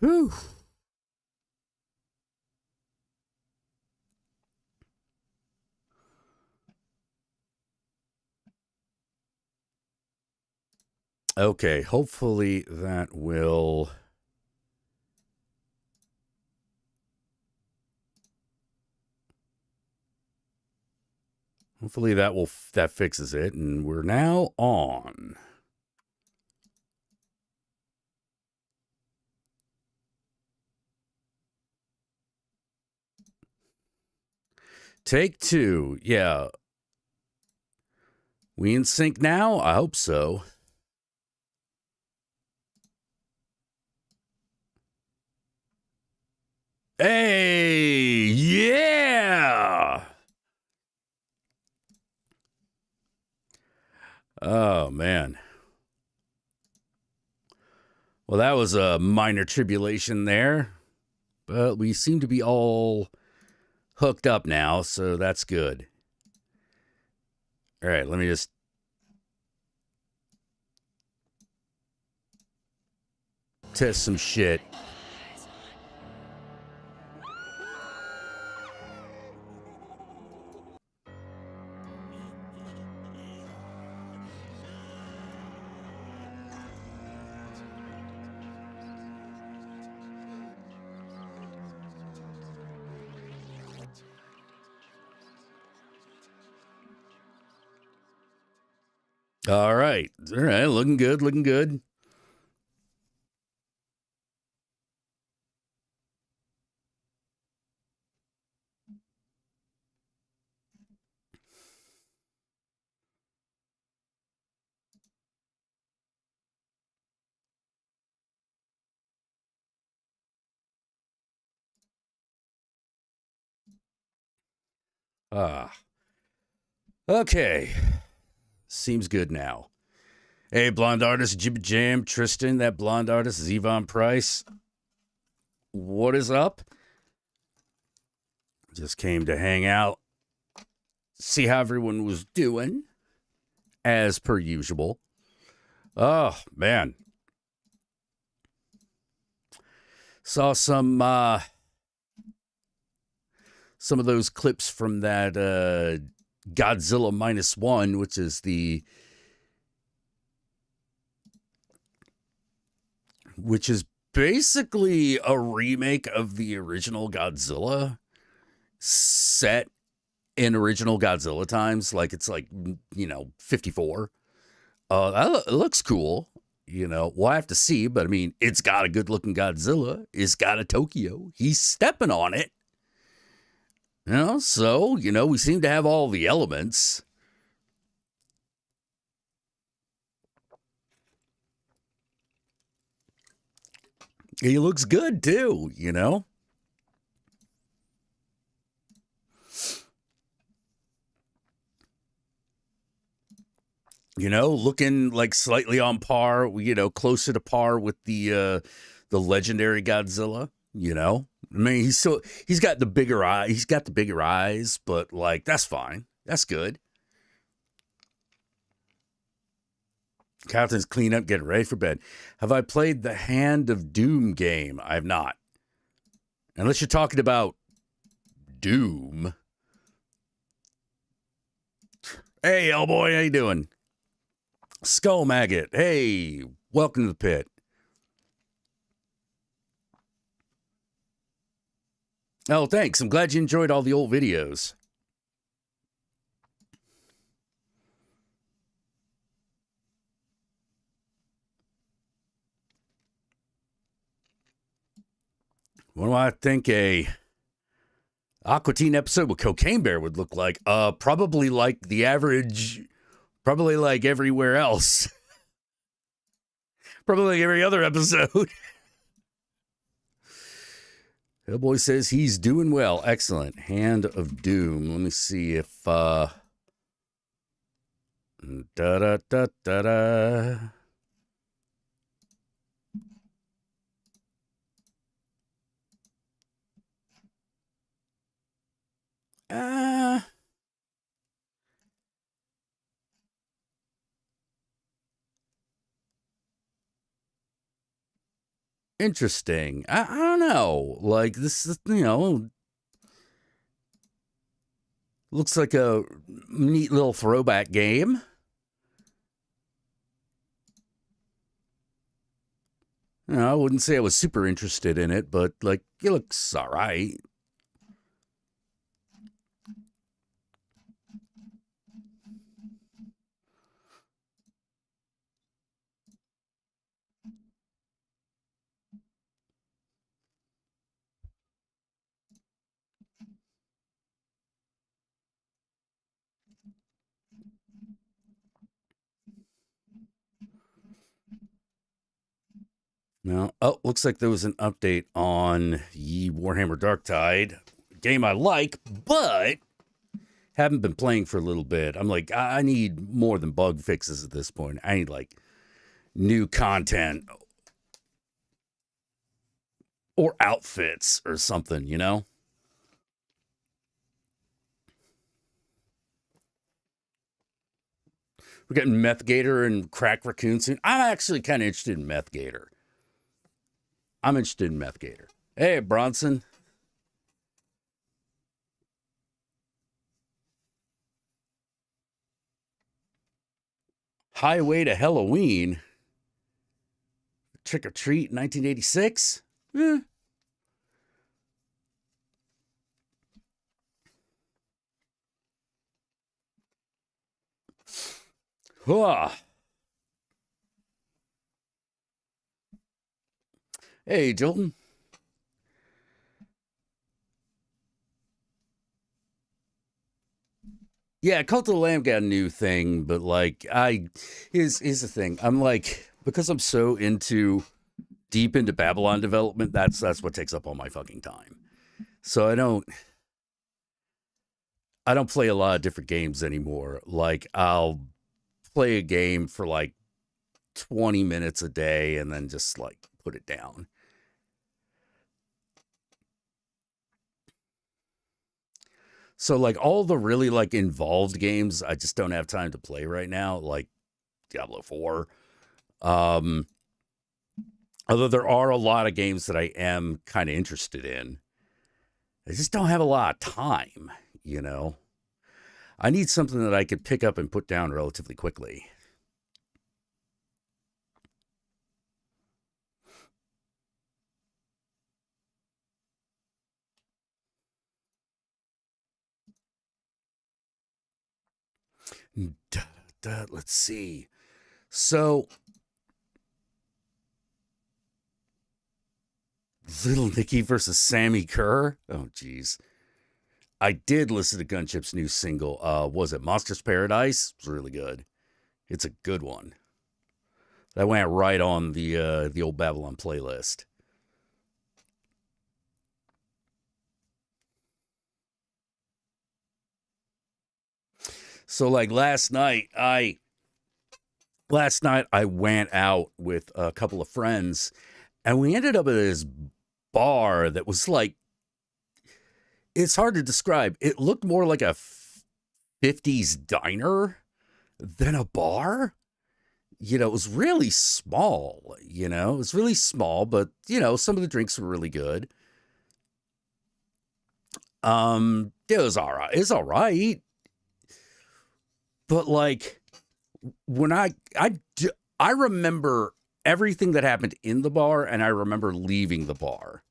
Whew. Okay, hopefully that will... Hopefully that fixes it, and we're now on. Take two. Yeah. We in sync now? I hope so. Hey, yeah. Oh, man. Well, that was a minor tribulation there, but we seem to be all hooked up now, so that's good. All right, let me just... test some shit. All right, looking good, looking good. Okay. Seems good now. Hey, blonde artist, Jib Jam, Tristan, that blonde artist, Zevon Price. What is up? Just came to hang out, see how everyone was doing, as per usual. Oh, man. Saw some of those clips from that Godzilla -1, which is basically a remake of the original Godzilla set in original Godzilla times. Like, it's like, 54. It looks cool. We'll have to see, but I mean, it's got a good looking Godzilla. It's got a Tokyo. He's stepping on it. So, we seem to have all the elements. He looks good too, looking like slightly on par, closer to par with the legendary Godzilla, I mean, he's got the bigger eye. He's got the bigger eyes, but like, that's fine. That's good. Captain's clean up, getting ready for bed. Have I played the Hand of Doom game? I have not. Unless you're talking about Doom. Hey, Hellboy, how you doing? Skull Maggot, hey, welcome to the pit. Oh, thanks. I'm glad you enjoyed all the old videos. What do I think a Aqua Teen episode with Cocaine Bear would look like? Probably like the average, probably like everywhere else. Probably like every other episode. Hellboy says he's doing well. Excellent. Hand of Doom. Let me see if da da da da da. Interesting. I don't know. Like this is, looks like a neat little throwback game. I wouldn't say I was super interested in it, but like it looks all right. No. Oh, looks like there was an update on Ye Warhammer Dark Tide. Game I like, but haven't been playing for a little bit. I'm like, I need more than bug fixes at this point. I need like new content or outfits or something, you know? We're getting Meth Gator and Crack Raccoon soon. I'm actually kind of interested in Meth Gator. I'm interested in Meth Gator. Hey, Bronson. Highway to Halloween. Trick or Treat 1986. Eh. Huh. Hey, Jolton. Yeah, Cult of the Lamb got a new thing, but like here's the thing. I'm like, because I'm so deep into Babylon development, that's what takes up all my fucking time. So I don't play a lot of different games anymore. Like I'll play a game for like 20 minutes a day and then just like put it down. So like all the really like involved games, I just don't have time to play right now, like Diablo 4. Um Although there are a lot of games that I am kind of interested in. I just don't have a lot of time, you know. I need something that I could pick up and put down relatively quickly. Let's see. So, Little Nicky versus Sammy Kerr. Oh, geez. I did listen to Gunship's new single. Was it Monsters Paradise? It's really good. It's a good one. That went right on the old Babylon playlist. So like last night I went out with a couple of friends and we ended up at this bar that was like it's hard to describe. It looked more like a 50s diner than a bar. It was really small, It was really small, but some of the drinks were really good. It was all right. It's all right. But like when I remember everything that happened in the bar and I remember leaving the bar.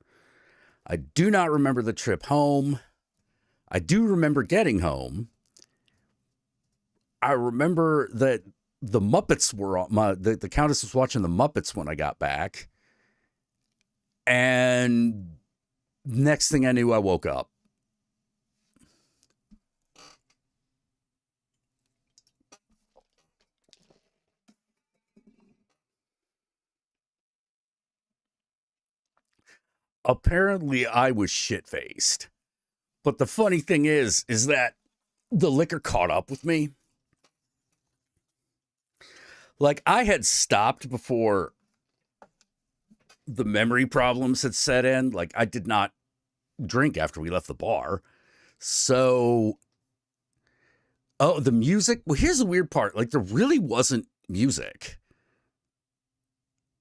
I do not remember the trip home. I do remember getting home. I remember that the Muppets were on the Countess was watching the Muppets when I got back. And next thing I knew, I woke up. Apparently, I was shit faced. But the funny thing is that the liquor caught up with me. Like I had stopped before the memory problems had set in. Like I did not drink after we left the bar. So, oh, the music. Well, here's the weird part. Like there really wasn't music.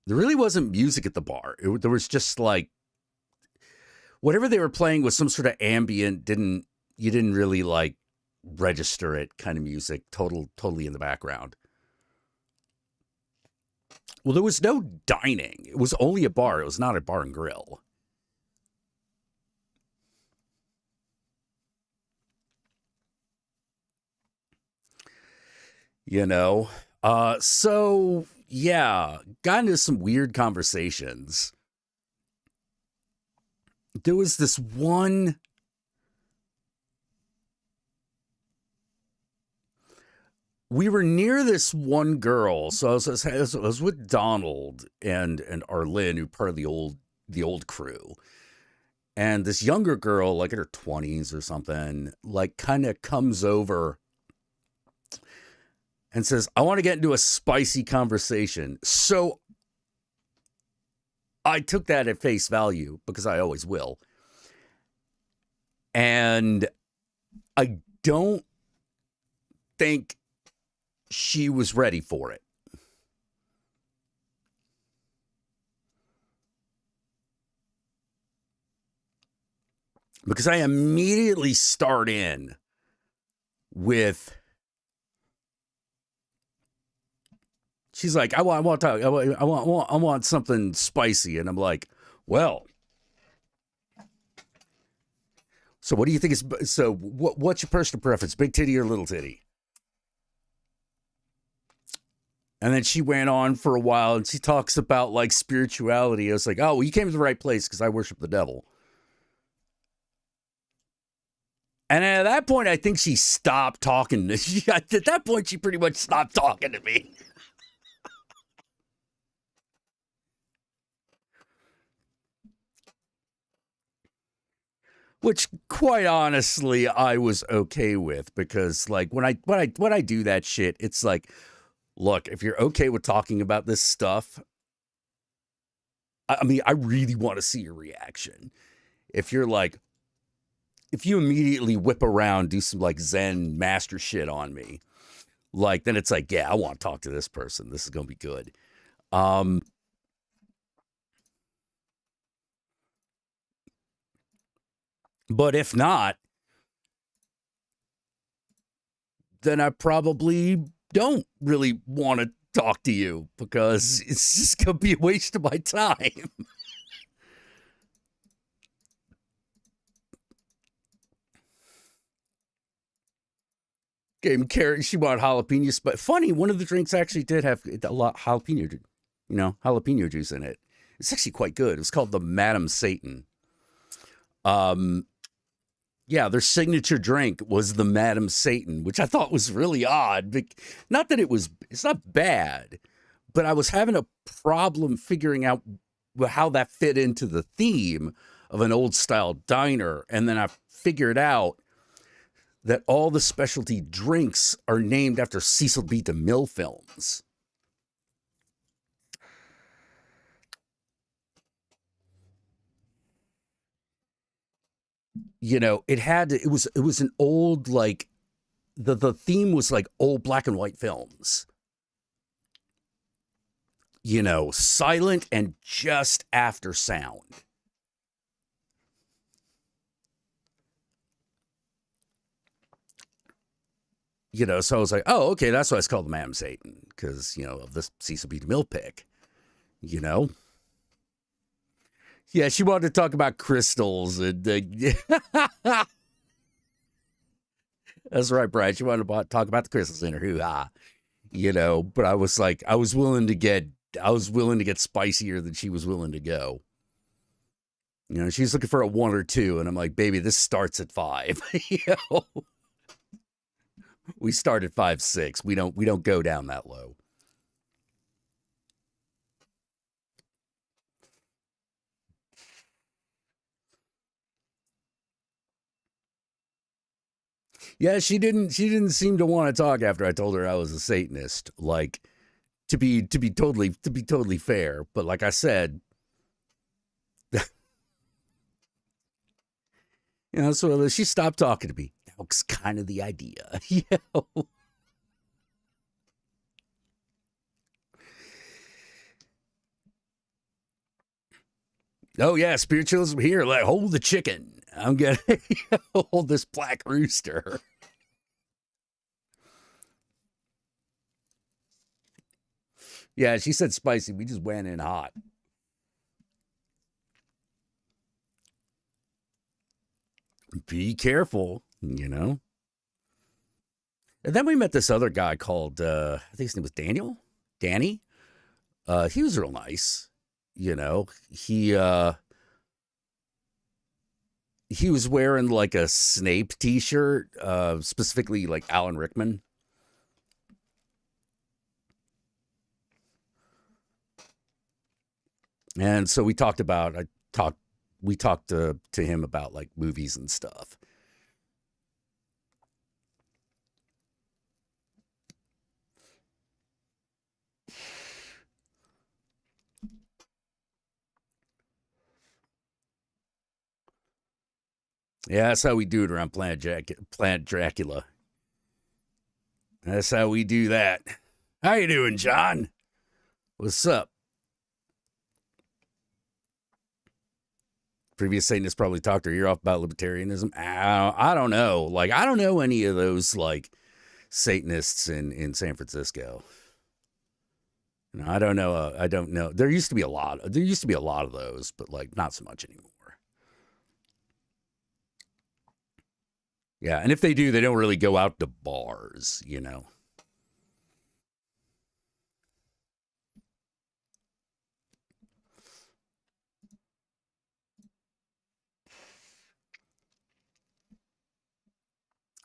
There really wasn't music at the bar. There was just like whatever they were playing was some sort of ambient, you didn't really like register it kind of music, totally in the background. Well, there was no dining. It was only a bar. It was not a bar and grill. You know? So yeah, got into some weird conversations. There was this one. We were near this one girl, so I was with Donald and Arlene, who part of the old crew, and this younger girl, like in her 20s or something, like kind of comes over and says, "I want to get into a spicy conversation." So I took that at face value because I always will, and I don't think she was ready for it. Because I immediately start in with, she's like, I want something spicy. And I'm like, well, so what do you think is, so what's your personal preference, big titty or little titty? And then she went on for a while and she talks about like spirituality. I was like, oh, well, you came to the right place because I worship the devil. And at that point, I think she stopped talking. At that point, she pretty much stopped talking to me. Which, quite honestly, I was okay with because, like, when I do that shit, it's like, look, if you're okay with talking about this stuff, I mean, I really want to see your reaction. If you're like, if you immediately whip around, do some like Zen master shit on me, like, then it's like, yeah, I want to talk to this person. This is gonna be good. Um, but if not, then I probably don't really want to talk to you because it's just gonna be a waste of my time. Game carrot. She bought jalapenos, but funny, one of the drinks actually did have a lot jalapeno juice in it. It's actually quite good. It was called the Madam Satan. Um, yeah, their signature drink was the Madam Satan, which I thought was really odd. Not that it's not bad, but I was having a problem figuring out how that fit into the theme of an old style diner. And then I figured out that all the specialty drinks are named after Cecil B. DeMille films. It was an old, like, the theme was like old black and white films. Silent and just after sound. So I was like, oh, okay, that's why it's called the Madam Satan, because, of this Cecil B. DeMille pick, you know? Yeah, she wanted to talk about crystals. And that's right, Brad. She wanted to talk about the crystals in her hoo-ha, but I was like, I was willing to get spicier than she was willing to go. She's looking for a 1 or 2, and I'm like, baby, this starts at 5. We start at 5, 6. We don't go down that low. Yeah, she didn't seem to want to talk after I told her I was a Satanist. Like, to be totally fair, but like I said, so she stopped talking to me. That was kind of the idea. Oh yeah, spiritualism here. Like hold the chicken. I'm gonna hold this black rooster. Yeah, she said spicy. We just went in hot. Be careful, you know. And then we met this other guy called I think his name was Daniel, Danny. He was real nice. You know, he was wearing like a Snape T-shirt, specifically like Alan Rickman. And so we talked to him about like movies and stuff. Yeah, that's how we do it around Planet Dracula. That's how we do that. How you doing, John? What's up? Previous Satanists probably talked her ear off about libertarianism. I don't know. Like, I don't know any of those like Satanists in San Francisco. No, I don't know. I don't know. There used to be a lot. There used to be a lot of those, but like not so much anymore. Yeah, and if they do, they don't really go out to bars, you know.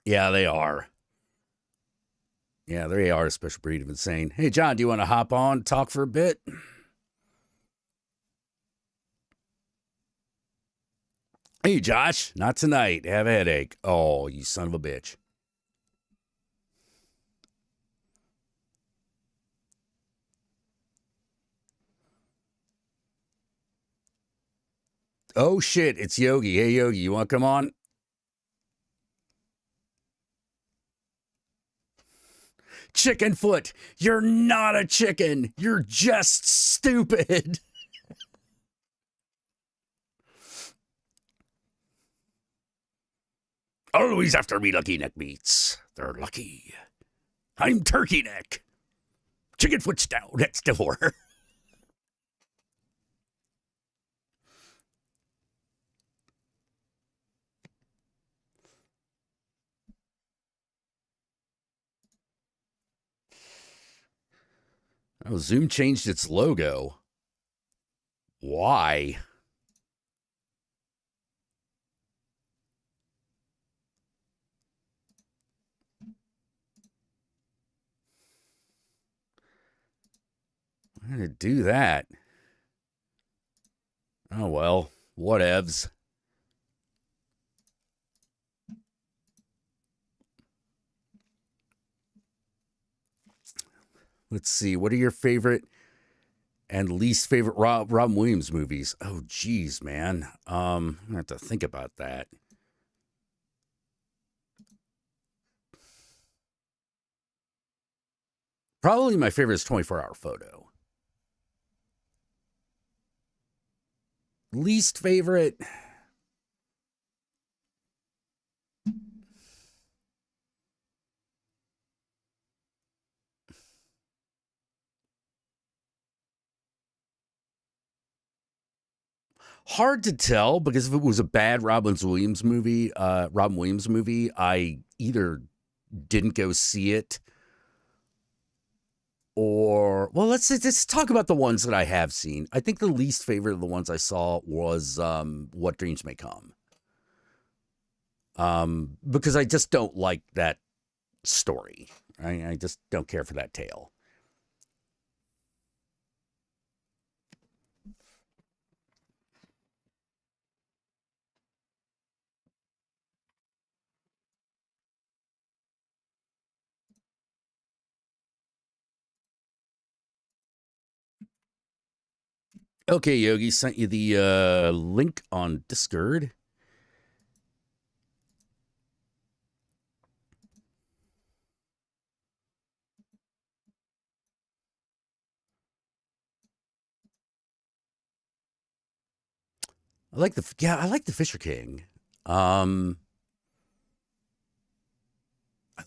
Yeah, they are. Yeah, they are a special breed of insane. Hey, John, do you want to hop on, talk for a bit? Hey, Josh, not tonight. Have a headache. Oh, you son of a bitch. Oh, shit, it's Yogi. Hey, Yogi, you want to come on? Chicken foot, you're not a chicken. You're just stupid. Always after me, lucky neck meats. They're lucky. I'm turkey neck. Chicken foot's down next door. Oh, Zoom changed its logo. Why? Why did it do that? Oh, well, whatevs. Let's see. What are your favorite and least favorite Robin Williams movies? Oh, geez, man. I'm gonna have to think about that. Probably my favorite is 24-hour photo. Least favorite. Hard to tell because if it was a bad Robin Williams movie, I either didn't go see it or well, let's talk about the ones that I have seen. I think the least favorite of the ones I saw was What Dreams May Come. Because I just don't like that story. I just don't care for that tale. Okay, Yogi sent you the link on Discord. I like the Fisher King. I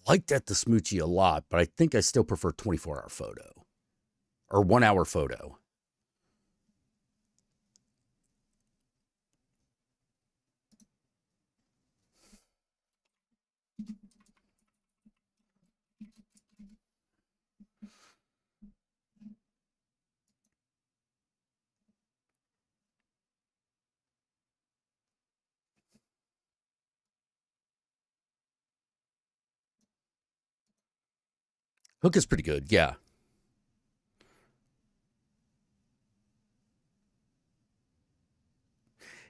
liked At the Smoochie a lot, but I think I still prefer 24-hour photo or 1 hour photo. Hook is pretty good. Yeah.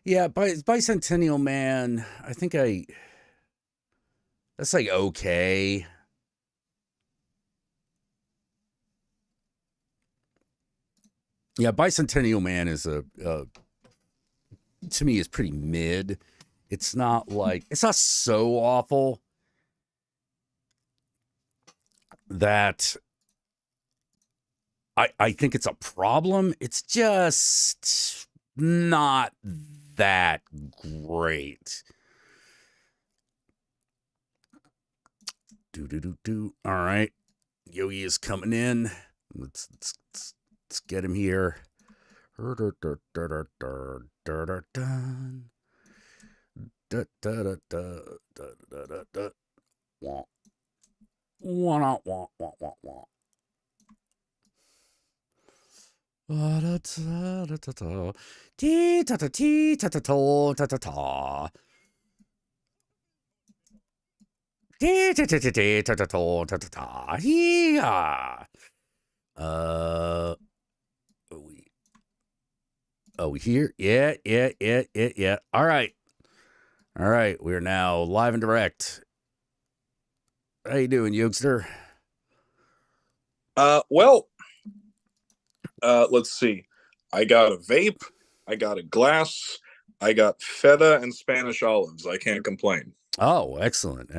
Yeah. Bicentennial Man, I think that's like okay. Yeah. Bicentennial Man is to me, is pretty mid. It's not so awful that I think it's a problem. It's just not that great. Do. All right. Yogi is coming in. Let's get him here. Are we here? Yeah. All right. We're now live and direct. How you doing, Youngster? Well, let's see. I got a vape. I got a glass. I got feta and Spanish olives. I can't complain. Oh, excellent.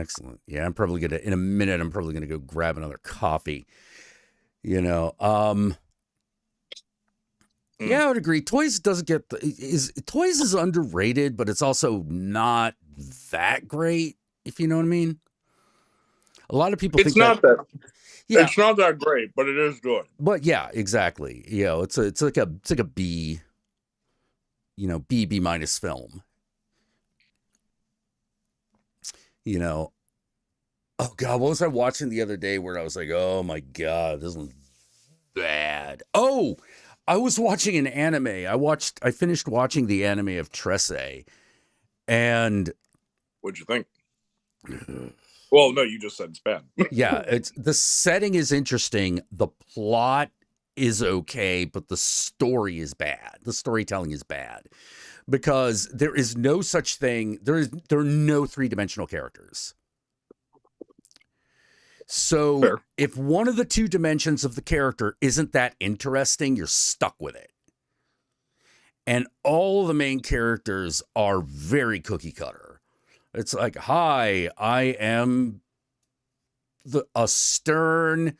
Yeah, I'm probably gonna in a minute. I'm probably gonna go grab another coffee. Yeah, I would agree. Toys doesn't get Toys is underrated, but it's also not that great. If you know what I mean. A lot of people think not that. Yeah, it's not that great, but it is good. But yeah, exactly. It's like a B. B minus film. Oh God, what was I watching the other day where I was like, oh my God, this is bad. Oh, I was watching an anime. I finished watching the anime of Trece, and what'd you think? Well, no, you just said it's bad. Yeah, the setting is interesting. The plot is okay, but the story is bad. The storytelling is bad because there is no such thing. There are no three-dimensional characters. So Fair. If one of the two dimensions of the character isn't that interesting, you're stuck with it. And all the main characters are very cookie cutter. It's like, hi, I am a stern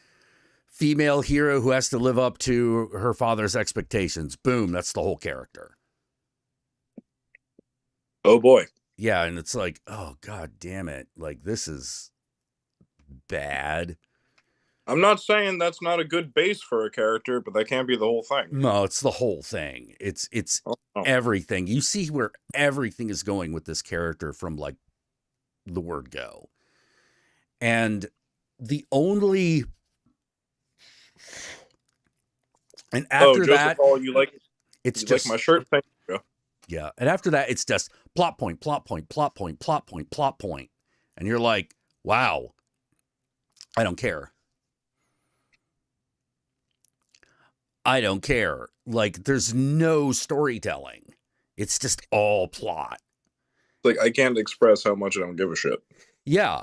female hero who has to live up to her father's expectations. Boom, that's the whole character. Oh boy. Yeah, and it's like, oh God damn it. Like, this is bad. I'm not saying that's not a good base for a character, but that can't be the whole thing. No, it's the whole thing. It's everything. You see where everything is going with this character from like the word go. And the only and after that, you like my shirt. Thank you. Yeah, and after that, it's just plot point, and you're like, wow, I don't care. Like, there's no storytelling. It's just all plot. Like, I can't express how much I don't give a shit. Yeah.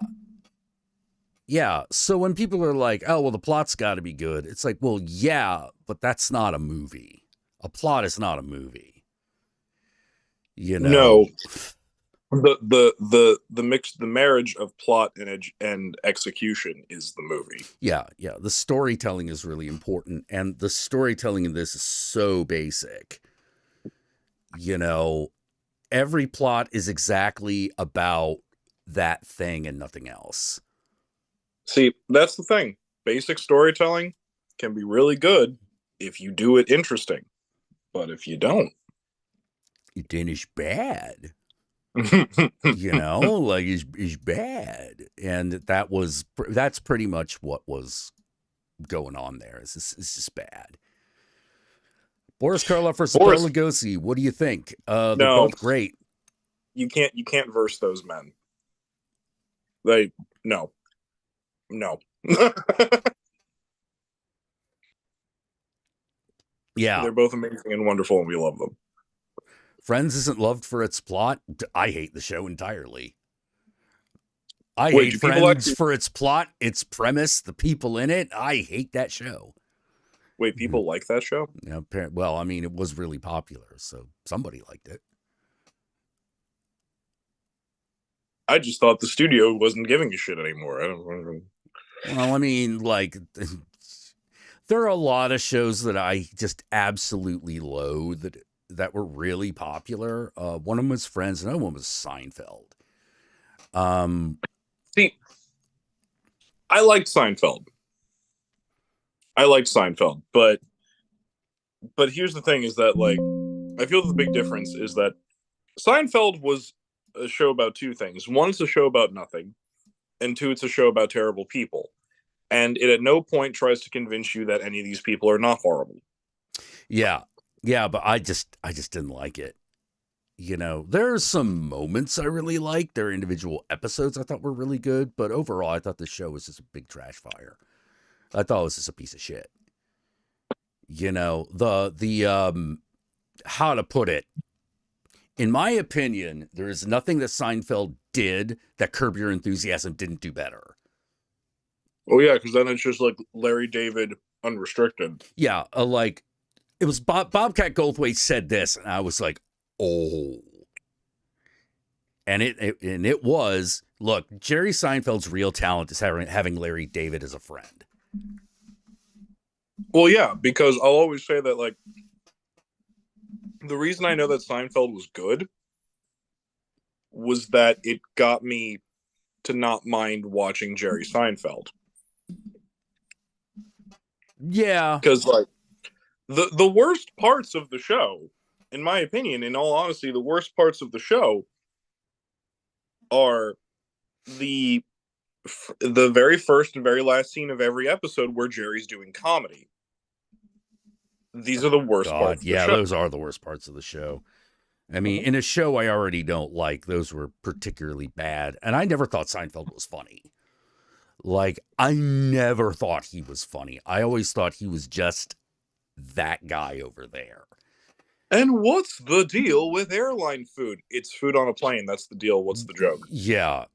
So when people are like, oh, well, the plot's got to be good. It's like, well, yeah, but that's not a movie. A plot is not a movie. No. The marriage of plot and execution is the movie. Yeah. The storytelling is really important, and the storytelling in this is so basic. every plot is exactly about that thing and nothing else. See, that's the thing. Basic storytelling can be really good if you do it interesting. But if you don't, then it's bad. yeah. Like it's bad. And that's pretty much what was going on there. It's just bad. Boris Karloff versus Bela Lugosi. What do you think? They're both great. You can't verse those men. No. Yeah. They're both amazing and wonderful, and we love them. Friends isn't loved for its plot. I hate the show entirely. I hate Friends for its plot, its premise, the people in it. I hate that show. Wait, people like that show? Yeah, well, I mean, it was really popular, so somebody liked it. I just thought the studio wasn't giving a shit anymore. I don't know. Well, I mean, like, there are a lot of shows that I just absolutely loathe that were really popular. One of them was Friends, another one was Seinfeld. See, I liked Seinfeld. But here's the thing: is that, like, I feel the big difference is that Seinfeld was a show about two things. One, it's a show about nothing, and two, it's a show about terrible people. And it at no point tries to convince you that any of these people are not horrible. Yeah, but I just didn't like it. There are some moments I really liked. There are individual episodes I thought were really good, but overall, I thought the show was just a big trash fire. I thought it was just a piece of shit. The how to put it. In my opinion, there is nothing that Seinfeld did that Curb Your Enthusiasm didn't do better. Oh yeah, because then it's just like Larry David unrestricted. Yeah, like it was Bobcat Goldthwait said this, and I was like, oh. And it was, look, Jerry Seinfeld's real talent is having Larry David as a friend. Well, yeah, because I'll always say that, like, the reason I know that Seinfeld was good was that it got me to not mind watching Jerry Seinfeld. Yeah. Because, like, the worst parts of the show, in my opinion, in all honesty, the worst parts of the show are the very first and very last scene of every episode where Jerry's doing comedy. These are the worst parts of the show. Those are the worst parts of the show. I mean, in a show I already don't like, those were particularly bad. And I never thought Seinfeld was funny. Like, I never thought he was funny. I always thought he was just that guy over there. And what's the deal with airline food? It's food on a plane. That's the deal. What's the joke? Yeah.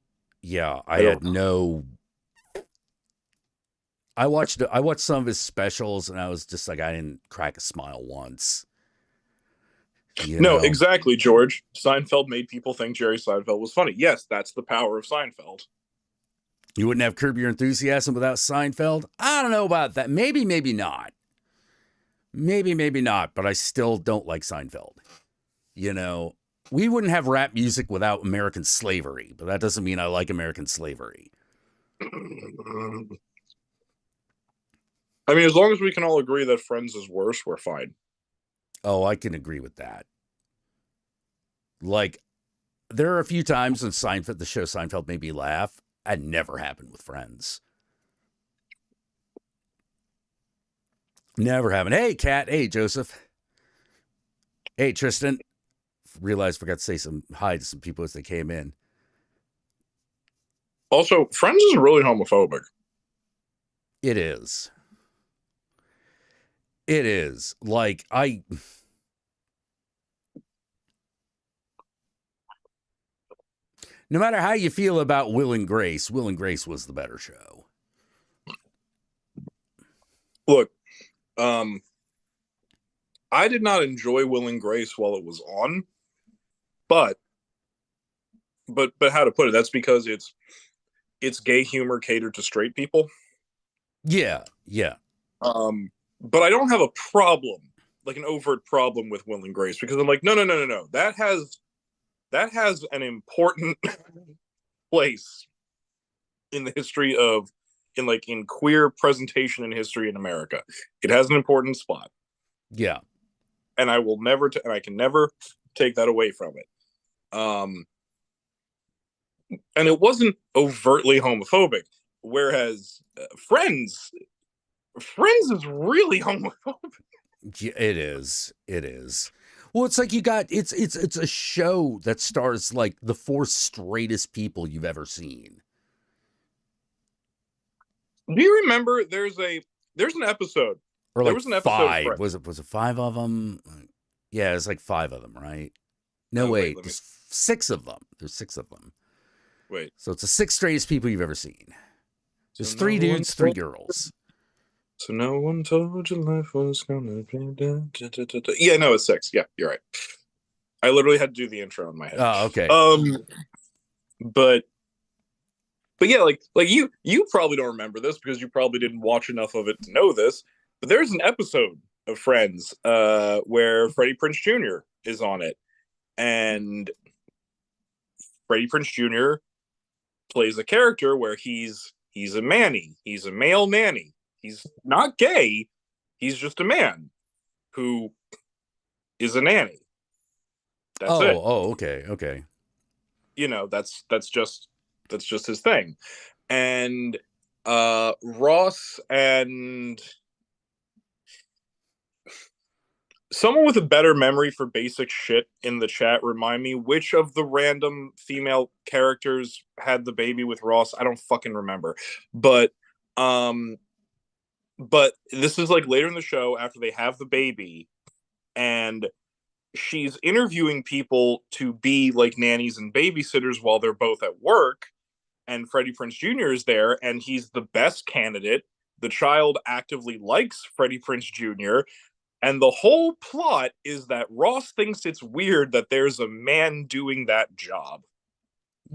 I watched some of his specials, and I was just like, I didn't crack a smile once. No, exactly, George. Seinfeld made people think Jerry Seinfeld was funny. Yes, that's the power of Seinfeld. You wouldn't have Curb Your Enthusiasm without Seinfeld? I don't know about that. Maybe not. Maybe not, but I still don't like Seinfeld. We wouldn't have rap music without American slavery, but that doesn't mean I like American slavery. I mean, as long as we can all agree that Friends is worse, we're fine. Oh, I can agree with that. Like, there are a few times when the show Seinfeld made me laugh. That never happened with Friends. Never happened. Hey, Kat. Hey, Joseph. Hey, Tristan. Realized I forgot to say some hi to some people as they came in. Also, Friends is really homophobic. It is. Like, no matter how you feel about Will and Grace was the better show. Look, I did not enjoy Will and Grace while it was on, but how to put it? That's because it's gay humor catered to straight people. Yeah. But I don't have a problem, like an overt problem with Will and Grace, because I'm like, no. That has that has an important place in the history of in queer presentation in history in America. It has an important spot. Yeah. And I will never and I can never take that away from it. And it wasn't overtly homophobic, whereas Friends is really homophobic. Yeah, it is. Well, it's like it's a show that stars like the four straightest people you've ever seen. Do you remember there's an episode? Or there like was an episode five. Was it five of them? Yeah, it's like five of them, right? No, wait. There's 6 of them. There's 6 of them. Wait. So it's the 6 straightest people you've ever seen. There's 3 dudes, 3 girls. So no one told you life was gonna be. Yeah, no, it's 6. Yeah, you're right. I literally had to do the intro in my head. Oh, okay. But yeah, like you probably don't remember this because you probably didn't watch enough of it to know this. But there's an episode of Friends where Freddie Prinze Jr. is on it, and Freddie Prinze Jr. plays a character where he's a manny. He's a male nanny. He's not gay. He's just a man who is a nanny. That's it. Oh, okay. You know, that's just his thing. And Ross and someone with a better memory for basic shit in the chat, remind me which of the random female characters had the baby with Ross. I don't fucking remember. But this is like later in the show after they have the baby, and she's interviewing people to be like nannies and babysitters while they're both at work. And Freddie Prinze Jr. is there, and he's the best candidate. The child actively likes Freddie Prinze Jr., and the whole plot is that Ross thinks it's weird that there's a man doing that job.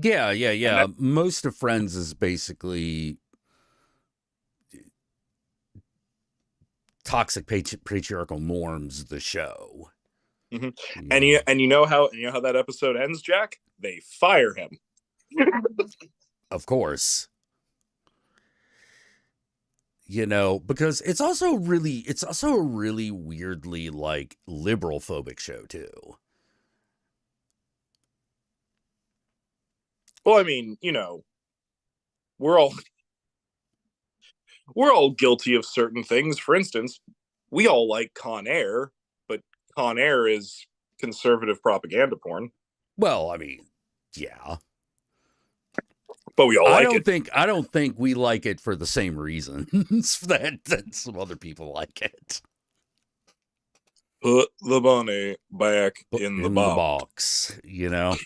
Yeah. Most of Friends is basically toxic patriarchal norms, the show. Mm-hmm. And you know how that episode ends, Jack? They fire him. Of course. You know, because it's also a really weirdly like liberal phobic show too. Well, I mean, you know, we're all guilty of certain things. For instance, we all like Con Air, but Con Air is conservative propaganda porn. Well, I mean, yeah. But we all like it. I don't think we like it for the same reasons that some other people like it. Put the bunny back in the box. You know?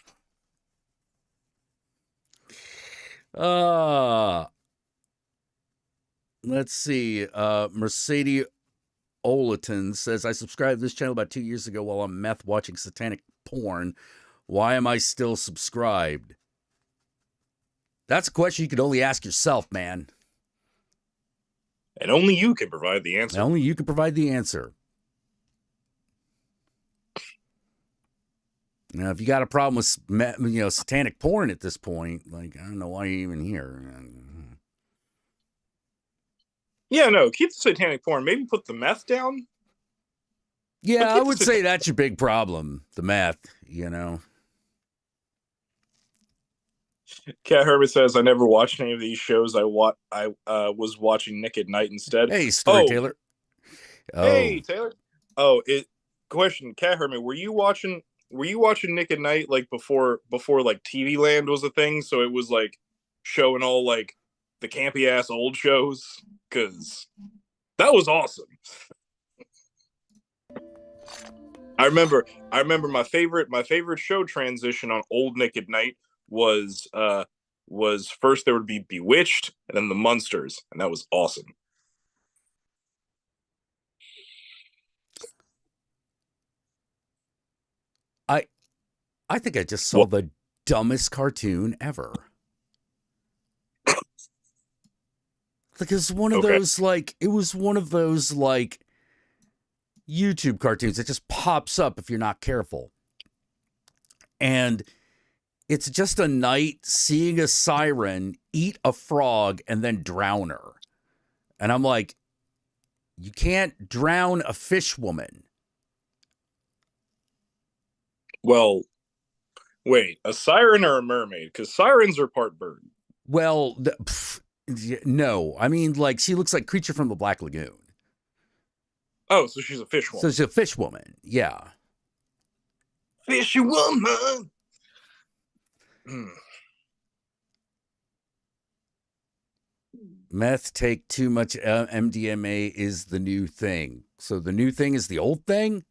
Let's see. Mercedes Olaton says, I subscribed to this channel about 2 years ago while I'm meth watching satanic porn. Why am I still subscribed? That's a question you can only ask yourself, man. And only you can provide the answer. Only you can provide the answer. Now, if you got a problem with satanic porn at this point, like, I don't know why you're even here. Yeah, no, keep the satanic porn. Maybe put the meth down. Yeah, I would say that's your big problem, the meth, you know. Cat Herbert says, I never watched any of these shows. I was watching Nick at Night instead. Hey, Story Taylor. Hey, Taylor. Question, Cat Hermit, were you watching Nick at Night like before like TV Land was a thing? So it was like showing all like the campy ass old shows? Because that was awesome. I remember my favorite show transition on old Nick at Night was first there would be Bewitched and then the Munsters, and that was awesome. I think I just saw the dumbest cartoon ever. Like it was one of those YouTube cartoons that just pops up if you're not careful. And It's just a knight seeing a siren eat a frog and then drown her. And I'm like, you can't drown a fish woman. Well, wait, a siren or a mermaid? Because sirens are part bird. Well, no. I mean, like, she looks like Creature from the Black Lagoon. Oh, so she's a fish woman. So she's a fish woman. Yeah. Fishy woman. Meth take too much MDMA is the new thing. So the new thing is the old thing?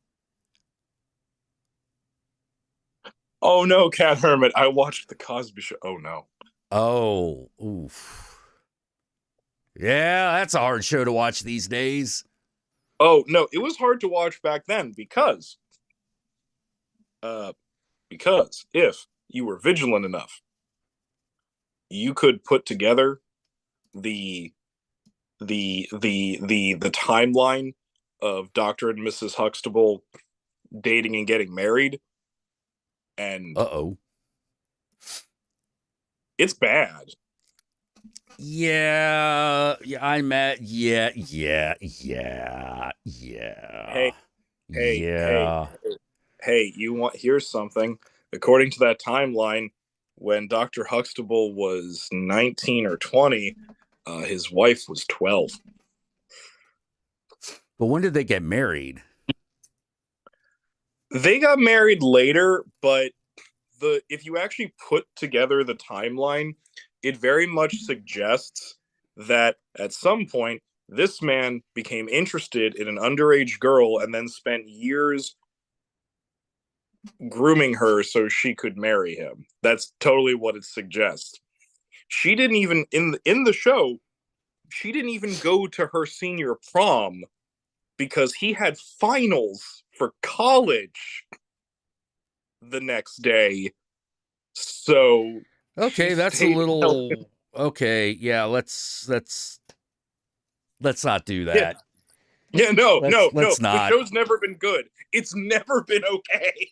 Oh no, Cat Hermit. I watched the Cosby Show. Oh no. Oh, oof. Yeah, that's a hard show to watch these days. Oh no, it was hard to watch back then because if you were vigilant enough, you could put together the timeline of Dr. and Mrs. Huxtable dating and getting married, and it's bad. Yeah, I'm at yeah. Hey, here's something. According to that timeline, when Dr. Huxtable was 19 or 20, his wife was 12. But when did they get married? They got married later, but if you actually put together the timeline, it very much suggests that at some point this man became interested in an underage girl and then spent years grooming her so she could marry him. That's totally what it suggests. She didn't even in the show, she didn't even go to her senior prom because he had finals for college the next day. So okay, that's a little okay. Yeah, let's not do that. Yeah, no. Not. The show's never been good. It's never been okay.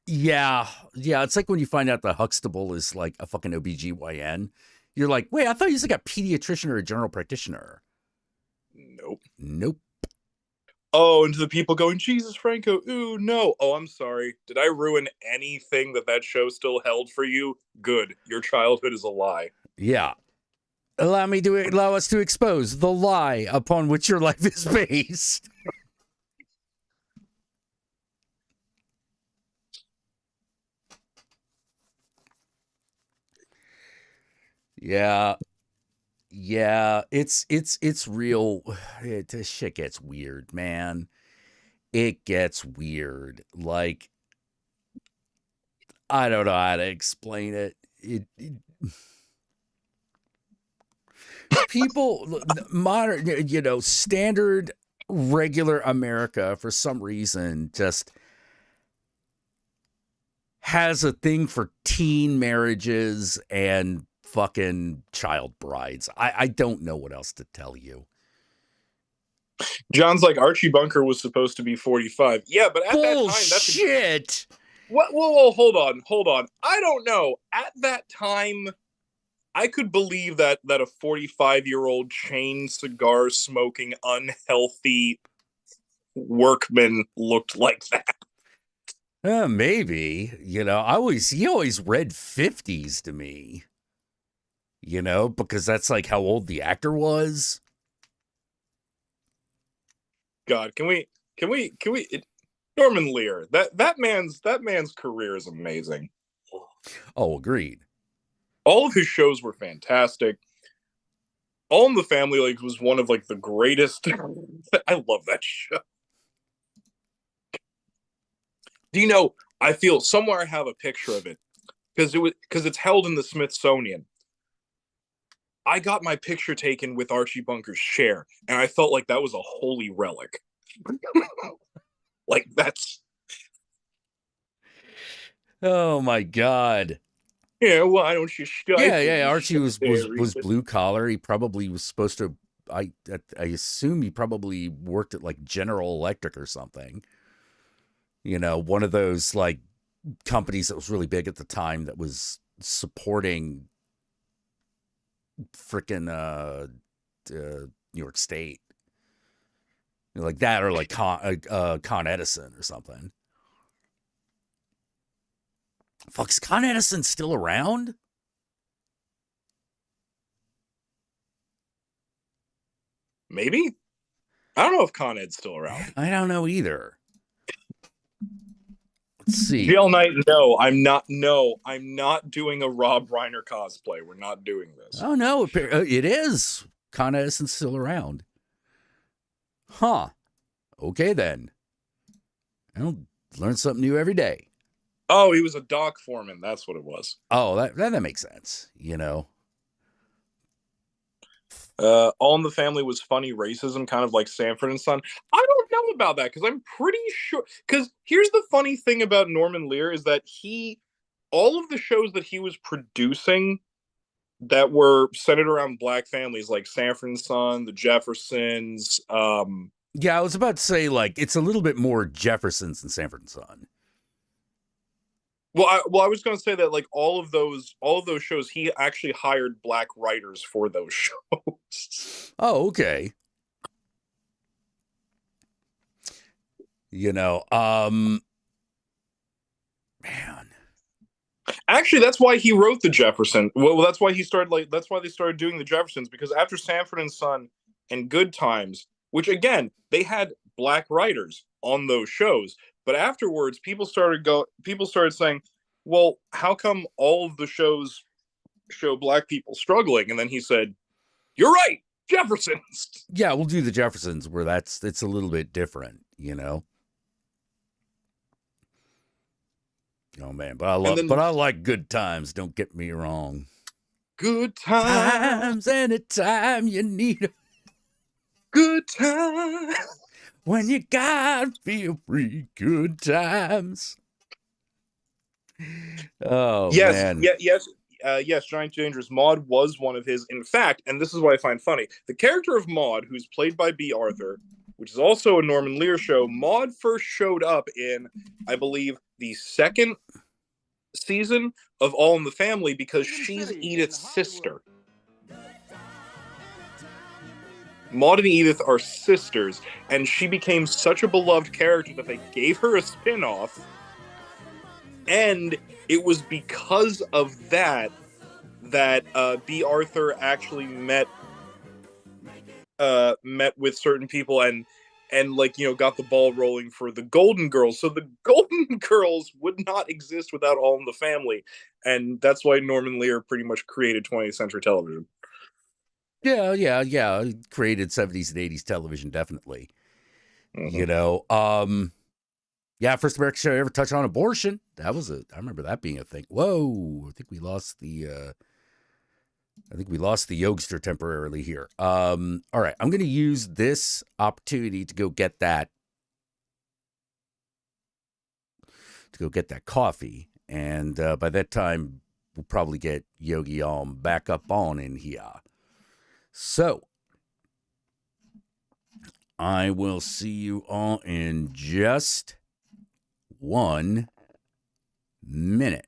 Yeah. It's like when you find out that Huxtable is like a fucking OBGYN. You're like, wait, I thought he was like a pediatrician or a general practitioner. Nope. Oh, and to the people going, Jesus, Franco, ooh, no. Oh, I'm sorry. Did I ruin anything that show still held for you? Good. Your childhood is a lie. Yeah. Allow us to expose the lie upon which your life is based. Yeah. It's real. This shit gets weird, man. It gets weird. Like, I don't know how to explain it. People, modern, standard, regular America, for some reason, just has a thing for teen marriages and fucking child brides. I don't know what else to tell you. John's like, Archie Bunker was supposed to be 45. Yeah, but at that time, that's shit. What? Whoa, hold on. I don't know. At that time, I could believe that a 45-year-old chain cigar smoking, unhealthy workman looked like that. Maybe. He always read 50s to me. Because that's like how old the actor was. God, can we Norman Lear, that man's career is amazing. Oh, agreed. All of his shows were fantastic. All in the Family was one of like the greatest. I love that show. Dino, I feel somewhere I have a picture of it because it's held in the Smithsonian. I got my picture taken with Archie Bunker's chair, and I felt like that was a holy relic. Like that's. Oh my God. Yeah, why don't you? Yeah. Archie was blue collar. He probably was supposed to. I assume he probably worked at like General Electric or something. One of those like companies that was really big at the time that was supporting freaking New York State, like that, or like Con Edison or something. Fuck, is Con Edison still around? Maybe. I don't know if Con Ed's still around. I don't know either. Let's see. GL Knight, no, I'm not. No, I'm not doing a Rob Reiner cosplay. We're not doing this. Oh no, it is. Con Edison's still around. Huh. Okay then. I'll learn something new every day. Oh, he was a dock foreman. That's what it was. Oh, that makes sense. You know. All in the Family was funny racism, kind of like Sanford and Son. I don't know about that because I'm pretty sure. Because here's the funny thing about Norman Lear is that all of the shows that he was producing that were centered around black families, like Sanford and Son, The Jeffersons. Yeah, I was about to say, like, it's a little bit more Jeffersons than Sanford and Son. Well, I was going to say that, like, all of those shows, he actually hired black writers for those shows. Oh, okay. You know, man. Actually, that's why he wrote The Jefferson. Well, that's why they started doing The Jeffersons, because after Sanford and Son and Good Times, which again, they had black writers on those shows, but afterwards people started saying, well, how come all of the shows show black people struggling? And then he said, you're right, Jeffersons. Yeah, we'll do The Jeffersons where it's a little bit different, you know. Oh man, but I like Good Times, don't get me wrong. Good times, anytime you need a good time. When you gotta feel free, good times. Oh, yes, man. Yes, Giant Dangerous. Maud was one of his. In fact, and this is what I find funny, the character of Maud, who's played by B. Arthur, which is also a Norman Lear show, Maud first showed up in, I believe, the second season of All in the Family because she's Edith's sister. Maud and Edith are sisters, and she became such a beloved character that they gave her a spin-off. And it was because of that B. Arthur actually met with certain people and like, you know, got the ball rolling for the Golden Girls. So the Golden Girls would not exist without All in the Family, and that's why Norman Lear pretty much created 20th century television. Yeah. Created 70s and 80s television, definitely. Mm-hmm. You know, yeah, first American show ever touched on abortion. I remember that being a thing. Whoa, I think we lost the Yogster temporarily here. All right, I'm going to use this opportunity to go get that coffee, and by that time we'll probably get Yogi back up on in here. So I will see you all in just 1 minute.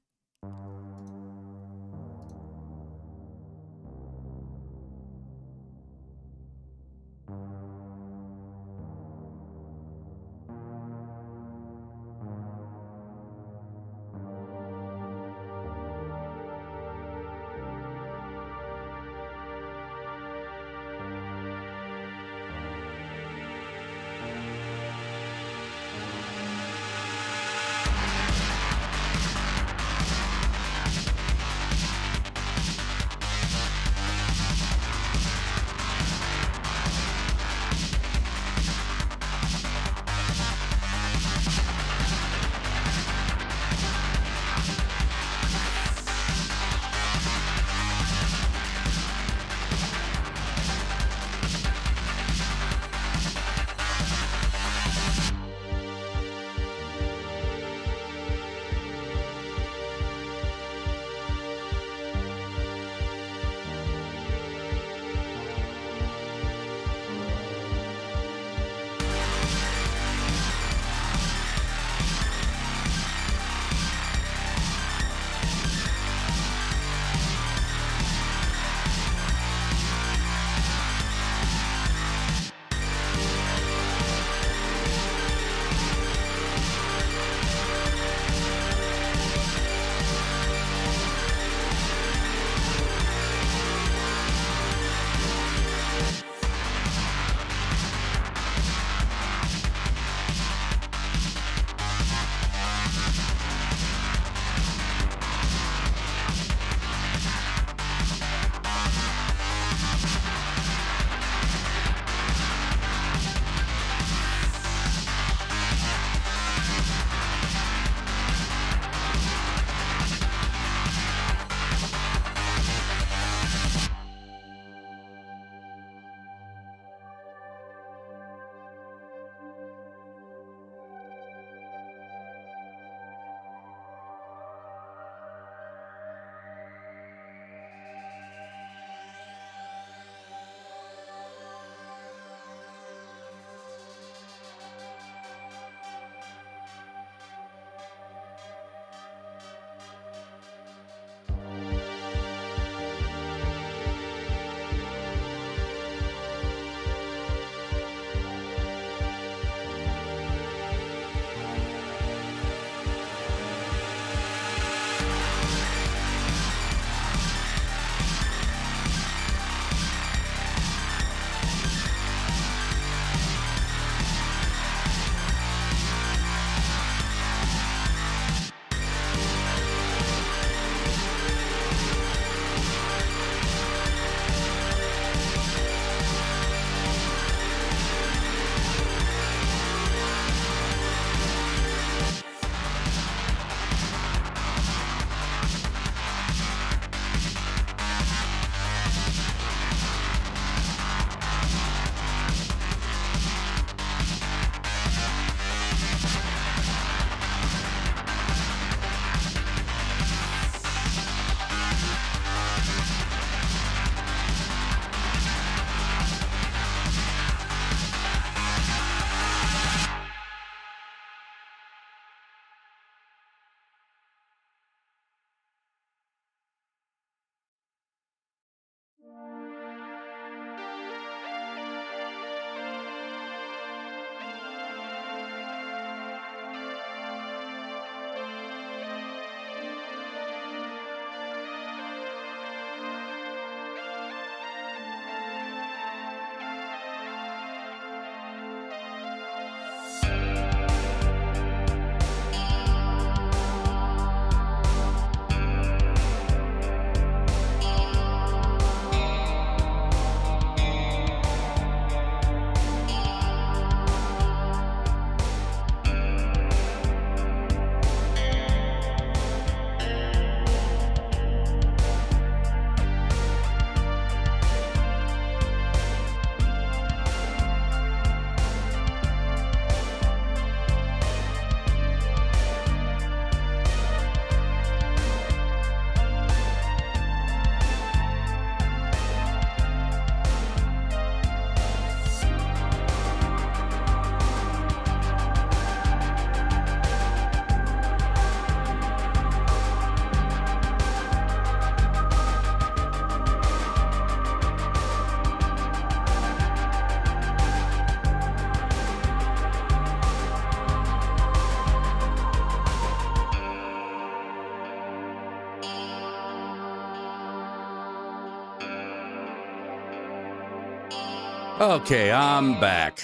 Okay, I'm back.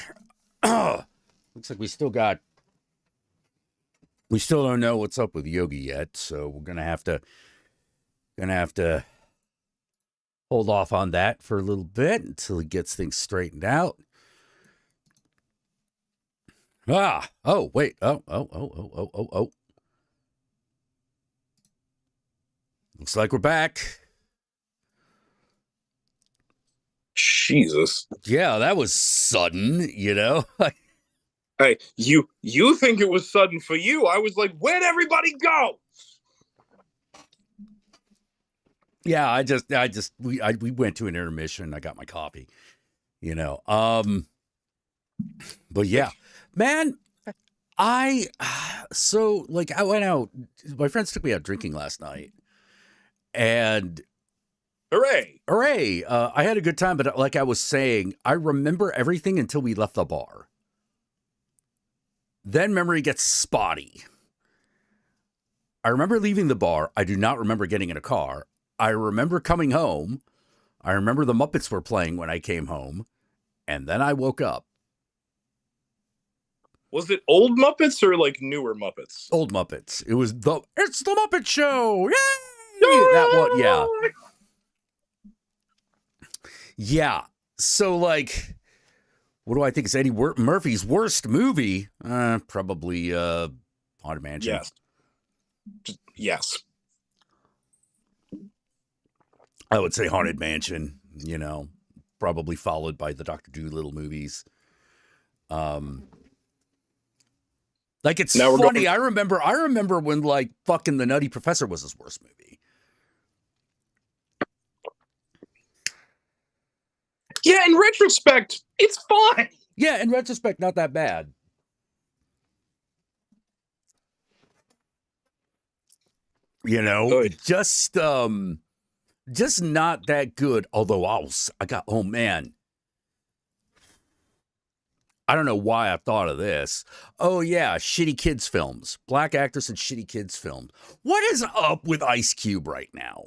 Looks like we still don't know what's up with Yogi yet, so we're gonna have to hold off on that for a little bit until he gets things straightened out. Oh, wait. Oh. Looks like we're back. Jesus. Yeah, that was sudden, Hey, you think it was sudden for you? I was like, where'd everybody go? Yeah, we went to an intermission. I got my coffee, But yeah, man, I went out. My friends took me out drinking last night, and Hooray! I had a good time. But like I was saying, I remember everything until we left the bar. Then memory gets spotty. I remember leaving the bar. I do not remember getting in a car. I remember coming home. I remember the Muppets were playing when I came home. And then I woke up. Was it old Muppets or like newer Muppets? Old Muppets. It's the Muppet Show. Yay! That one, yeah. Yeah. So like, what do I think is Eddie Murphy's worst movie? Probably Haunted Mansion. Yes. I would say Haunted Mansion, probably followed by the Dr. Dolittle movies. Like it's funny. I remember when like fucking The Nutty Professor was his worst movie. Yeah, in retrospect, it's fine. Yeah, in retrospect, not that bad. Just not that good. Although oh man, I don't know why I thought of this. Oh yeah, shitty kids films, black actors in shitty kids films. What is up with Ice Cube right now?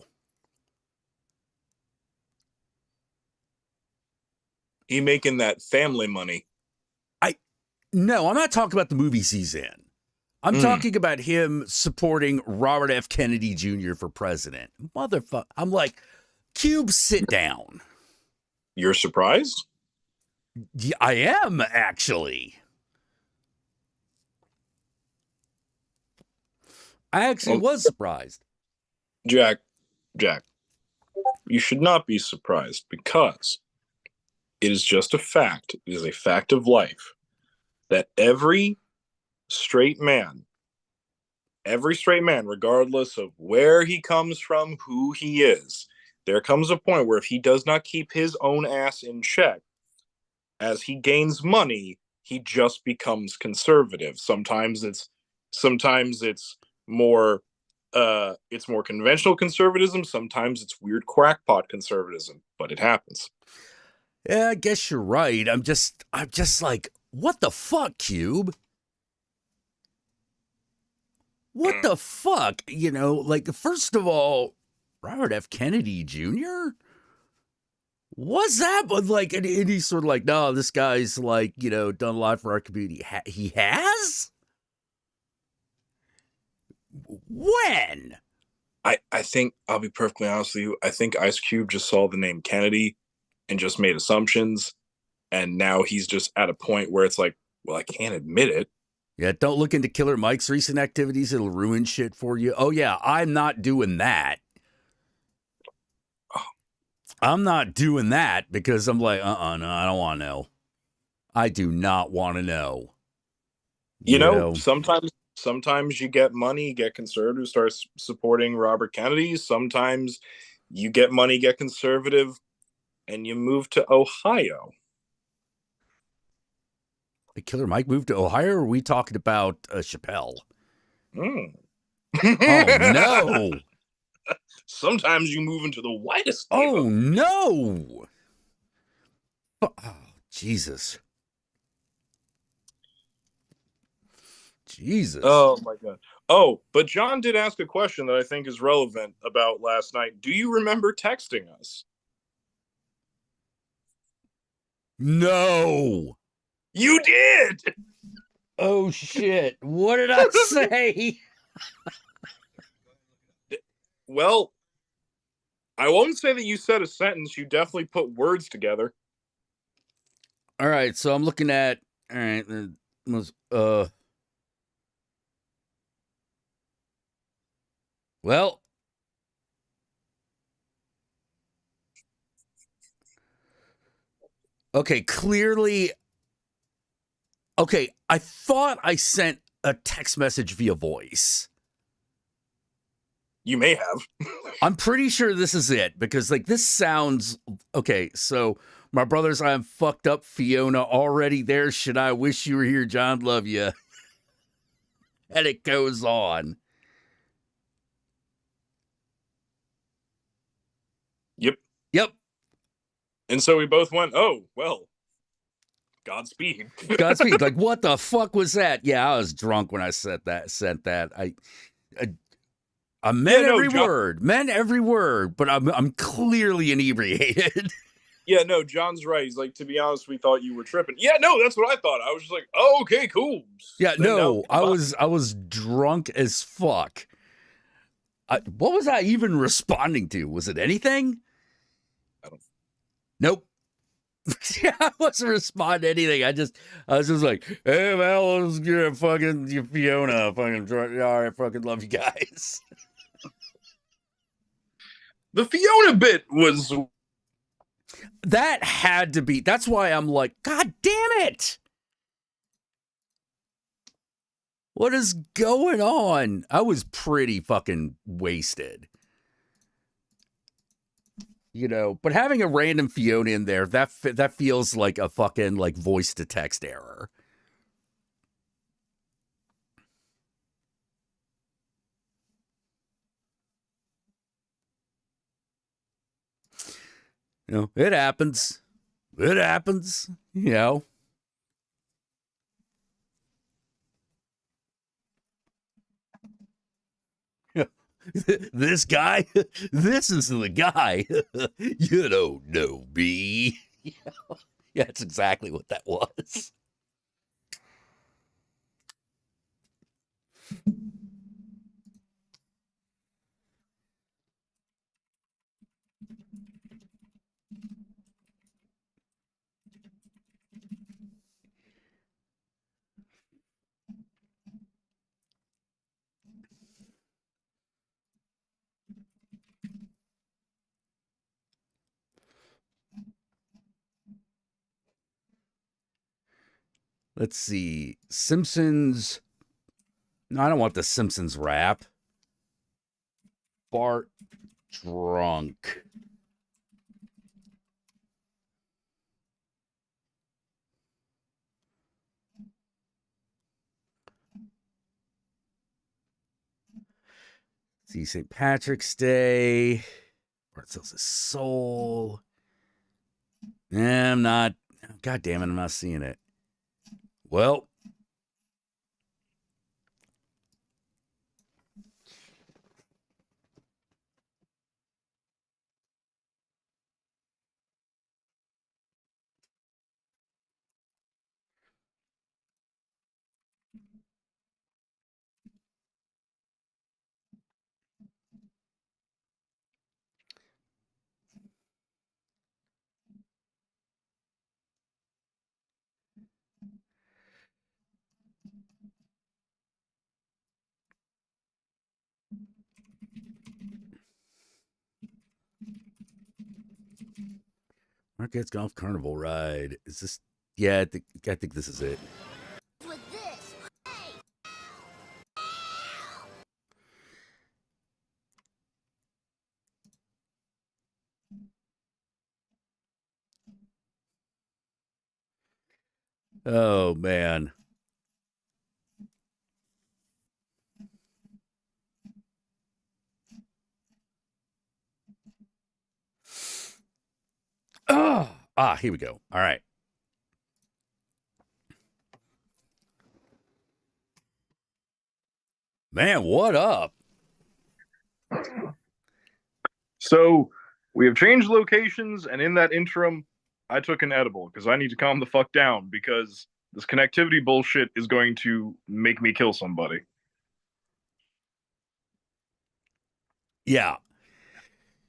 He making that family money. No, I'm not talking about the movies he's in. I'm talking about him supporting Robert F. Kennedy Jr. for president. Motherfucker. I'm like, Cube, sit down. You're surprised? Yeah, I am, actually. I actually was surprised. Jack, you should not be surprised because it is just a fact. It is a fact of life that every straight man, regardless of where he comes from, who he is, there comes a point where if he does not keep his own ass in check, as he gains money, he just becomes conservative. Sometimes it's more conventional conservatism. Sometimes it's weird crackpot conservatism, but it happens. Yeah, I guess you're right. I'm just like, what the fuck, Cube? What the fuck? Like, first of all, Robert F. Kennedy Jr.? What's that? But like, and he's sort of like, no, this guy's like, done a lot for our community. He has? When? I think, I'll be perfectly honest with you, I think Ice Cube just saw the name Kennedy and just made assumptions. And now he's just at a point where it's like, well, I can't admit it. Yeah, don't look into Killer Mike's recent activities. It'll ruin shit for you. Oh, yeah, I'm not doing that. I'm not doing that because I'm like, no, I don't want to know. I do not want to know. You know, sometimes you get money, get conservative, start supporting Robert Kennedy. Sometimes you get money, get conservative, and you move to Ohio. Killer Mike moved to Ohio, or are we talking about Chappelle? Oh, no. Sometimes you move into the whitest. Oh, no. Oh, Jesus. Oh, my God. Oh, but John did ask a question that I think is relevant about last night. Do you remember texting us? No. You did. Oh shit. What did I say? Well, I won't say that you said a sentence. You definitely put words together. All right, so I'm looking at all right, well, okay, clearly okay, I thought I sent a text message via voice. You may have. I'm pretty sure this is it because like this sounds okay. So my brothers, I'm fucked up. Fiona already there. Should I wish you were here, John? Love you. And it goes on. Yep. Yep. And so we both went, oh, well, Godspeed. Godspeed. Like what the fuck was that? Yeah, I was drunk when I sent that. I meant every word. Meant every word, but I'm clearly inebriated. Yeah, no, John's right. He's like, to be honest, we thought you were tripping. Yeah, no, that's what I thought. I was just like, oh, okay, cool. Yeah, no, I was drunk as fuck. What was I even responding to? Was it anything? Nope. Yeah, I wasn't responding to anything. I was just like, hey, man, let's get a fucking Fiona. Fucking, all right, fucking love you guys. The Fiona bit was... That had to be, that's why I'm like, God damn it. What is going on? I was pretty fucking wasted. You know, but having a random Fiona in there, that feels like a fucking like voice to text error. You know, it happens. It happens, you know. This guy, this is the guy. You don't know me. Yeah, that's exactly what that was. Let's see. Simpsons. No, I don't want the Simpsons rap. Bart drunk. See, St. Patrick's Day. Bart sells his soul. I'm not. God damn it, I'm not seeing it. Well, Marquette's Golf Carnival ride. Is this? Yeah, I think this is it. Oh man. Oh, here we go. All right. Man, what up? So we have changed locations, and in that interim, I took an edible because I need to calm the fuck down because this connectivity bullshit is going to make me kill somebody. Yeah.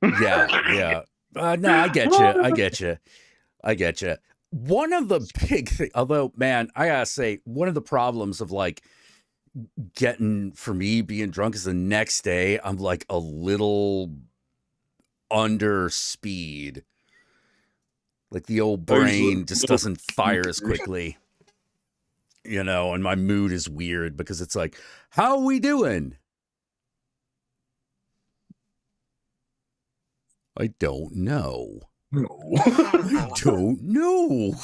Yeah. No, I get you. I get you. One of the big things, although, man, I gotta say, one of the problems of like getting, for me, being drunk is the next day, I'm like a little under speed. Like the old brain just doesn't fire as quickly, and my mood is weird because it's like, how are we doing? I don't know. No. I don't know.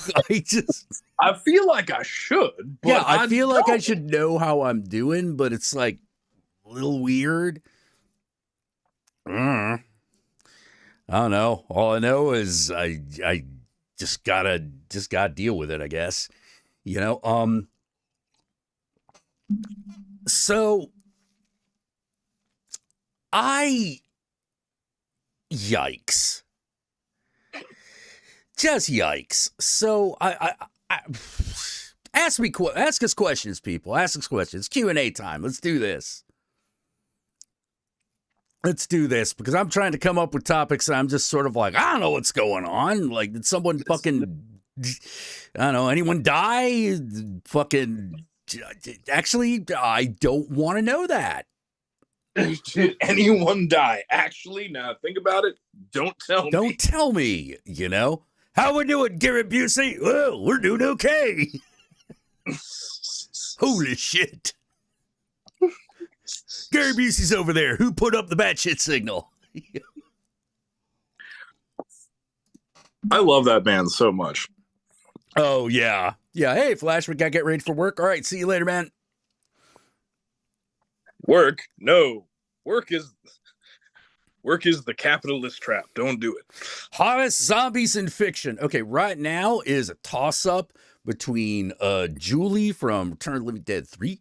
I feel like I should. But yeah, I feel like I should know how I'm doing, but it's like a little weird. I don't know. All I know is I just gotta deal with it, I guess. So yikes. Just yikes. So I ask us questions, people. Ask us questions. Q&A time. Let's do this. Because I'm trying to come up with topics and I'm just sort of like, I don't know what's going on. Like, did someone fucking, I don't know, anyone die? Fucking, actually, I don't want to know that. Did anyone die? Actually, now think about it. Don't tell me. Don't tell me, How we doing, Garrett Busey? Well, we're doing okay. Holy shit. Gary Busey's over there. Who put up the batshit signal? I love that man so much. Oh, yeah. Yeah, hey, Flash, we got to get ready for work. All right, see you later, man. Work? No. Work is the capitalist trap. Don't do it. Hottest zombies in fiction. Okay, right now is a toss-up between Julie from Return of the Living Dead 3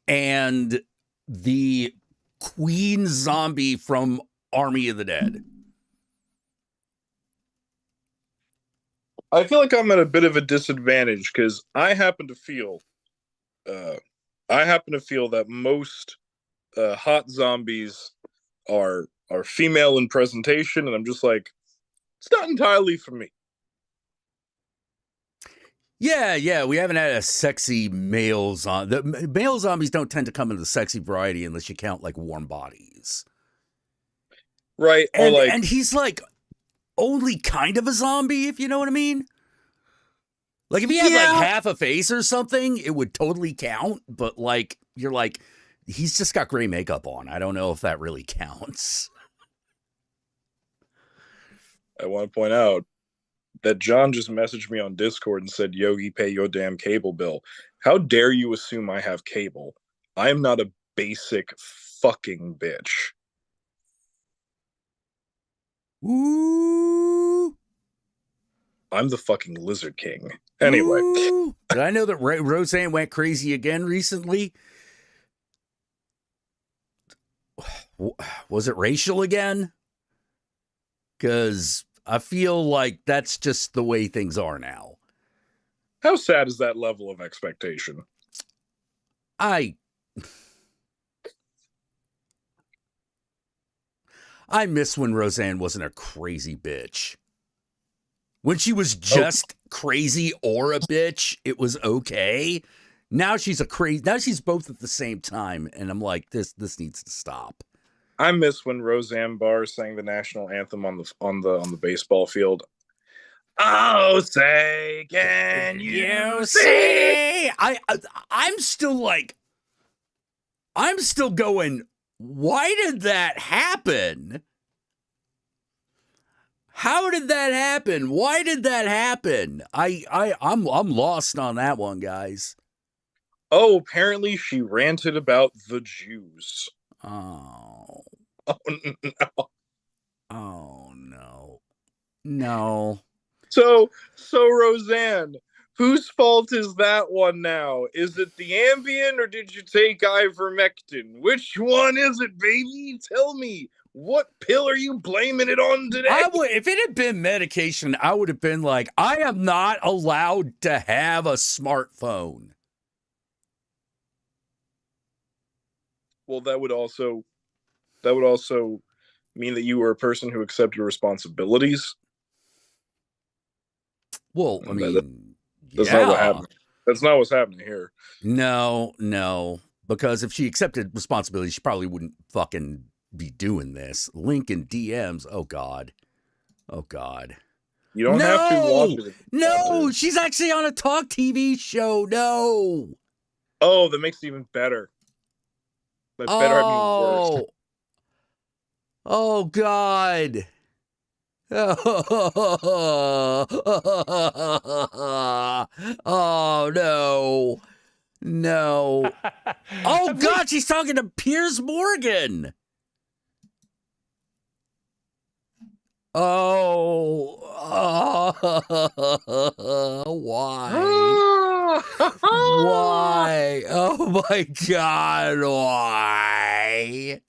and the Queen zombie from Army of the Dead. I feel like I'm at a bit of a disadvantage because I happen to feel that most hot zombies are female in presentation, and I'm just like, it's not entirely for me. Yeah, we haven't had a sexy male zombie. The male zombies don't tend to come in the sexy variety unless you count like Warm Bodies. Right, and he's like only kind of a zombie, if you know what I mean. Like if he had like half a face or something, it would totally count, but like you're like, he's just got gray makeup on. I don't know if that really counts. I want to point out that John just messaged me on Discord and said, Yogi, pay your damn cable bill. How dare you assume I have cable? I am not a basic fucking bitch. Ooh. I'm the fucking Lizard King. Anyway. Ooh. Did I know that Roseanne went crazy again recently? Was it racial again? Because I feel like that's just the way things are now. How sad is that level of expectation? I miss when Roseanne wasn't a crazy bitch. When she was just crazy or a bitch, it was okay. Now she's now she's both at the same time, and I'm like, this needs to stop. I miss when Roseanne Barr sang the national anthem on the baseball field. Oh, say, can you see? I'm still going, why did that happen? How did that happen? Why did that happen? I'm lost on that one, guys. Oh, apparently she ranted about the Jews. Oh. Oh no. Oh no. No. So Roseanne, whose fault is that one now? Is it the Ambien or did you take ivermectin? Which one is it, baby? Tell me. What pill are you blaming it on today? If it had been medication, I would have been like, I am not allowed to have a smartphone. Well, that would also mean that you were a person who accepted responsibilities. Well, I mean, that's not what happened. That's not what's happening here. No. Because if she accepted responsibility, she probably wouldn't fucking be doing this. Link in DMs. Oh, God. You don't have to watch it. No, she's actually on a talk TV show. No. Oh, that makes it even better. By better, I mean worse. Oh, God. Oh, no. No. Oh, God, she's talking to Piers Morgan. Oh, why? Why? Oh, my God, why?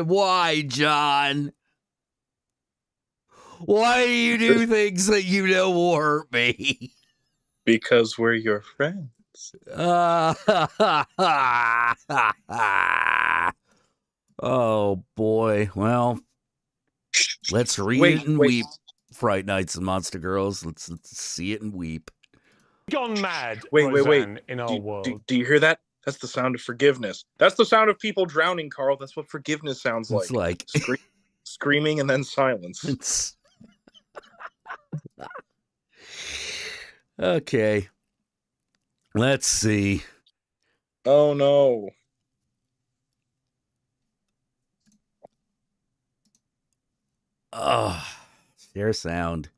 Why, John? Why do you do things that you know will hurt me? Because we're your friends. Oh, boy. Well, let's read it and weep. Fright Nights and Monster Girls. Let's see it and weep. Gone mad. Wait. In our world. Do you hear that? That's the sound of forgiveness. That's the sound of people drowning, Carl. That's what forgiveness sounds like. It's like screaming and then silence. Okay. Let's see. Oh, no. Share sound.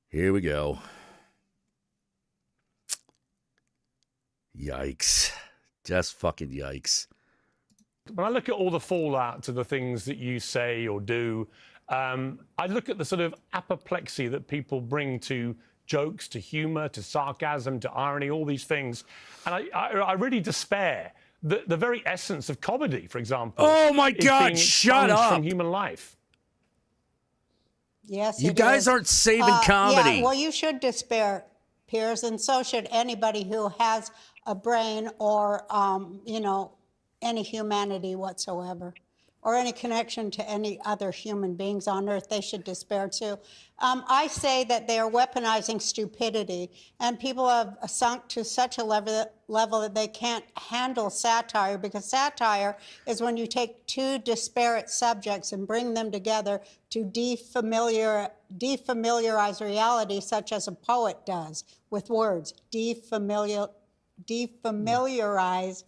Here we go. Yikes. Just fucking yikes. When I look at all the fallout to the things that you say or do, I look at the sort of apoplexy that people bring to jokes, to humor, to sarcasm, to irony, all these things. And I really despair. The very essence of comedy, for example. Oh, my God, shut up. From human life. Yes, you guys aren't saving comedy. Yeah, well, you should despair, Piers, and so should anybody who has a brain or, any humanity whatsoever, or any connection to any other human beings on Earth. They should despair too. I say that they are weaponizing stupidity, and people have sunk to such a level that they can't handle satire, because satire is when you take two disparate subjects and bring them together to defamiliarize reality, such as a poet does with words. Defamiliarize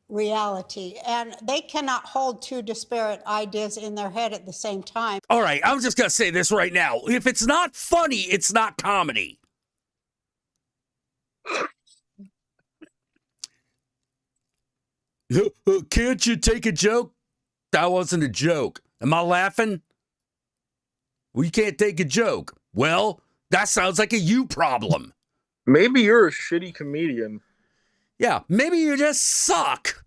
reality, and they cannot hold two disparate ideas in their head at the same time. All right, I'm just gonna say this right now. If it's not funny, it's not comedy. Can't you take a joke? That wasn't a joke. Am I laughing? Well, you can't take a joke. Well, that sounds like a you problem. Maybe you're a shitty comedian. Yeah, maybe you just suck.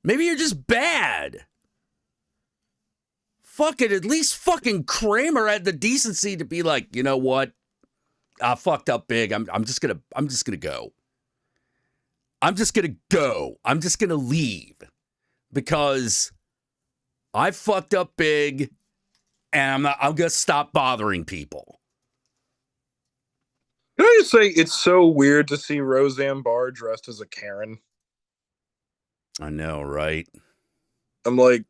Maybe you're just bad. Fuck it, at least fucking Kramer had the decency to be like, you know what? I fucked up big. I'm just gonna go. I'm just gonna go. I'm just gonna leave. Because I fucked up big and I'm gonna stop bothering people. Can I just say, it's so weird to see Roseanne Barr dressed as a Karen? I know, right? I'm like,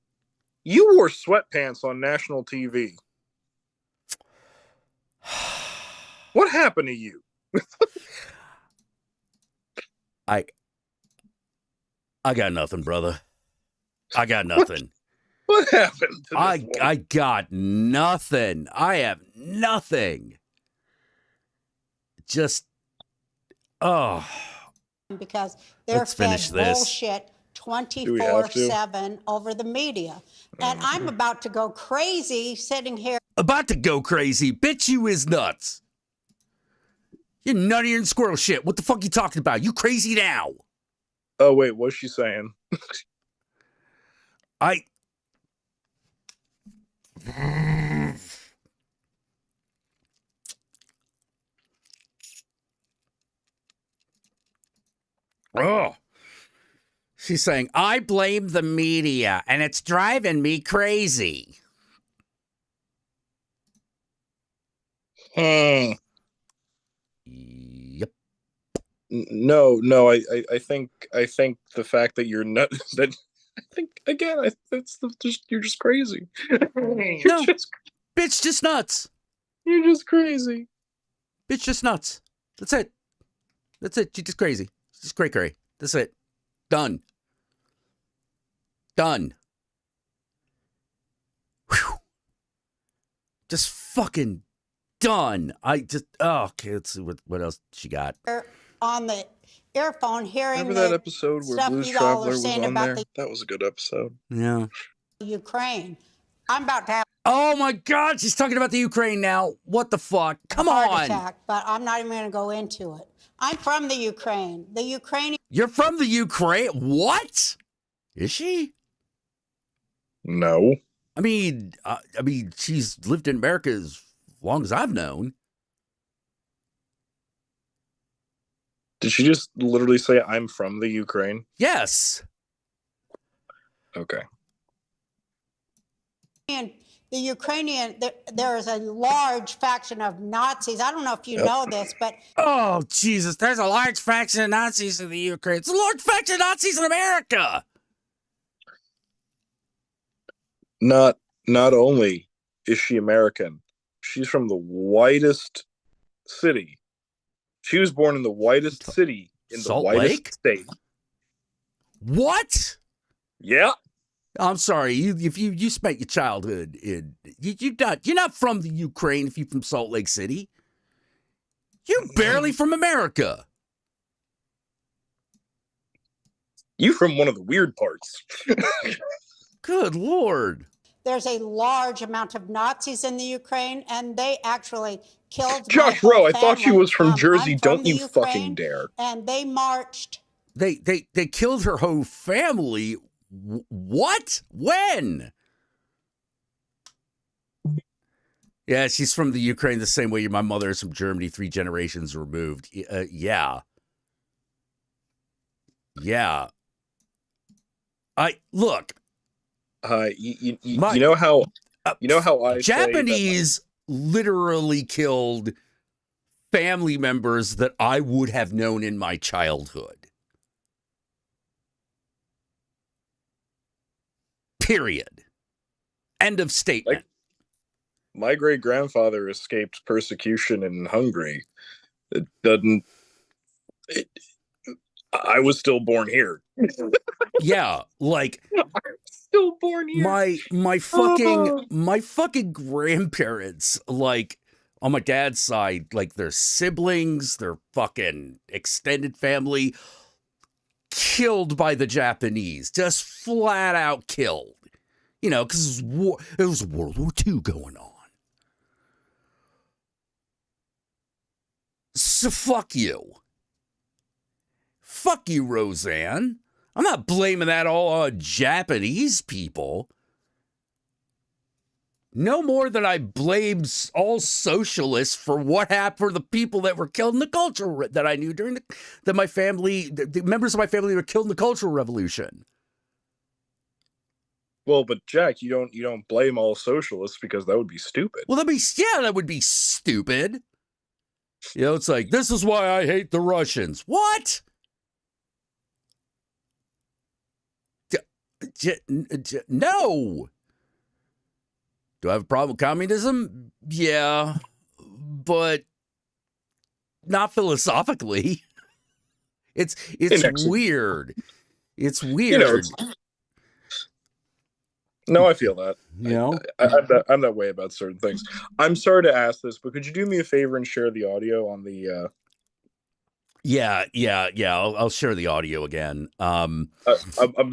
you wore sweatpants on national TV. What happened to you? I got nothing, brother. I got nothing. What happened to I got nothing. I have nothing. Just, because they're fed bullshit 24/7 over the media. And I'm about to go crazy sitting here. About to go crazy. Bitch, you is nuts. You nutty and squirrel shit. What the fuck you talking about? You crazy now? Oh wait, what's she saying? I. Oh. She's saying, I blame the media and it's driving me crazy. Hmm. Yep. No. I think the fact that you're not that I think again, you're just crazy. No. Bitch just nuts. You're just crazy. Bitch just nuts. That's it. That's it. She's just crazy. She's just cray. That's it. Done. Done. Whew. Just fucking done. Okay, let's see what else she got. On the earphone, hearing Remember that episode where stuff Blues you all Traveler are was saying on about there? the That was a good episode. Yeah. Ukraine. I'm about to have Oh my God, she's talking about the Ukraine now. What the fuck? Come a heart on. attack, but I'm not even going to go into it. I'm from the Ukraine. The Ukrainian. You're from the Ukraine? What? Is she? No. I mean, she's lived in America as long as I've known. Did she just literally say I'm from the Ukraine? Yes. Okay. The Ukrainian, there is a large faction of Nazis. I don't know if you know this, but Oh, Jesus. There's a large faction of Nazis in the Ukraine. It's a large faction of Nazis in America. Not only is she American, she's from the whitest city. She was born in the whitest city in Salt the whitest Lake? state. What? Yeah. I'm sorry. If you spent your childhood in you're not from the Ukraine if you're from Salt Lake City. You're barely from America. You from one of the weird parts. Good Lord. there's a large amount of Nazis in the Ukraine, and they actually killed Josh my whole Rowe, I thought she family. was from Jersey. I'm from Don't the you fucking Ukraine, dare. And they marched. They killed her whole family. What? When? Yeah, she's from the Ukraine the same way my mother is from Germany, 3 generations removed. Yeah. Look. You know how I Japanese literally killed family members that I would have known in my childhood. Period. End of statement. My great grandfather escaped persecution in Hungary. It doesn't. I was still born here. Yeah, like I'm still born here. my fucking grandparents, like on my dad's side, like their siblings, their fucking extended family, killed by the Japanese, just flat out killed. You know, because it was World War II going on. So fuck you. Fuck you, Roseanne. I'm not blaming that all on Japanese people. No more than I blame all socialists for what happened for the people that were killed in the cultural that I knew during the members of my family were killed in the Cultural Revolution. Well, but Jack, you don't blame all socialists because that would be stupid. Well, that would be stupid. You know, it's like, this is why I hate the Russians. What? No. Do I have a problem with communism? Yeah, but not philosophically. It's weird. It's weird. No, I feel that. You know, I'm that way about certain things. I'm sorry to ask this, but could you do me a favor and share the audio on the? Yeah. I'll share the audio again. I'm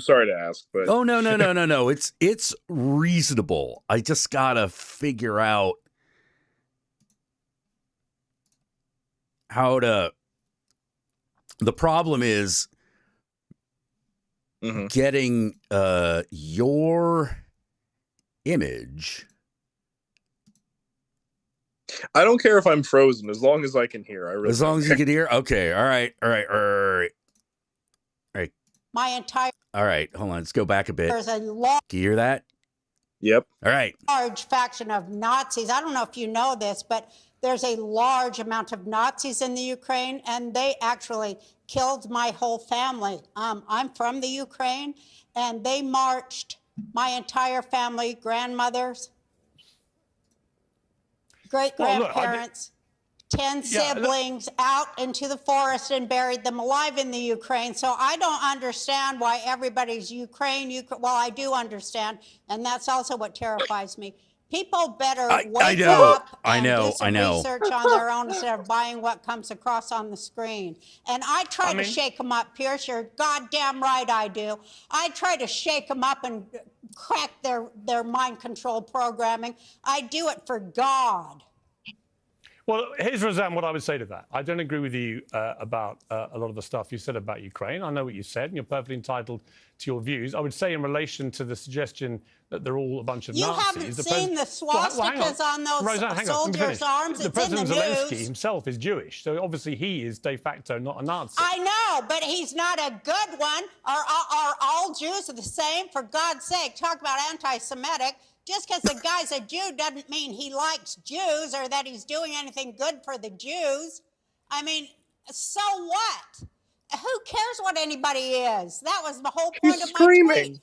sorry to ask, but no. It's reasonable. I just gotta figure out. how to. The problem is getting your image. I don't care if I'm frozen as long as I can hear. I really As long don't as care. you can hear. Okay. All right. My entire All right. Hold on. Let's go back a bit. there's a large Can you hear that? Yep. All right. faction of Nazis. I don't know if you know this, but there's a large amount of Nazis in the Ukraine, and they actually killed my whole family. I'm from the Ukraine, and they marched my entire family, grandmothers, great-grandparents, 10 siblings out into the forest and buried them alive in the Ukraine. So I don't understand why everybody's Ukraine. Well, I do understand, and that's also what terrifies me. People better wake up and do some research on their own instead of buying what comes across on the screen. And I try to shake them up, Pierce. You're goddamn right I do. I try to shake them up and crack their mind control programming. I do it for God. Well, here's, Roseanne, what I would say to that. I don't agree with you about a lot of the stuff you said about Ukraine. I know what you said, and you're perfectly entitled to your views. I would say in relation to the suggestion that they're all a bunch of You Nazis. haven't seen the swastikas on those Roseanne, soldiers' arms. The It's in the President Zelensky news. himself is Jewish, so obviously he is de facto not a Nazi. I know, but he's not a good one. Are all Jews the same? For God's sake, talk about anti-Semitic. Just because the guy's a Jew doesn't mean he likes Jews or that he's doing anything good for the Jews. I mean, so what? Who cares what anybody is? That was the whole point of my tweet.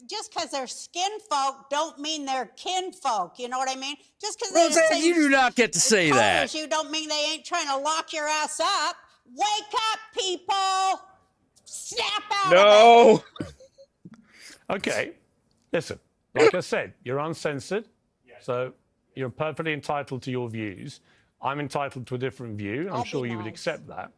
Just because they're skin folk don't mean they're kin folk. You know what I mean? Just because they're the same you do not get to say color that. as you don't mean they ain't trying to lock your ass up. Wake up, people! Snap out of it. Okay, listen. Like I said, you're uncensored, so you're perfectly entitled to your views. I'm entitled to a different view. I'm sure you would accept that.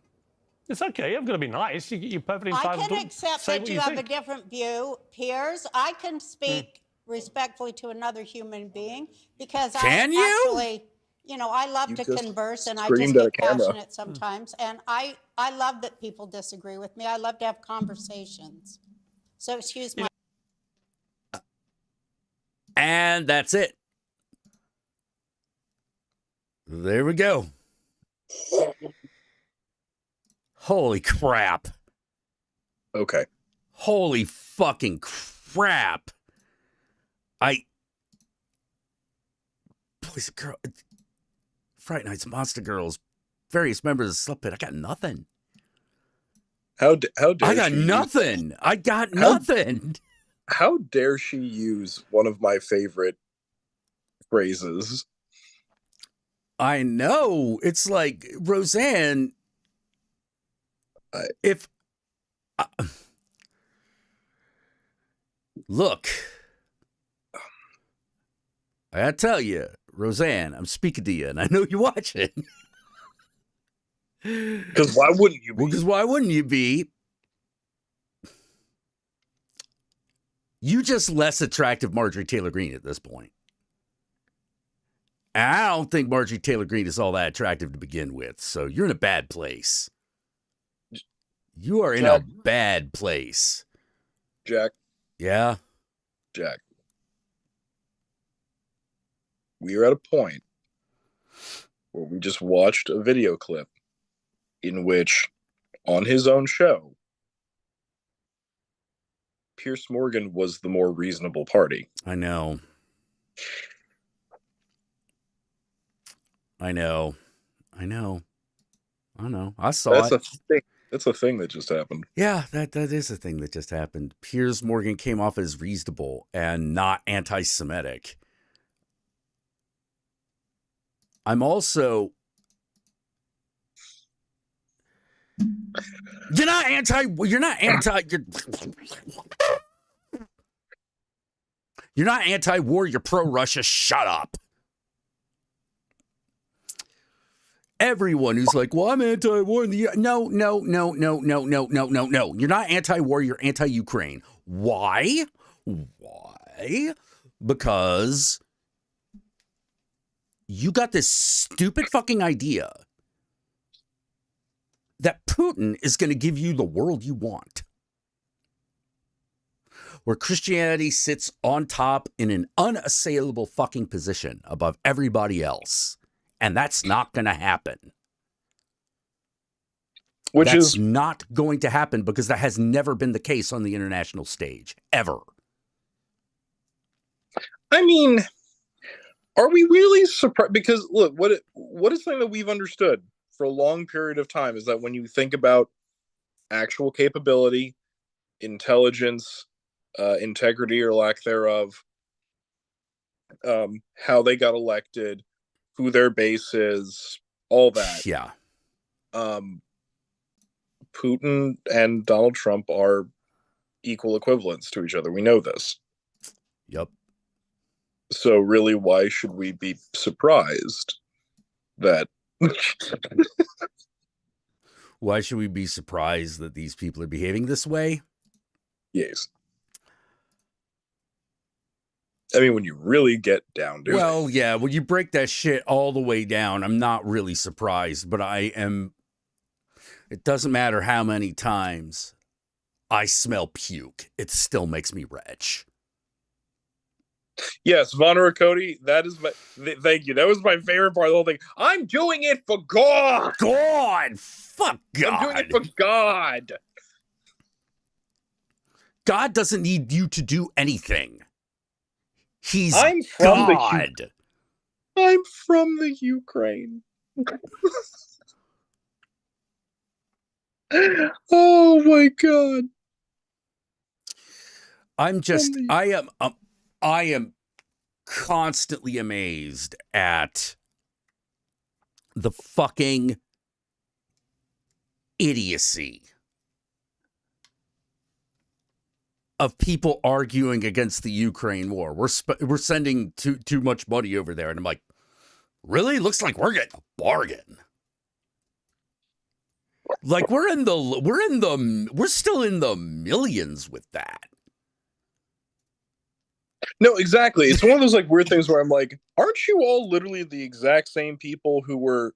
It's okay. I'm going to be nice. You're perfectly entitled to I can accept say that what you have think. a different view, Piers. I can speak respectfully to another human being because Can you? actually, I love to converse and I just screamed at a get camera. passionate sometimes. And I love that people disagree with me. I love to have conversations. So excuse my. And that's it. There we go. Holy crap. Okay. Holy fucking crap. Boys and girls, Friday Night's Monster Girls, various members of Slut Pit. I got nothing. How dare I got she nothing. I got nothing. How dare she use one of my favorite phrases? I know. It's like, Roseanne, look, I gotta tell you, Roseanne, I'm speaking to you, and I know you're watching. Because why wouldn't you be? Well, because why wouldn't you be? You just less attractive Marjorie Taylor Greene at this point. And I don't think Marjorie Taylor Greene is all that attractive to begin with. So you're in a bad place. You are in a bad place. Jack. Yeah? Jack. We are at a point where we just watched a video clip in which, on his own show, Piers Morgan was the more reasonable party. I know. I saw it. That's a thing that just happened. Yeah, that is a thing that just happened. Piers Morgan came off as reasonable and not anti-Semitic. I'm also... You're not anti-war, you're pro-Russia, shut up. Everyone who's like, well, I'm anti-war in the... No. You're not anti-war, you're anti-Ukraine. Why? Because you got this stupid fucking idea that Putin is going to give you the world you want, where Christianity sits on top in an unassailable fucking position above everybody else. And that's not going to happen. That's not going to happen because that has never been the case on the international stage, ever. I mean, are we really surprised? Because look, what is something that we've understood for a long period of time is that when you think about actual capability, intelligence, integrity or lack thereof, how they got elected, who their base is, all that. Yeah. Putin and Donald Trump are equal equivalents to each other. We know this. Yep. So really, why should we be surprised that... Why should we be surprised that these people are behaving this way? Yes. I mean, when you really get down to it. Well, yeah, when you break that shit all the way down, I'm not really surprised, but I am. It doesn't matter how many times I smell puke, it still makes me retch. Yes, Vonera Cody, that is my... Thank you. That was my favorite part of the whole thing. I'm doing it for God! God! Fuck God! I'm doing it for God! God doesn't need you to do anything. He's I'm from God. I'm from the Ukraine. Oh my God. I am constantly amazed at the fucking idiocy of people arguing against the Ukraine war. We're sending too much money over there, and I'm like, really? Looks like we're getting a bargain. Like we're still in the millions with that. No, exactly. It's one of those like weird things where I'm like, aren't you all literally the exact same people who were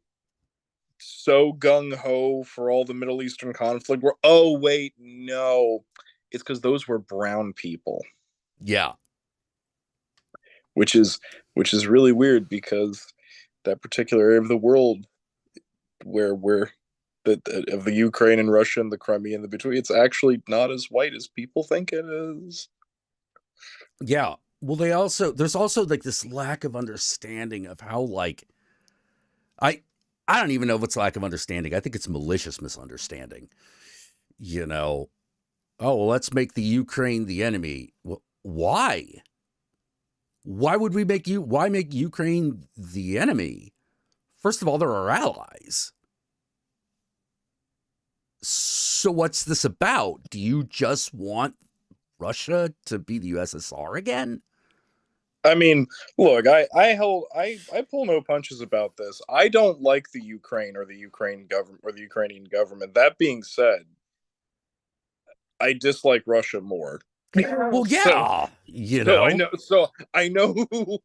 so gung-ho for all the Middle Eastern conflict? Oh wait, no. It's because those were brown people. Yeah. Which is really weird because that particular area of the world where of the Ukraine and Russia and the Crimea and the between, it's actually not as white as people think it is. Yeah. Well, there's also like this lack of understanding of how like I don't even know if it's lack of understanding. I think it's malicious misunderstanding. You know, oh, well, let's make the Ukraine the enemy. Well, why? Why make Ukraine the enemy? First of all, they're our allies. So what's this about? Do you just want Russia to be the USSR again? I mean, look, I pull no punches about this. I don't like the Ukraine or the Ukraine government or the Ukrainian government. That being said, I dislike Russia more. Well, yeah, I know who.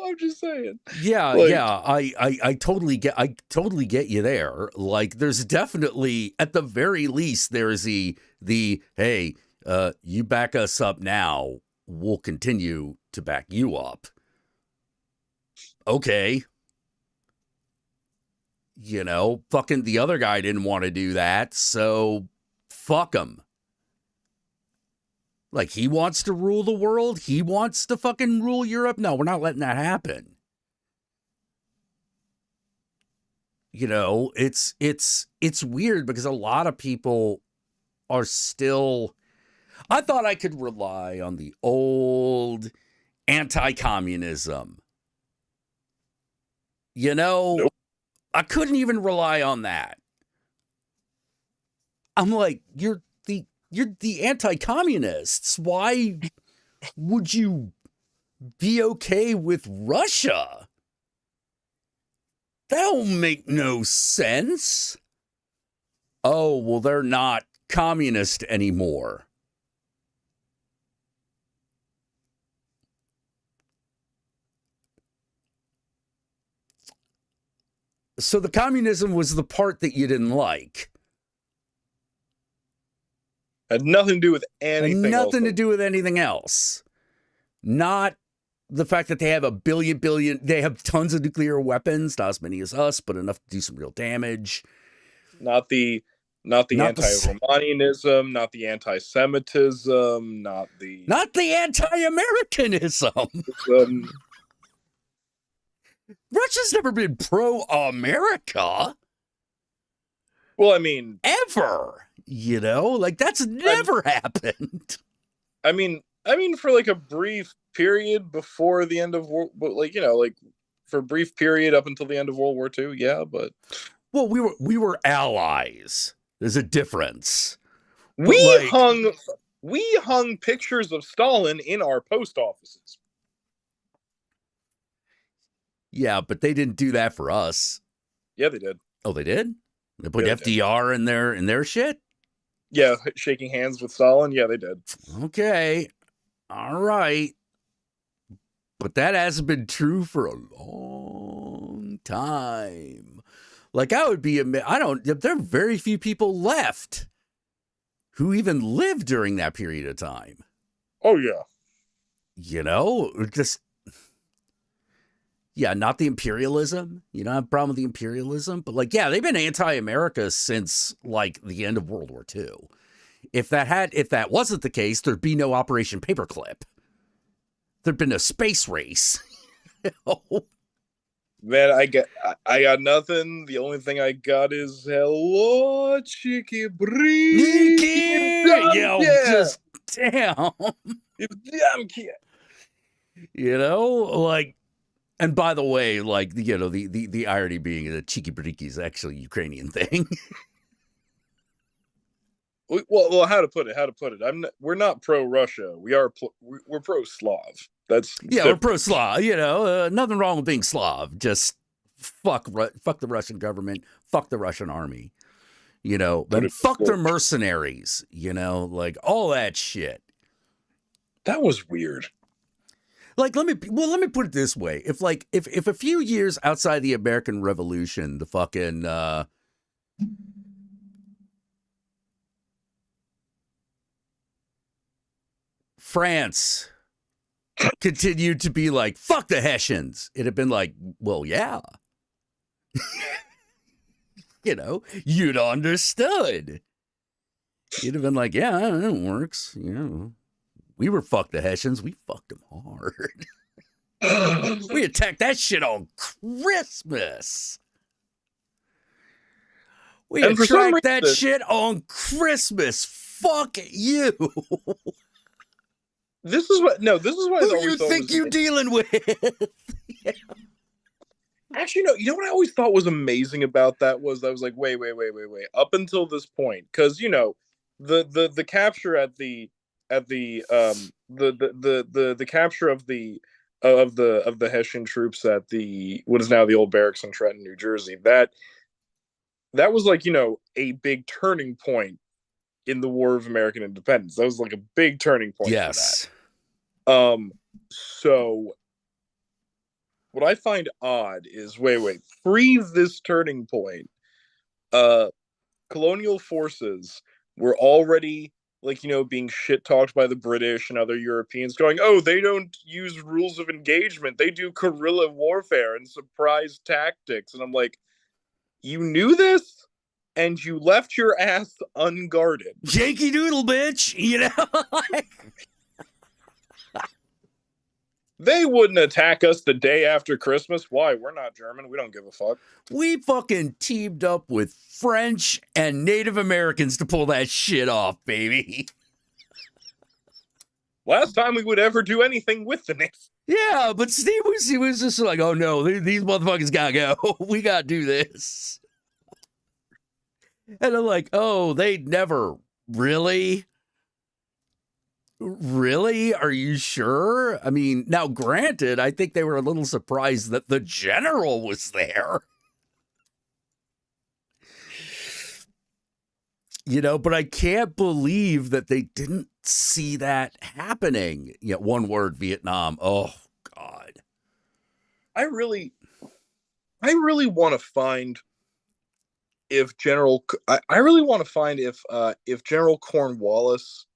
I'm just saying. Yeah, like, yeah. I totally get you there. Like, there's definitely, at the very least, there's the hey, you back us up now, we'll continue to back you up. Okay. Fucking the other guy didn't want to do that, so fuck him. Like, he wants to rule the world? He wants to fucking rule Europe? No, we're not letting that happen. It's weird because a lot of people are still... I thought I could rely on the old anti-communism. Nope. I couldn't even rely on that. I'm like, you're the anti-communists. Why would you be okay with Russia? That don't make no sense. Oh, well, they're not communist anymore. So the communism was the part that you didn't like. Had nothing to do with anything else. Nothing to do with anything else. Not the fact that they have they have tons of nuclear weapons, not as many as us, but enough to do some real damage. Not the anti-Romanianism, not the anti-Semitism, not the anti-Americanism. Russia's never been pro-America. Well, I mean, ever. You know, like that's never happened. I mean, for like a brief period before the end of World, but like, you know, like for a brief period up until the end of World War II, yeah, but well, we were allies. There's a difference. We hung pictures of Stalin in our post offices. Yeah, but they didn't do that for us. Yeah, they did. Oh, they did? They put FDR in their shit? Yeah, shaking hands with Stalin. Yeah, they did. Okay. All right. But that hasn't been true for a long time. Like, there are very few people left who even lived during that period of time. Oh, yeah. You know, just, yeah, not the imperialism. You don't have a problem with the imperialism. But, like, yeah, they've been anti-America since, like, the end of World War II. If that wasn't the case, there'd be no Operation Paperclip. There'd been a space race. You know? Man, I got nothing. The only thing I got is hello, cheeky breeze. Yo, just damn. Damn kid. You know, like, and by the way, like, you know, the irony being that cheeky briki is actually a Ukrainian thing. Well, how to put it? We're not pro-Russia. We're pro-Slav. That's we're pro-Slav. You know, nothing wrong with being Slav. Just fuck the Russian government. Fuck the Russian army. You know, but fuck their mercenaries. You know, like all that shit. That was weird. Like, let me put it this way: if a few years outside the American Revolution, the fucking France continued to be like, fuck the Hessians, it'd have been like, well, yeah. You know, you'd understood. You'd have been like, yeah, it works. You know, we were fuck the Hessians. We fucked them hard. We attacked that shit on Christmas. We attacked that shit on Christmas. Fuck you. This is what who you think you're dealing with? Yeah. Actually, no. You know what I always thought was amazing about that was I was like, wait. Up until this point, because you know, the capture at the capture of the Hessian troops at the what is now the old barracks in Trenton, New Jersey. That was like, you know, a big turning point in the War of American Independence. That was like a big turning point. Yes. For that. So what I find odd is pre this turning point, colonial forces were already, like, you know, being shit talked by the British and other Europeans, going, oh, they don't use rules of engagement, they do guerrilla warfare and surprise tactics. And I'm like, you knew this and you left your ass unguarded. Yankee Doodle, bitch. You know. They wouldn't attack us the day after Christmas. Why? We're not German. We don't give a fuck. We fucking teamed up with French and Native Americans to pull that shit off, baby. Last time we would ever do anything with the Natives. Yeah, but Steve was just like, oh no, these motherfuckers gotta go. We gotta do this. And I'm like, oh, they never really? Really? Are you sure? I mean, now granted, I think they were a little surprised that the general was there. You know, but I can't believe that they didn't see that happening. Yeah, one word, Vietnam. Oh, God. I really I really want to find if General. I really want to find if General Cornwallis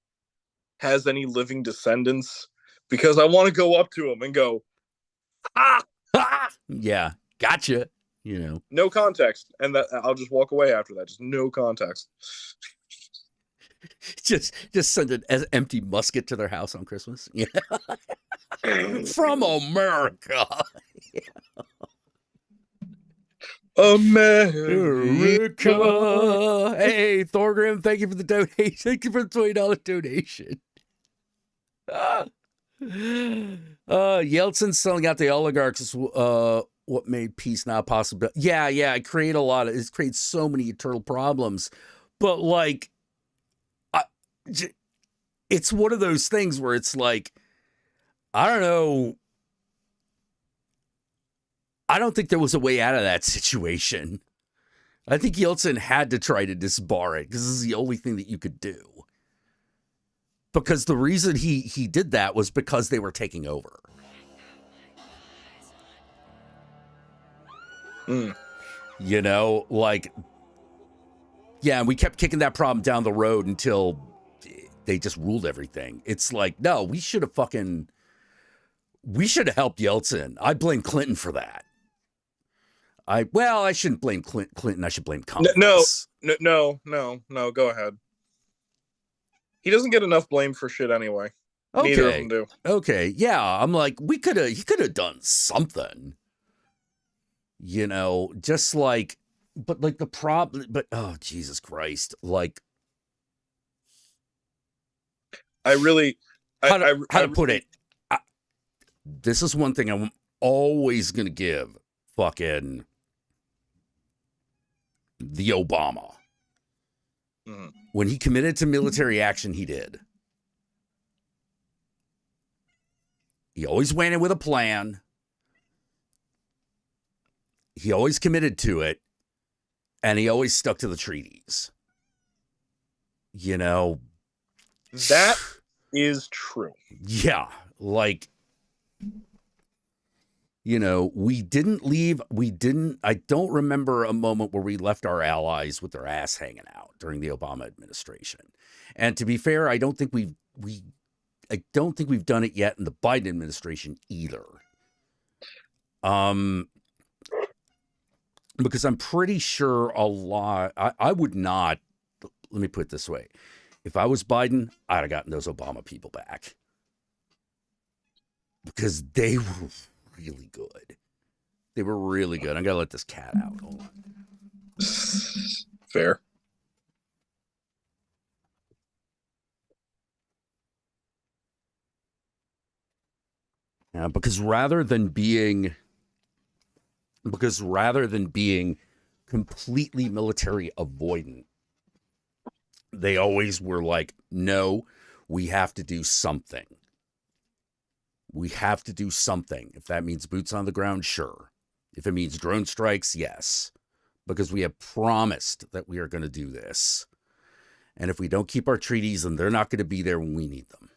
has any living descendants, because I want to go up to him and go, ah, Yeah, gotcha. You know, no context, and that I'll just walk away after that. Just no context. just send an empty musket to their house on Christmas. Yeah, from America. America. Hey, Thorgrim, thank you for the donation. Thank you for the $20 donation. Yeltsin selling out the oligarchs is what made peace not possible. Yeah, it creates so many eternal problems. But like, it's one of those things where it's like, I don't know. I don't think there was a way out of that situation. I think Yeltsin had to try to disbar it because this is the only thing that you could do. Because the reason he did that was because they were taking over. You know, like, yeah, we kept kicking that problem down the road until they just ruled everything. It's like, no, we should have helped Yeltsin. I blame Clinton for that. I shouldn't blame Clinton. I should blame Congress. No. Go ahead. He doesn't get enough blame for shit anyway. Okay. Neither of them do. Okay. Yeah. I'm like, he could have done something. You know, just like, but like the problem, but oh, Jesus Christ. Like, how to put it? This is one thing I'm always going to give fucking the Obama. When he committed to military action, he did. He always went in with a plan. He always committed to it. And he always stuck to the treaties. You know. That is true. Yeah. Like, you know, I don't remember a moment where we left our allies with their ass hanging out during the Obama administration. And to be fair, I don't think we've done it yet in the Biden administration either. Because I'm pretty sure I would not, let me put it this way. If I was Biden, I'd have gotten those Obama people back. Because they were really good. They were really good. I'm going to let this cat out. Hold on. Fair. Yeah, because rather than being completely military avoidant, they always were like, no, we have to do something. We have to do something. If that means boots on the ground, sure. If it means drone strikes, yes. Because we have promised that we are going to do this. And if we don't keep our treaties, then they're not going to be there when we need them.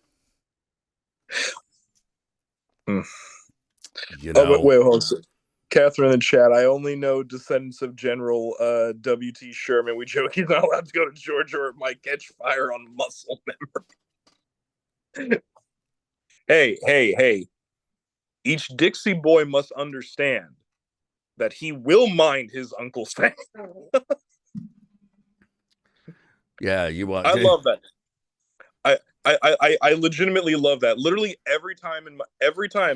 You know? Wait, hold on. Catherine in the chat, I only know descendants of General W.T. Sherman. We joke he's not allowed to go to Georgia or it might catch fire on muscle memory. Hey. Each Dixie boy must understand that he will mind his uncle's family. Yeah, you want. I love that. I legitimately love that. Literally every time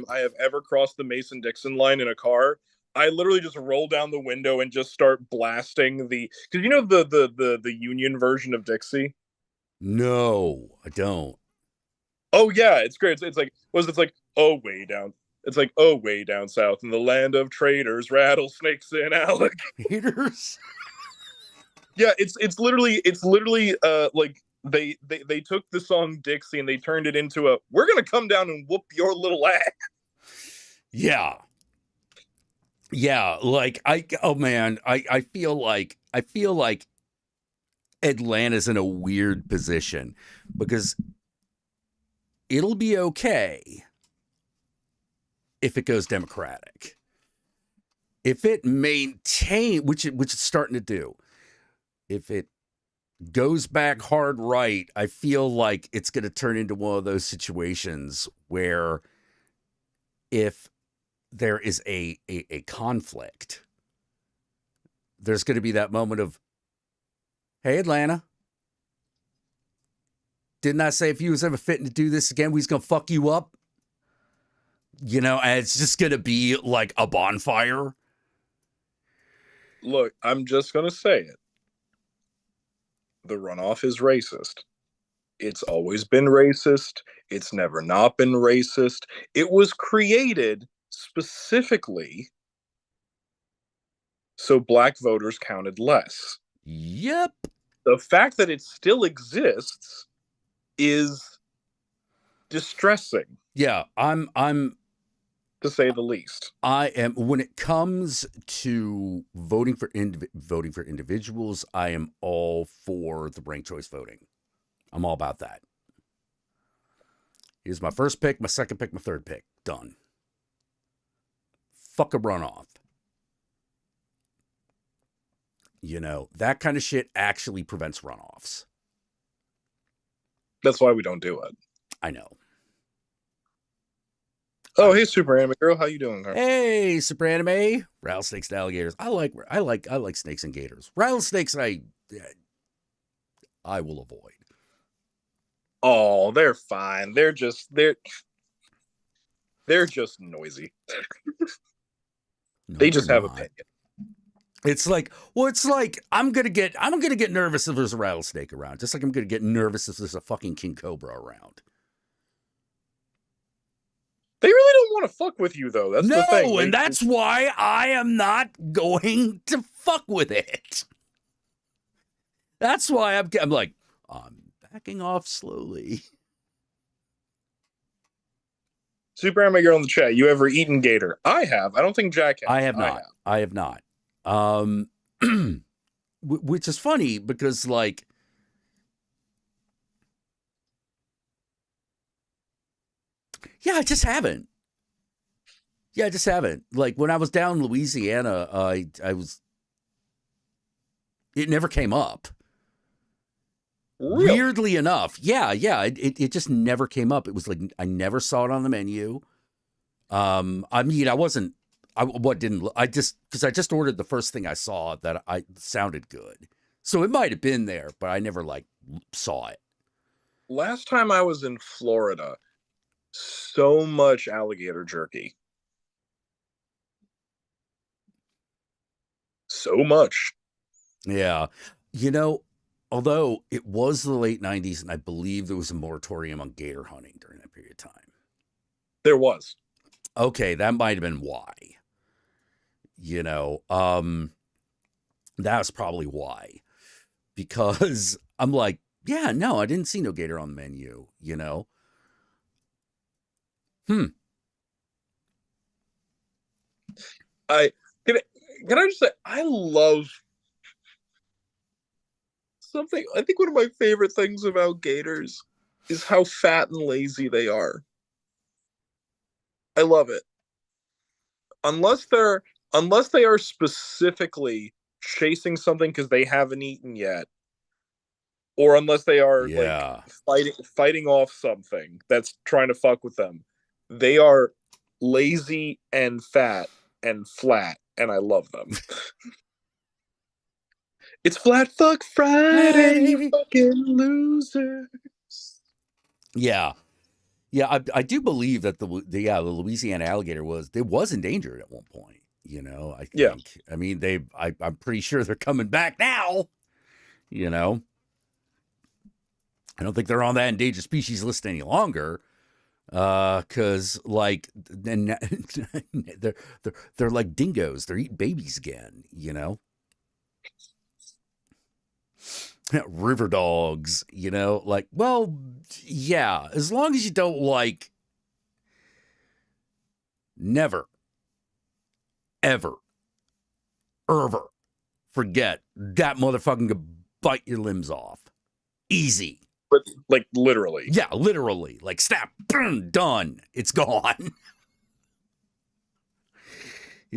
I have ever crossed the Mason-Dixon line in a car, I literally just roll down the window and just start blasting because you know the Union version of Dixie. No, I don't. Oh yeah, it's great. It's like it's like oh way down. It's like oh way down south in the land of traitors, rattlesnakes, and alligators. Yeah, it's literally like. They took the song Dixie and they turned it into a we're gonna come down and whoop your little ass. Yeah, like I feel like Atlanta's in a weird position because it'll be okay if it goes Democratic. if it maintain, which it's starting to do, if it goes back hard right, I feel like it's going to turn into one of those situations where if there is a conflict, there's going to be that moment of, hey, Atlanta, didn't I say if you was ever fitting to do this again, we's going to fuck you up? You know, and it's just going to be like a bonfire. Look, I'm just going to say it. The runoff is racist. It's always been racist. It's never not been racist. It was created specifically so black voters counted less. Yep. The fact that it still exists is distressing. Yeah, I'm to say the least. I am, when it comes to voting for individuals, I am all for the ranked choice voting. I'm all about that. Here's my first pick, my second pick, my third pick. Done. Fuck a runoff. You know, that kind of shit actually prevents runoffs. That's why we don't do it. I know. Oh, hey, Super Anime Girl, how you doing, girl? Hey, Super Anime. Rattlesnakes and alligators. I like snakes and gators. Rattlesnakes, I will avoid. Oh, they're fine. They're just noisy. No, they just have not. opinion. It's like, well, it's like I'm gonna get nervous if there's a rattlesnake around, just like I'm gonna get nervous if there's a fucking king cobra around. They really don't want to fuck with you, though. That's the thing. No, and that's why I am not going to fuck with it. That's why I'm like, I'm backing off slowly. Super Anime Girl in the chat, you ever eaten gator? I have. I don't think Jack has. I have not. I have not. Which is funny because, like, yeah, I just haven't. Like, when I was down in Louisiana, it never came up. Really? Weirdly enough. Yeah. It just never came up. It was like, I never saw it on the menu. I mean, because I just ordered the first thing I saw that I sounded good. So it might have been there, but I never like saw it. Last time I was in Florida, so much alligator jerky. So much. Yeah. You know, although it was the late 90s and I believe there was a moratorium on gator hunting during that period of time. There was. Okay, that might have been why. You know, that's probably why. Because I'm like, yeah, no, I didn't see no gator on the menu, you know? Can I just say, I love something. I think one of my favorite things about gators is how fat and lazy they are. I love it. Unless they are specifically chasing something because they haven't eaten yet, or unless they are like fighting off something that's trying to fuck with them, they are lazy and fat and flat, and I love them. It's Flat Fuck Friday, you fucking losers. Yeah. Yeah, I do believe that the Louisiana alligator was endangered at one point, you know. I think. Yeah. I mean, I'm pretty sure they're coming back now, you know. I don't think they're on that endangered species list any longer. Cause like then they're like dingoes. They're eating babies again, you know. River dogs, you know, like, well, yeah, as long as you don't like never, ever forget that motherfucking could bite your limbs off. Easy. But like literally. Yeah, literally. Like snap, boom, done. It's gone.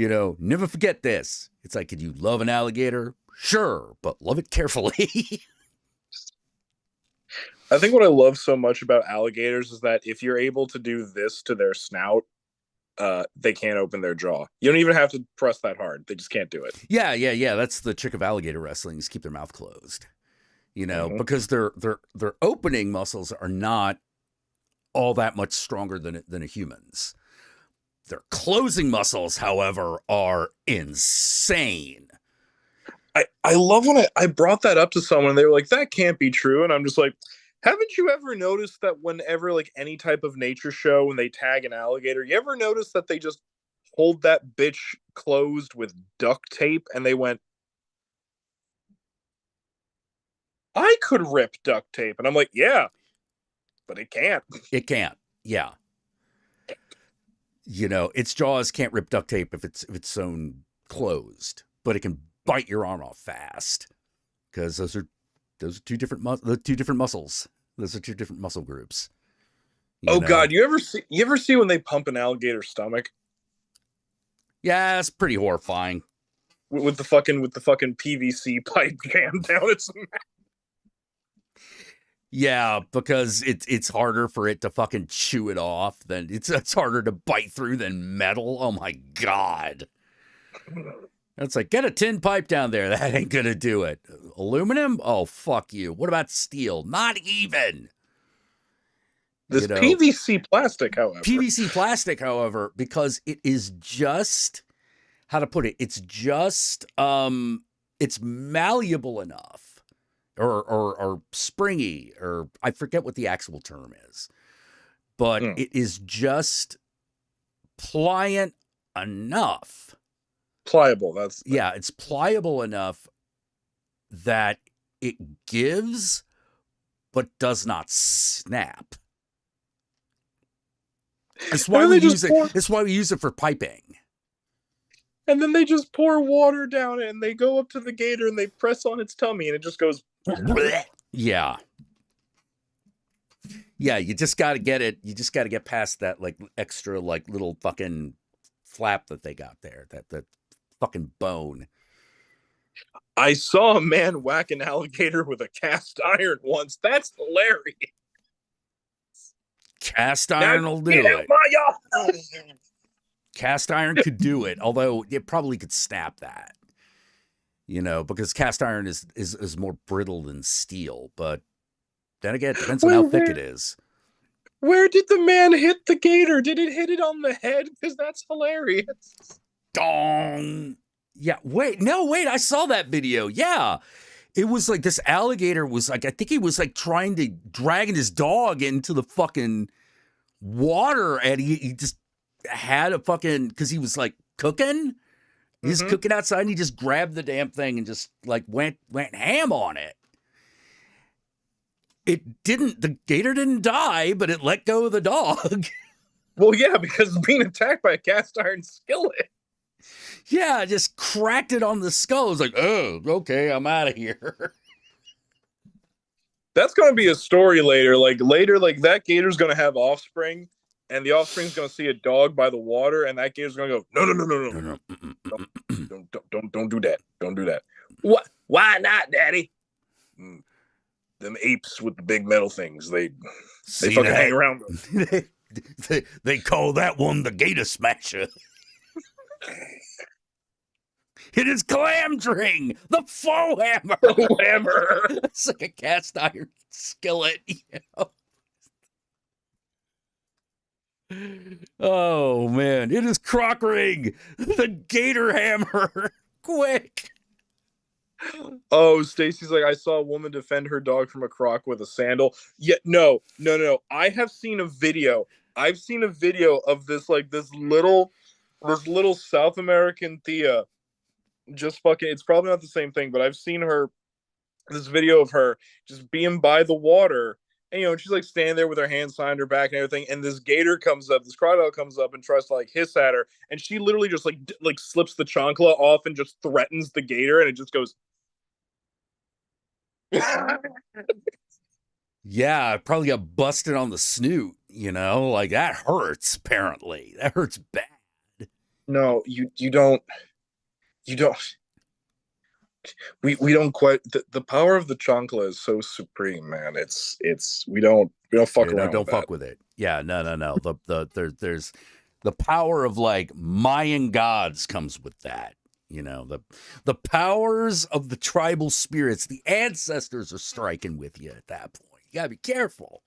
You know, never forget this. It's like, could you love an alligator? Sure, but love it carefully. I think what I love so much about alligators is that if you're able to do this to their snout, they can't open their jaw. You don't even have to press that hard. They just can't do it. Yeah. That's the trick of alligator wrestling, is keep their mouth closed. You know, because their opening muscles are not all that much stronger than a human's. Their closing muscles, however, are insane. I love when I brought that up to someone, they were like, that can't be true. And I'm just like, haven't you ever noticed that whenever like any type of nature show, when they tag an alligator, you ever notice that they just hold that bitch closed with duct tape and they went, I could rip duct tape. And I'm like, yeah, but it can't. It can't. Yeah. You know, its jaws can't rip duct tape if it's sewn closed, but it can bite your arm off fast, because those are two different muscles. Those are two different muscle groups. Oh God, you ever see when they pump an alligator's stomach? Yeah, it's pretty horrifying. With the fucking PVC pipe jammed down its mouth. Yeah, because it's harder for it to fucking chew it off than it's harder to bite through than metal. Oh my God. It's like, get a tin pipe down there. That ain't gonna do it. Aluminum? Oh, fuck you. What about steel? Not even. This PVC plastic, however. PVC plastic, however, because it is just, how to put it, it's just, it's malleable enough. Or springy, or I forget what the actual term is, but it is just pliant enough. Pliable, it's pliable enough that it gives, but does not snap. That's why we use it. That's why we use it for piping. And then they just pour water down it, and they go up to the gator and they press on its tummy, and it just goes. Yeah. You just got to get it. You just got to get past that like extra like little fucking flap that they got there. That fucking bone. I saw a man whack an alligator with a cast iron once. That's hilarious. Cast iron will do it. Cast iron could do it, although it probably could snap that. You know, because cast iron is more brittle than steel. But then again, it depends on how thick it is. Where did the man hit the gator? Did it hit it on the head? Because that's hilarious. Dong. Yeah, wait, I saw that video. Yeah. It was like this alligator was like, I think he was like dragging his dog into the fucking water, and he just had a fucking, because he was like cooking. He's cooking outside, and he just grabbed the damn thing and just like went ham on it. The gator didn't die, but it let go of the dog. Well, yeah, because it's being attacked by a cast iron skillet. Yeah, just cracked it on the skull. It's like, oh, okay, I'm out of here. That's going to be a story later. Like that gator's going to have offspring, and the offspring's going to see a dog by the water, and that gator's going to go, no. Don't do that. Don't do that. What? Why not, Daddy? Them apes with the big metal things. They fucking hang around them. they call that one the Gator Smasher. It is clamdring, the faux hammer. It's like a cast iron skillet, you know? Oh man, it is Crockring, the Gator hammer. Quick. Oh, Stacy's like, I saw a woman defend her dog from a croc with a sandal. Yeah, no. I have seen a video. I've seen a video of this little South American Thea. Just fucking, it's probably not the same thing, but I've seen this video of her just being by the water, and she's like standing there with her hands behind her back and everything, and this gator comes up, this crocodile comes up and tries to like hiss at her, and she literally just like slips the chancla off and just threatens the gator, and it just goes. Yeah, it probably got busted on the snoot, like that hurts, apparently. That hurts bad. No, you don't. You don't. We don't quite. The power of the chancla is so supreme, man. It's we don't fuck Yeah, no, around don't with fuck that. with it. Yeah, no. There's the power of like Mayan gods comes with that. You know, the powers of the tribal spirits, the ancestors are striking with you at that point. You gotta be careful.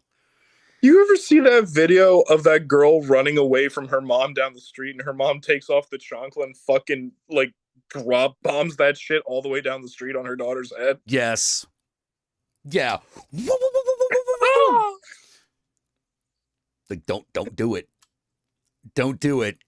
You ever see that video of that girl running away from her mom down the street, and her mom takes off the chancla and fucking like drop bombs that shit all the way down the street on her daughter's head? Yes. Yeah. Like don't do it. Don't do it.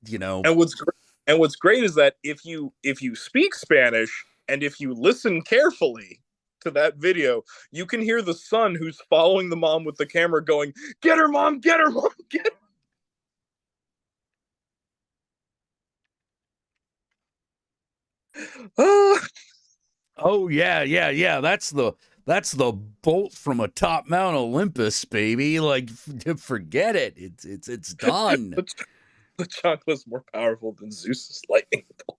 You know. And what's great is that if you speak Spanish and if you listen carefully to that video, you can hear the son who's following the mom with the camera going, "Get her, mom! Get her, mom! Get her!" Oh yeah. That's the bolt from atop Mount Olympus, baby. Like forget it. It's done. The chancla's more powerful than Zeus's lightning bolt.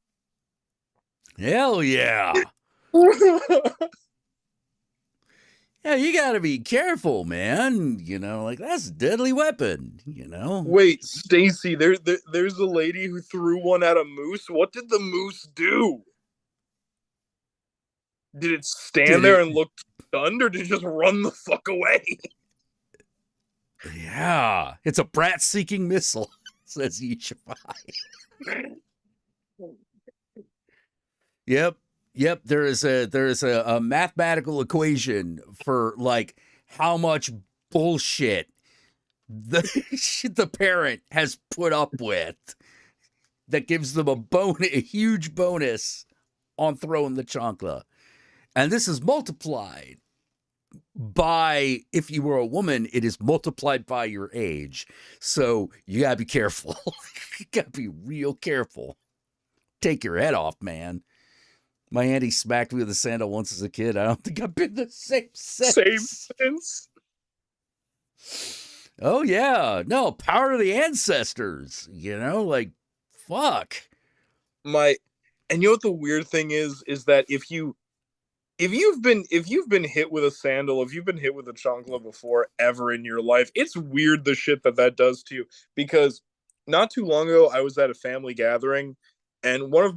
Hell yeah. Yeah, you gotta be careful, man. You know, like that's a deadly weapon, you know. Wait, Stacy, there's a lady who threw one at a moose. What did the moose do? Did it stand there and look stunned, or did it just run the fuck away? Yeah, it's a brat-seeking missile, says Yishify. Yep. There is a mathematical equation for like how much bullshit the parent has put up with that gives them a huge bonus on throwing the chancla. And this is multiplied by, if you were a woman, it is multiplied by your age. So you gotta be careful. You gotta be real careful. Take your head off, man. My auntie smacked me with a sandal once as a kid. I don't think I've been the same since. Oh, yeah. No, power of the ancestors. You know, like, fuck. And you know what the weird thing is that if you've been hit with a sandal, if you've been hit with a chancla before ever in your life, it's weird the shit that does to you. Because not too long ago, I was at a family gathering, and one of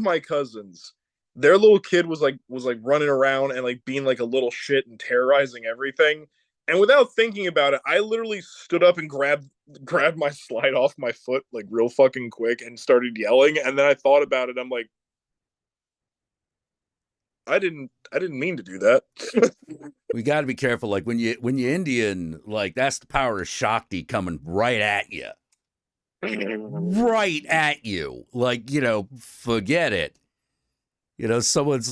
my cousins, their little kid was like running around and like being like a little shit and terrorizing everything. And without thinking about it, I literally stood up and grabbed my slide off my foot like real fucking quick and started yelling. And then I thought about it. I'm like, I didn't mean to do that. We got to be careful. Like when you Indian, like that's the power of Shakti coming right at you. Right at you. Like, you know, forget it. You know, someone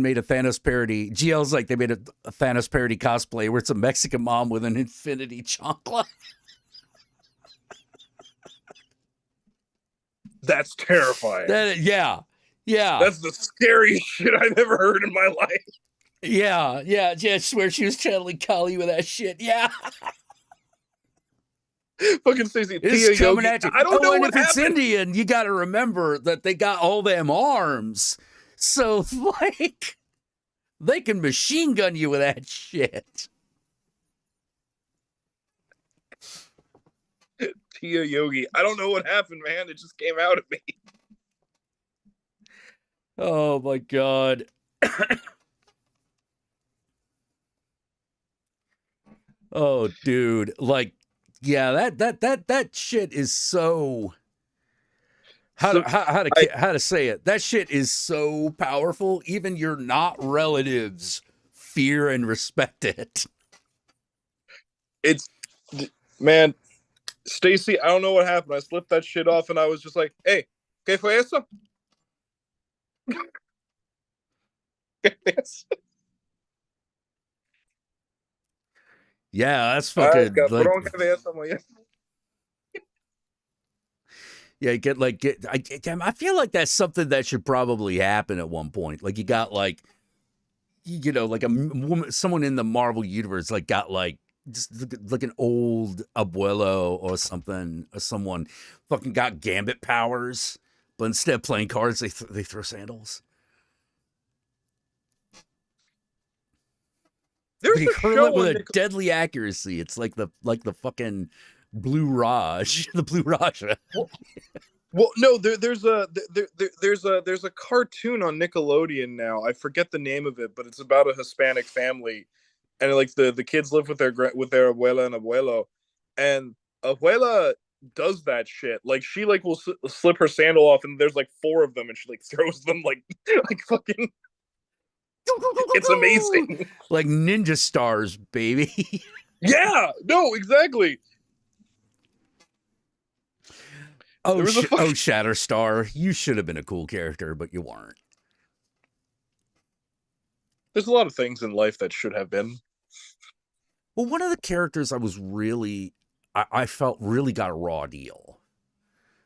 made a Thanos parody. GL's like, they made a Thanos parody cosplay where it's a Mexican mom with an infinity chancla. That's terrifying. Yeah. That's the scariest shit I've ever heard in my life. Yeah. I swear she was channeling Kali with that shit. Yeah. Fucking Stacey, it's coming at you. I don't know and what if it's happened. Indian, you got to remember that they got all them arms. So, like, they can machine gun you with that shit. Tia Yogi, I don't know what happened, man. It just came out at me. Oh, my God. Oh, dude. Like, yeah, that shit is so... How to say it? That shit is so powerful. Even your not relatives fear and respect it. It's, man, Stacy, I don't know what happened. I slipped that shit off and I was just like, hey, ¿qué fue eso? Yeah, that's fucking like, yeah, I feel like that's something that should probably happen at one point. Like you got like, you know, like a woman, someone in the Marvel universe, like got like just like an old abuelo or something, or someone fucking got gambit powers, but instead of playing cards, they throw sandals. There's They a hurl it show with on a deadly accuracy. It's like the fucking Blue Raj, the Blue Raja. Well, no, there's a cartoon on Nickelodeon now. I forget the name of it, but it's about a Hispanic family, and like the kids live with their abuela and abuelo, and abuela does that shit. Like she like will slip her sandal off, and there's like 4 of them, and she like throws them like like fucking. It's amazing. Like ninja stars, baby. Yeah, no, exactly. Oh, Shatterstar, you should have been a cool character, but you weren't. There's a lot of things in life that should have been. Well, one of the characters I felt really got a raw deal.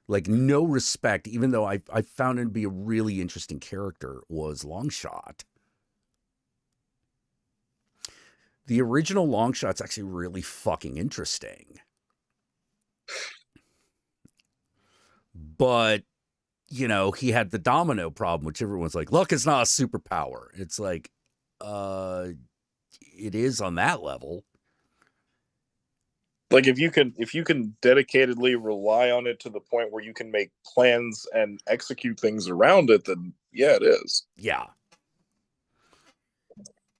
Like, no respect, even though I found him to be a really interesting character, was Longshot. The original Longshot's actually really fucking interesting. But, you know, he had the domino problem, which everyone's like, look, it's not a superpower. It's like, it is on that level. Like if you can dedicatedly rely on it to the point where you can make plans and execute things around it, then yeah, it is. Yeah.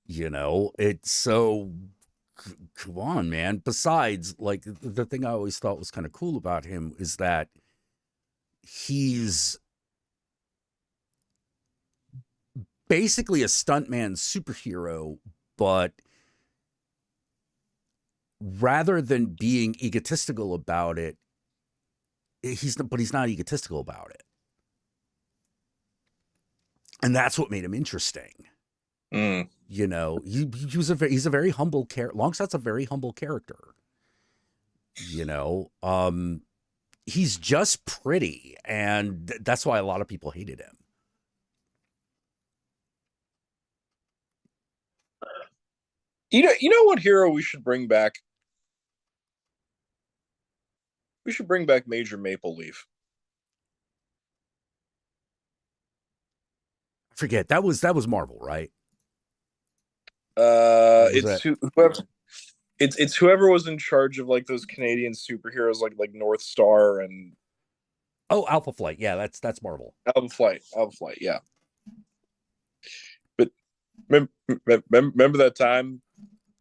You know, it's so, come on, man. Besides, like, the thing I always thought was kind of cool about him is that he's basically a stuntman superhero, but rather than being egotistical about it, he's not egotistical about it. And that's what made him interesting. Mm. You know, he's a very humble character. Longshot's a very humble character. You know, he's just pretty, and that's why a lot of people hated him. You know what hero we should bring back? We should bring back Major Maple Leaf. I forget, that was Marvel, right? It's whoever was in charge of like those Canadian superheroes, like North Star and Alpha Flight. Yeah, that's Marvel. Alpha Flight, yeah. But remember that time?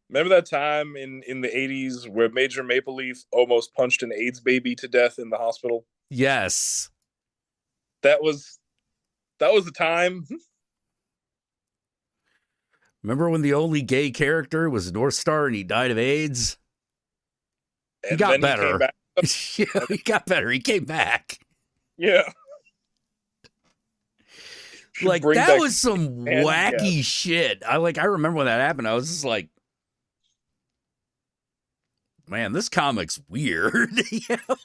Remember that time in the 80s where Major Maple Leaf almost punched an AIDS baby to death in the hospital? Yes. That was the time. Remember when the only gay character was North Star and he died of AIDS? He got better. Yeah, he got better. He came back. Yeah. Like, that was some wacky shit. I remember when that happened. I was just like, man, this comic's weird. You know?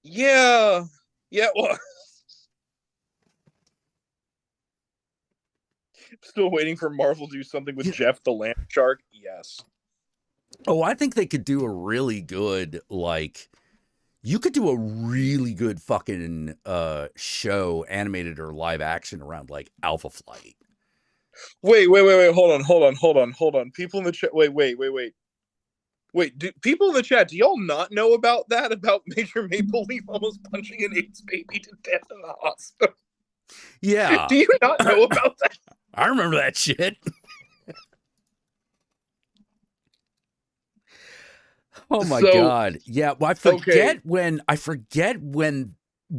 Yeah. Yeah, well, still waiting for Marvel to do something with Jeff the Land Shark. Yes. Oh, I think they could do a really good, like, you could do a really good fucking show, animated or live action, around like Alpha Flight. Wait. Hold on. People in the chat. Wait, do people in the chat, do y'all not know about that? About Major Maple Leaf almost punching an AIDS baby to death in the hospital? Yeah. Do you not know about that? I remember that shit. Oh my God. Yeah. Well, I forget when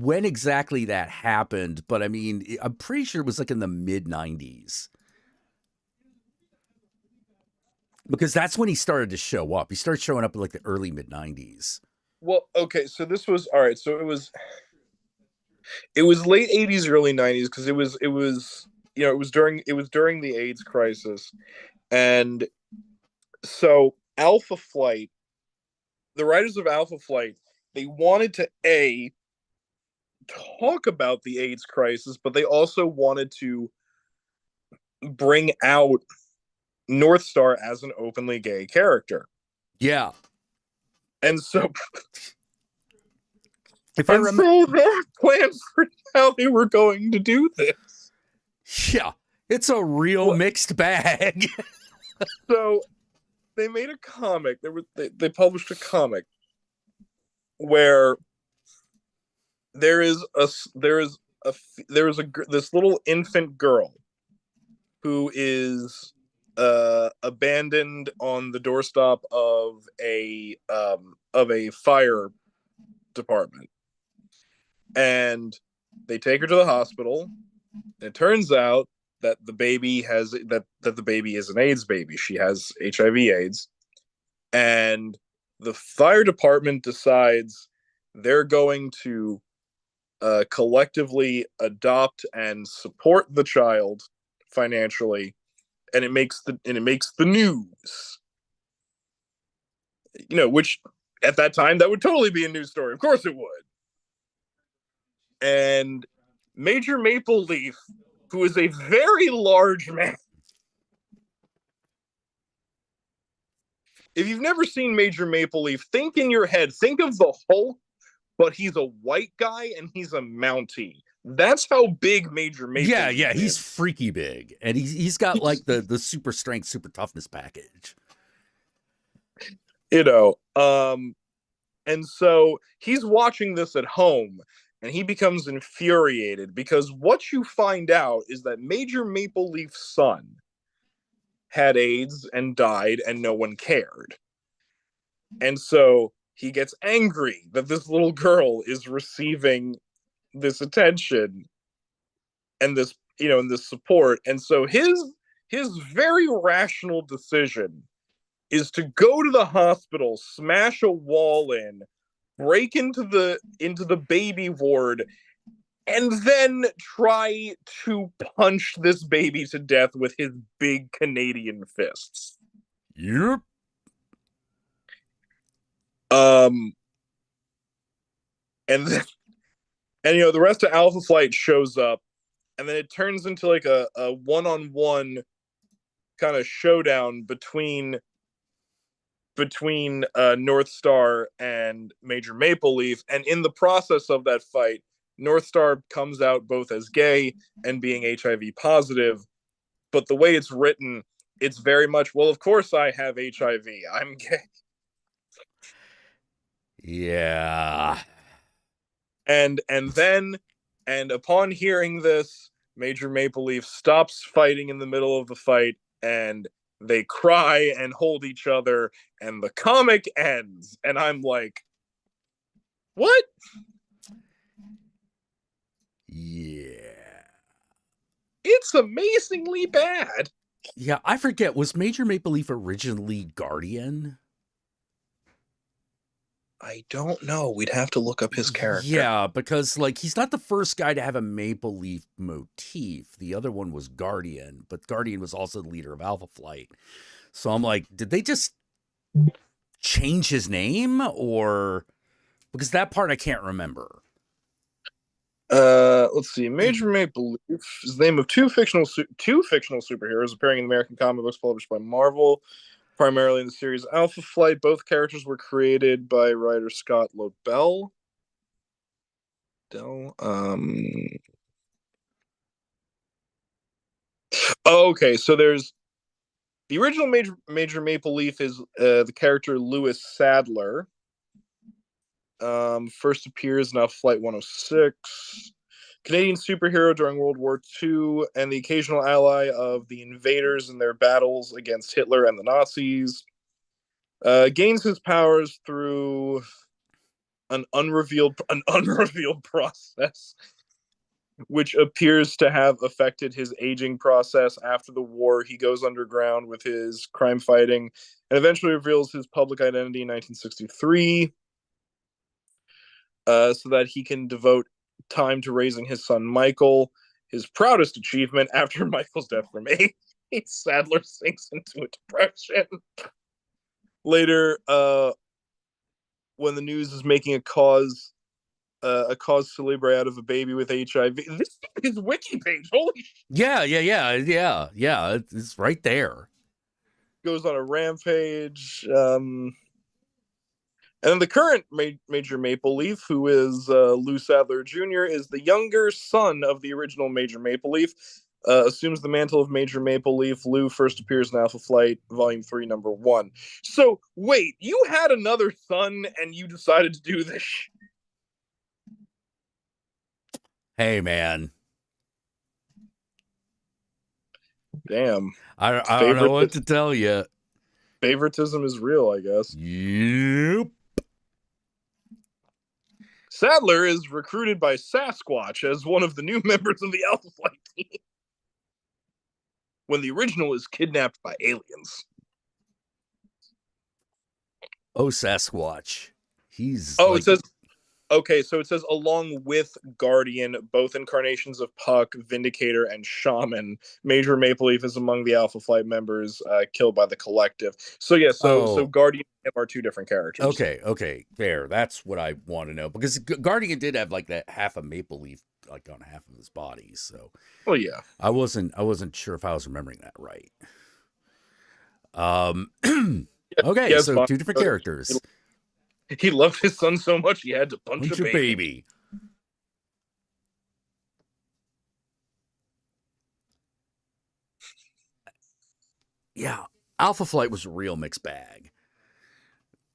exactly that happened, but I mean, I'm pretty sure it was like in the mid-90s. Because that's when he started to show up. He started showing up in like the early mid-90s. Well, okay, so this was all right. So it was late 80s, early 90s, because it was during the AIDS crisis, and so Alpha Flight, the writers of Alpha Flight, they wanted to talk about the AIDS crisis, but they also wanted to bring out North Star as an openly gay character. Yeah. And so If I remember, so their plan for how they were going to do this. yeah, it's a real mixed bag. So they made a comic. They published a comic where there is this little infant girl who is abandoned on the doorstep of a fire department, and they take her to the hospital. And it turns out that the baby the baby is an AIDS baby. She has HIV/AIDS, and the fire department decides they're going to collectively adopt and support the child financially, and it makes the news. Which at that time that would totally be a news story. Of course it would. And Major Maple Leaf, who is a very large man. If you've never seen Major Maple Leaf, think in your head, think of the Hulk, but he's a white guy and he's a Mountie. That's how big Major Maple Leaf is. Yeah, he's freaky big. And he's got like the super strength, super toughness package. And so he's watching this at home, and he becomes infuriated because what you find out is that Major Maple Leaf's son had AIDS and died, and no one cared. And so he gets angry that this little girl is receiving this attention and this support. And so his very rational decision is to go to the hospital, smash a wall in, break into the baby ward, and then try to punch this baby to death with his big Canadian fists. Yep. And the rest of Alpha Flight shows up, and then it turns into like a one-on-one kind of showdown between North Star and Major Maple Leaf. And in the process of that fight, North Star comes out both as gay and being HIV positive. But the way it's written, it's very much, well, of course I have HIV. I'm gay. Yeah. And upon hearing this, Major Maple Leaf stops fighting in the middle of the fight, and they cry and hold each other, and the comic ends. And I'm like, what? Yeah. It's amazingly bad. Yeah, I forget. Was Major Maple Leaf originally Guardian? I don't know. We'd have to look up his character. Yeah, because like he's not the first guy to have a Maple Leaf motif. The other one was Guardian, but Guardian was also the leader of Alpha Flight. So I'm like, did they just change his name, or because that part I can't remember. Let's see. Major Maple Leaf is the name of two fictional superheroes appearing in American comic books published by Marvel, primarily in the series Alpha Flight. Both characters were created by writer Scott Lobel. Okay, so there's the original Major Maple Leaf is the character Lewis Sadler. First appears in Alpha Flight 106. Canadian superhero during World War II and the occasional ally of the invaders in their battles against Hitler and the Nazis. Gains his powers through an unrevealed process, which appears to have affected his aging process. After the war, he goes underground with his crime fighting and eventually reveals his public identity in 1963, so that he can devote time to raising his son Michael. His proudest achievement after Michael's death from AIDS, Sadler sinks into a depression. Later, when the news is making a cause celebre out of a baby with HIV. This is his wiki page. Holy shit. Yeah. It's right there. goes on a rampage. And then the current Major Maple Leaf, who is Lou Sadler Jr., is the younger son of the original Major Maple Leaf. Assumes the mantle of Major Maple Leaf. Lou first appears in Alpha Flight, Volume 3, Number 1. So, wait, you had another son and you decided to do this? Hey, man. Damn. I don't know what to tell you. Favoritism is real, I guess. Yep. Sadler is recruited by Sasquatch as one of the new members of the Alpha Flight team, when the original is kidnapped by aliens. Oh, Sasquatch. He's it says, okay, so it says along with Guardian, both incarnations of Puck, Vindicator, and Shaman, Major Maple Leaf is among the Alpha Flight members killed by the Collective. So yeah, so Guardian and him are two different characters. Okay, fair. That's what I want to know, because Guardian did have like that half a Maple Leaf like on half of his body. So, well, yeah, I wasn't sure if I was remembering that right. Okay, yes, so two different characters. He loved his son so much he had to punch a baby. Yeah, Alpha Flight was a real mixed bag.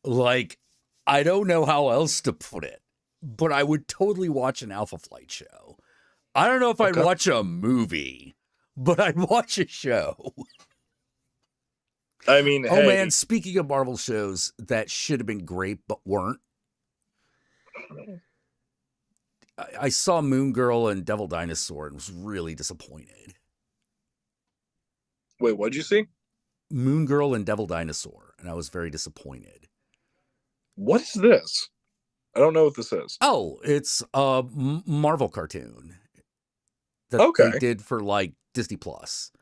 Like, I don't know how else to put it, but I would totally watch an Alpha Flight show. I don't know if I'd watch a movie, but I'd watch a show. I mean, oh man, speaking of Marvel shows that should have been great but weren't, I saw Moon Girl and Devil Dinosaur and was really disappointed. Wait, what'd you see? Moon Girl and Devil Dinosaur, and I was very disappointed. What is this? I don't know what this is. Oh, it's a Marvel cartoon that they did for like Disney Plus,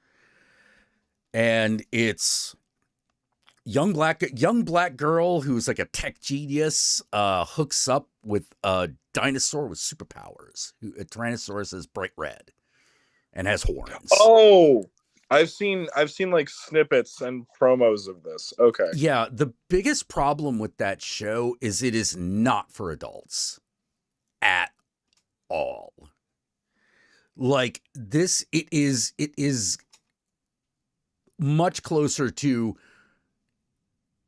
and it's young black girl who's like a tech genius hooks up with a dinosaur with superpowers. A Tyrannosaurus is bright red and has horns. Oh, I've seen like snippets and promos of this. Okay. Yeah, the biggest problem with that show is it is not for adults at all. Like this, it is much closer to,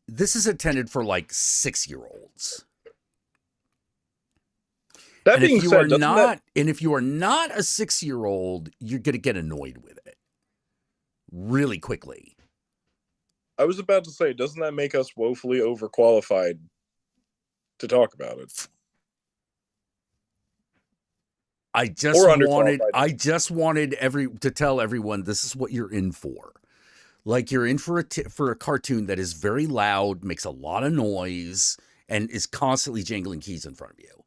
this is intended for like 6-year-olds. That being said, and if you are not a 6-year-old, you're going to get annoyed with it really quickly. I was about to say, doesn't that make us woefully overqualified to talk about it? I just wanted to tell everyone this is what you're in for. Like, you're in for a cartoon that is very loud, makes a lot of noise, and is constantly jangling keys in front of you.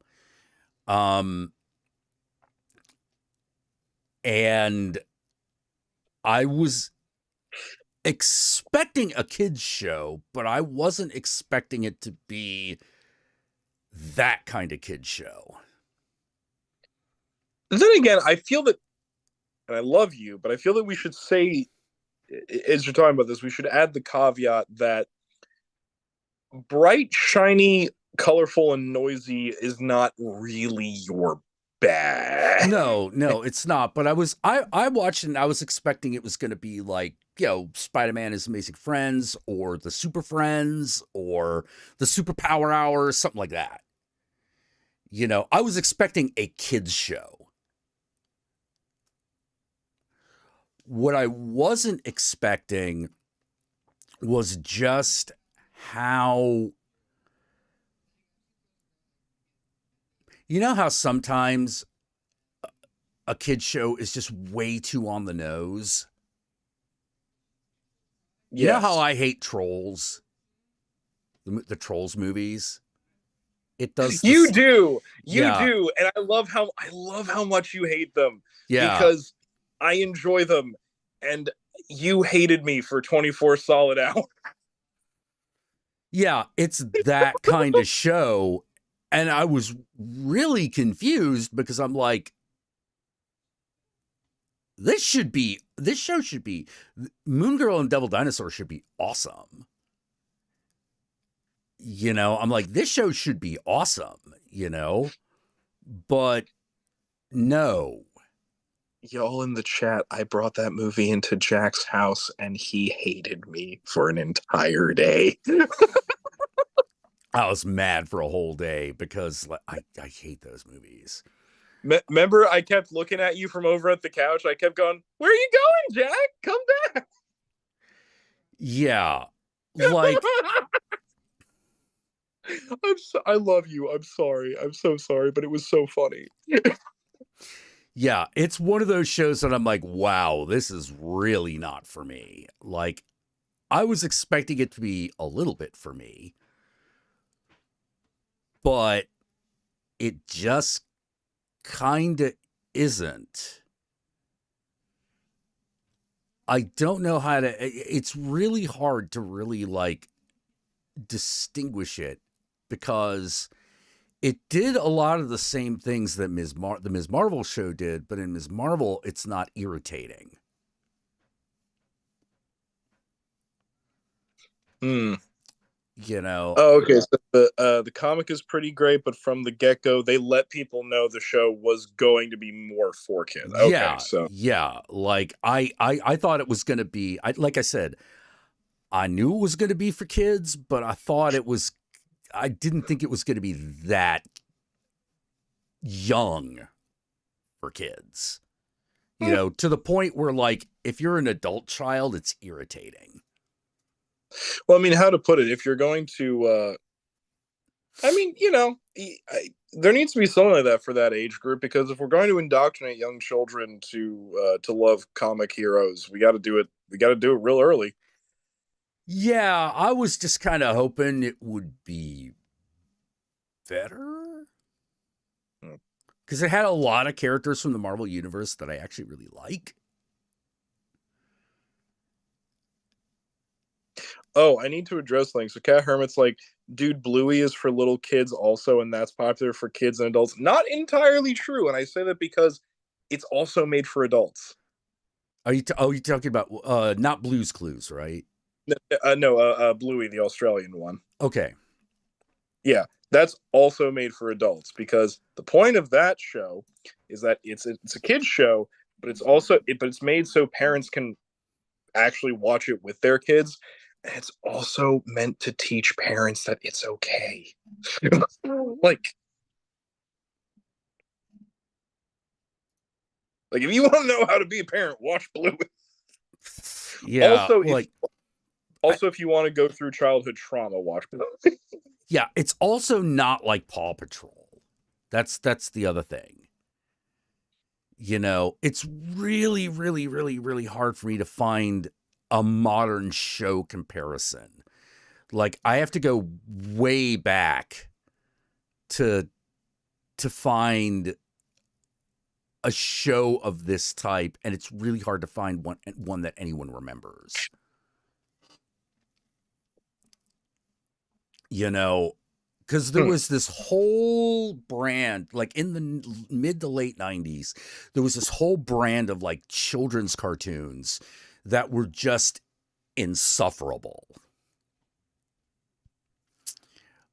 And I was expecting a kids show, but I wasn't expecting it to be that kind of kids show. Then again, I feel that, and I love you, but I feel that we should say, as you're talking about this, we should add the caveat that bright, shiny, colorful, and noisy is not really your bag. No, it's not. But I watched it and I was expecting it was going to be like, you know, Spider-Man His Amazing Friends or the Super Friends or the Superpower Hour, something like that. You know, I was expecting a kids show. What I wasn't expecting was just how, you know how sometimes a kid's show is just way too on the nose? Yes. You know how I hate Trolls? The Trolls movies? It does. You do. And I love how much you hate them. Yeah. Because I enjoy them, and you hated me for 24 solid hours. Yeah, it's that kind of show. And I was really confused because I'm like, this show should be, Moon Girl and Devil Dinosaur should be awesome. You know, I'm like, this show should be awesome, you know, but no. Y'all in the chat, I brought that movie into Jack's house and he hated me for an entire day. I was mad for a whole day because I hate those movies. Remember, I kept looking at you from over at the couch. I kept going, "Where are you going, Jack? Come back." Yeah. Like, I love you. I'm sorry. I'm so sorry, but it was so funny. yeah, it's one of those shows that I'm like, wow, this is really not for me. Like, I was expecting it to be a little bit for me, but it just kind of isn't. I don't know how to, it's really hard to really like distinguish it because it did a lot of the same things that the Ms. Marvel show did, but in Ms. Marvel, it's not irritating. You know. Oh, okay. So the comic is pretty great, but from the get-go, they let people know the show was going to be more for kids. Okay, yeah, so yeah. Like I thought it was going to be. Like I said, I knew it was going to be for kids, but I thought it was. I didn't think it was going to be that young for kids. You know, to the point where, like, if you're an adult child, it's irritating. Well, I mean, how to put it? If you're going to, I mean, you know, there needs to be something like that for that age group, because if we're going to indoctrinate young children to love comic heroes, we got to do it. We got to do it real early. Yeah, I was just kind of hoping it would be better. Because it had a lot of characters from the Marvel Universe that I actually really like. Oh, I need to address things. So Cat Hermit's like, dude, Bluey is for little kids also, and that's popular for kids and adults. Not entirely true, and I say that because it's also made for adults. Are you talking about not Blue's Clues, right? No, Bluey, the Australian one. Okay. Yeah, that's also made for adults, because the point of that show is that it's a kids show, but it's made so parents can actually watch it with their kids. And it's also meant to teach parents that it's okay. like if you want to know how to be a parent, watch Bluey. Yeah. Also, if you want to go through childhood trauma, watch Bluey. Yeah, it's also not like Paw Patrol. That's the other thing. You know, it's really, really, really, really hard for me to find a modern show comparison. Like, I have to go way back to find a show of this type, and it's really hard to find one that anyone remembers. You know, because there was this whole brand, like in the mid to late 90s, there was this whole brand of like children's cartoons that were just insufferable.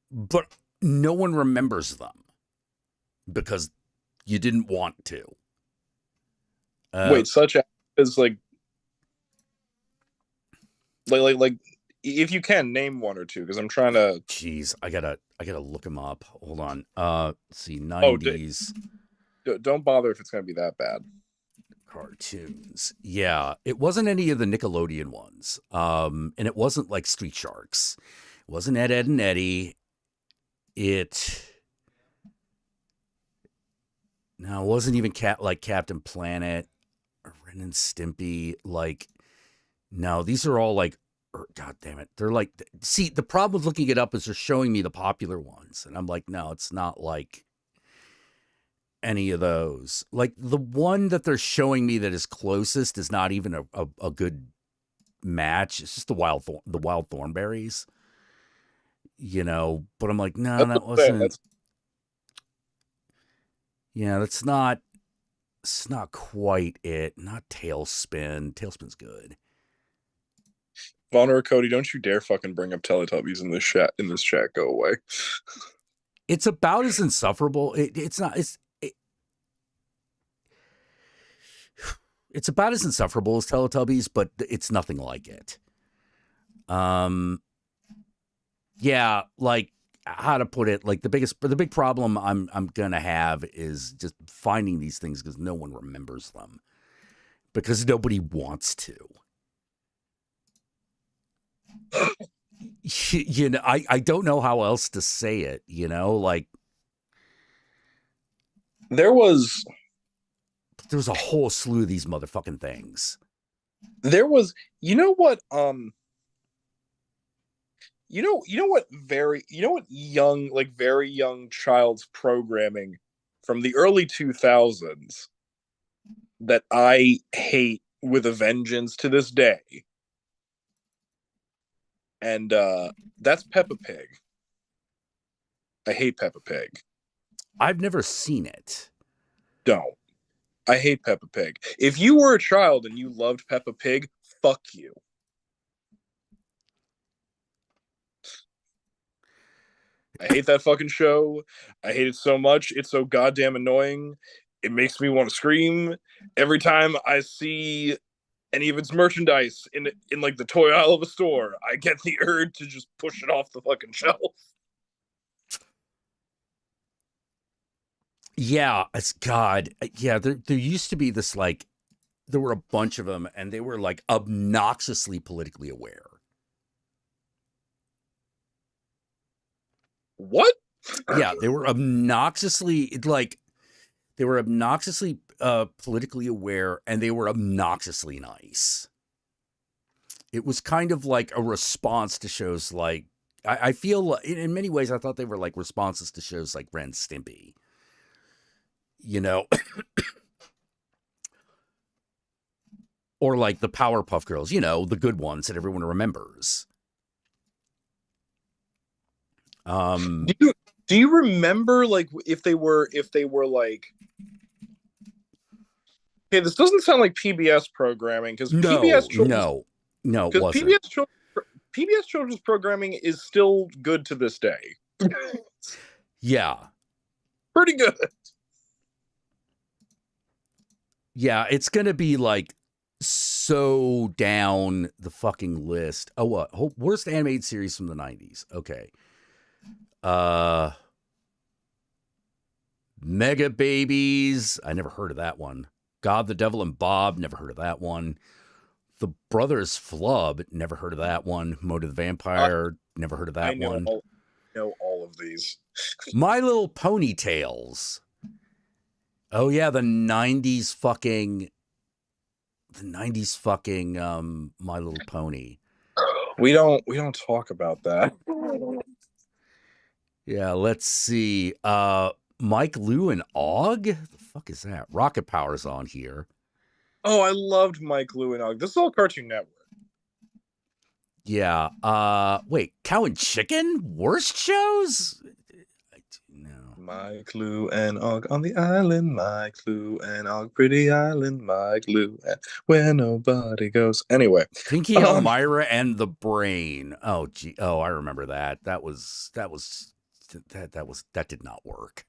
But no one remembers them because you didn't want to. Wait, such as like if you can name one or two, because I'm trying to. Jeez, I gotta look them up. Hold on. Let's see, 90s. Don't bother if it's gonna be that bad. Cartoons. Yeah, it wasn't any of the Nickelodeon ones. And it wasn't like Street Sharks. It wasn't Ed, Ed and Eddie. It wasn't even Captain Planet or Ren and Stimpy. Like, no, these are all like, God damn it. They're like, see, the problem with looking it up is they're showing me the popular ones. And I'm like, no, it's not like any of those. Like, the one that they're showing me that is closest is not even a good match. It's just the Wild Thornberries. You know, but I'm like, no, that wasn't. Yeah, that's not. It's not quite it. Not Tailspin. Tailspin's good. Vonner or Cody, don't you dare fucking bring up Teletubbies in this chat. In this chat, go away. It's about as insufferable. It's not. It's about as insufferable as Teletubbies, but it's nothing like it. Yeah, like how to put it? Like the big problem I'm gonna have is just finding these things because no one remembers them because nobody wants to. You know, I don't know how else to say it. You know, like there was a whole slew of these motherfucking things. There was, you know what very young child's programming from the early 2000s that I hate with a vengeance to this day. And that's Peppa Pig. I hate Peppa Pig. I've never seen it. Don't. I hate Peppa Pig. If you were a child and you loved Peppa Pig, fuck you. I hate that fucking show. I hate it so much. It's so goddamn annoying. It makes me want to scream every time I see any of its merchandise in like the toy aisle of a store. I get the urge to just push it off the fucking shelf. Yeah, it's God. Yeah, there used to be this, like, there were a bunch of them, and they were, like, obnoxiously politically aware. What? Yeah, they were obnoxiously, politically aware, and they were obnoxiously nice. It was kind of like a response to shows like, I feel, in many ways, I thought they were like responses to shows like Ren and Stimpy. You know, or like the Powerpuff Girls, you know, the good ones that everyone remembers. Do you remember, like, if they were like, okay, this doesn't sound like PBS programming because no, it wasn't. PBS children's programming is still good to this day. Yeah, pretty good. Yeah, it's going to be like so down the fucking list. Oh, what? Worst animated series from the 90s. Okay. Mega Babies. I never heard of that one. God, the Devil, and Bob. Never heard of that one. The Brothers Flub. Never heard of that one. Moto the Vampire. Never heard of that one. I know all of these. My Little Ponytails. Oh yeah, the 90s fucking My Little Pony. We don't talk about that. Yeah, let's see. Mike, Lou, and Og? The fuck is that? Rocket Power's on here. Oh, I loved Mike, Lou, and Og. This is all Cartoon Network. Yeah. Wait, Cow and Chicken? Worst shows? No. Mike, Lou, and Og on the island. Mike, Lou, and Og, pretty island. Mike, Lou, and where nobody goes. Anyway, Pinky, Elmira, and the Brain. Oh, gee. Oh, I remember that. That did not work.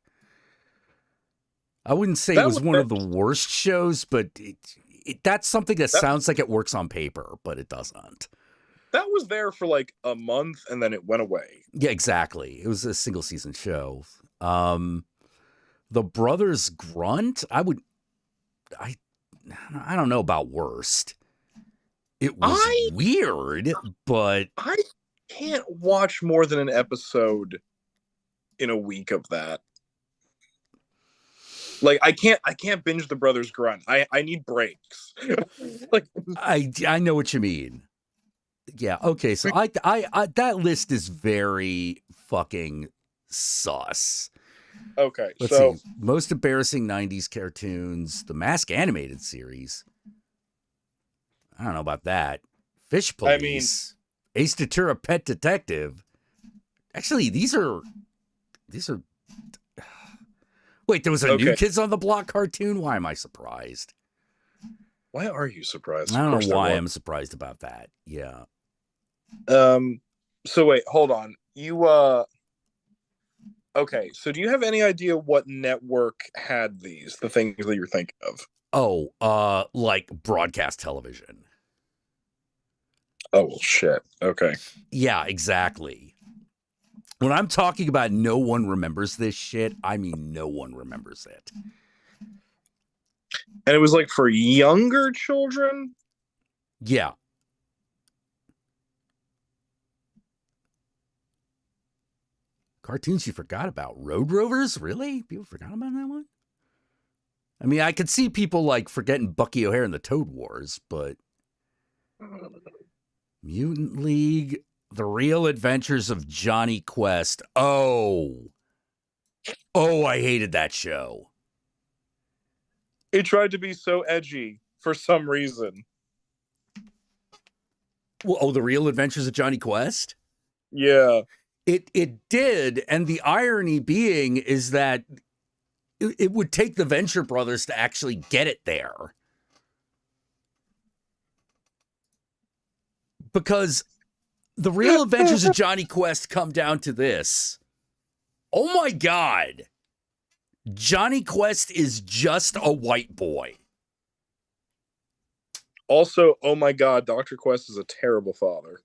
I wouldn't say it was one of the worst shows, but that's something that sounds like it works on paper, but it doesn't. That was there for like a month, and then it went away. Yeah, exactly. It was a single season show. The Brothers Grunt. I don't know about worst. It was weird, but I can't watch more than an episode in a week of that. Like, I can't binge The Brothers Grunt. I need breaks. Like, I know what you mean. Yeah. Okay. So I that list is very fucking sus. Okay. Let's see. Most embarrassing 90s cartoons. The Mask animated series. I don't know about that. Fish Police. Ace Ventura Pet Detective. Actually, these are Wait, there was a New Okay. Kids on the Block cartoon? Why am I surprised? Why are you surprised? I Of don't course know why there I'm surprised about that. Yeah. was. So wait, hold on. You okay, so do you have any idea what network had these, the things that you're thinking of? Oh, like broadcast television. Oh well, shit. Okay. Yeah, exactly. When I'm talking about no one remembers this shit, I mean no one remembers it. And it was like for younger children? Yeah. Cartoons you forgot about. Road Rovers? Really? People forgot about that one? I mean, I could see people like forgetting Bucky O'Hare and the Toad Wars, but Mutant League, The Real Adventures of Johnny Quest. Oh, I hated that show. It tried to be so edgy for some reason. Oh, The Real Adventures of Johnny Quest? Yeah. It did, and the irony being is that it would take the Venture Brothers to actually get it there. Because The Real Adventures of Johnny Quest come down to this. Oh my God. Johnny Quest is just a white boy. Also, oh my god, Dr. Quest is a terrible father.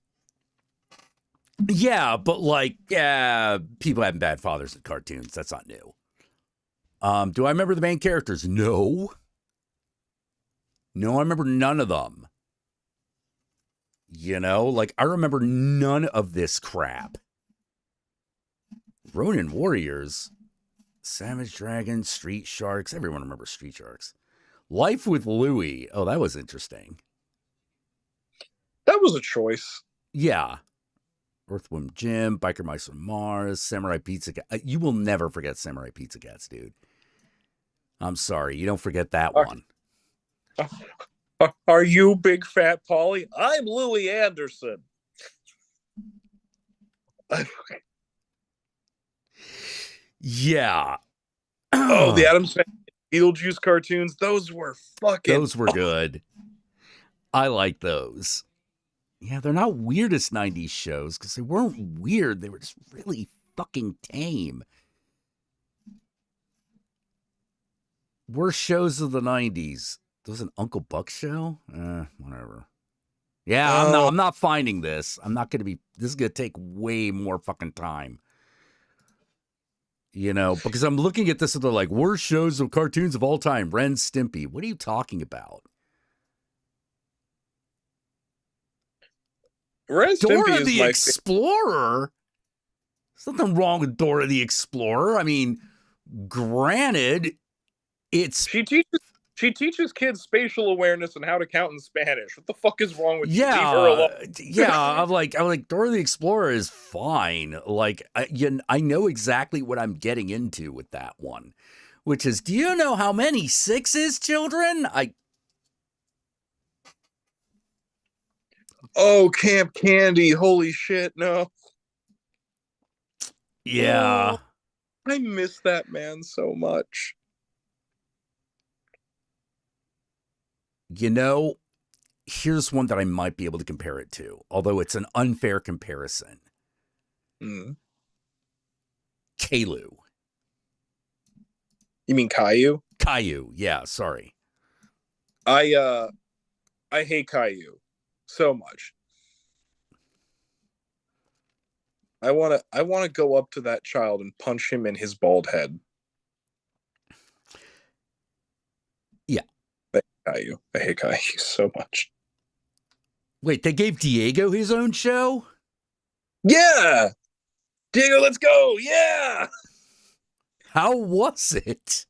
Yeah, but like, yeah, people having bad fathers in cartoons. That's not new. Do I remember the main characters? No. No, I remember none of them. You know, like I remember none of this crap. Ronin Warriors, Savage Dragon, Street Sharks. Everyone remembers Street Sharks. Life with Louie. Oh, that was interesting. That was a choice. Yeah. Earthworm Jim, Biker Mice from Mars, Samurai Pizza Cat. You will never forget Samurai Pizza Cats, dude. I'm sorry. You don't forget that one. Are you Big Fat Polly? I'm Louis Anderson. Yeah. Oh, the Addams Family Beetlejuice cartoons. Those were fucking... Those were good. I like those. Yeah, they're not weirdest 90s shows because they weren't weird. They were just really fucking tame. Worst shows of the 90s. There was an Uncle Buck show? Whatever. Yeah, I'm not finding this. I'm not going to be... This is going to take way more fucking time. You know, because I'm looking at this and they're like, worst shows of cartoons of all time. Ren Stimpy. What are you talking about? Ren Dora Stimpy the Explorer? There's nothing wrong with Dora the Explorer. I mean, granted, it's... She teaches kids spatial awareness and how to count in Spanish. What the fuck is wrong with you? Yeah, Leave her alone. yeah. I'm like Dora the Explorer is fine. Like, I know exactly what I'm getting into with that one, which is, do you know how many 6 is, children? Oh, Camp Candy. Holy shit, no. Yeah. Oh, I miss that man so much. You know, here's one that I might be able to compare it to, although it's an unfair comparison. Kalu. You mean Caillou? Caillou, yeah, sorry. I hate Caillou so much. I wanna go up to that child and punch him in his bald head. Yeah. Caillou. I hate Caillou so much. Wait, they gave Diego his own show? Yeah! Diego, let's go! Yeah! How was it?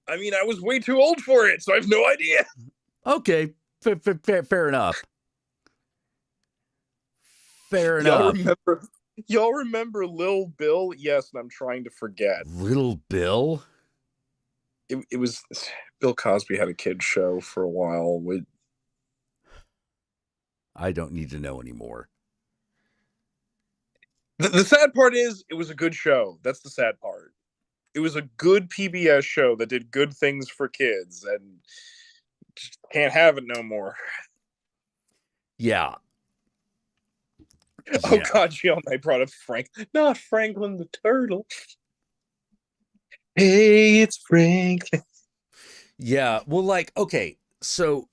I mean, I was way too old for it, so I have no idea. Okay, fair enough. Fair enough. Y'all remember Lil Bill? Yes, and I'm trying to forget. Little Bill? It was... Bill Cosby had a kid's show for a while. I don't need to know anymore. The sad part is, it was a good show. That's the sad part. It was a good PBS show that did good things for kids, and just can't have it no more. Yeah. Oh Yeah. God, I brought up Frank, not Franklin the turtle. Hey, it's Franklin. Yeah. Well, like, okay, so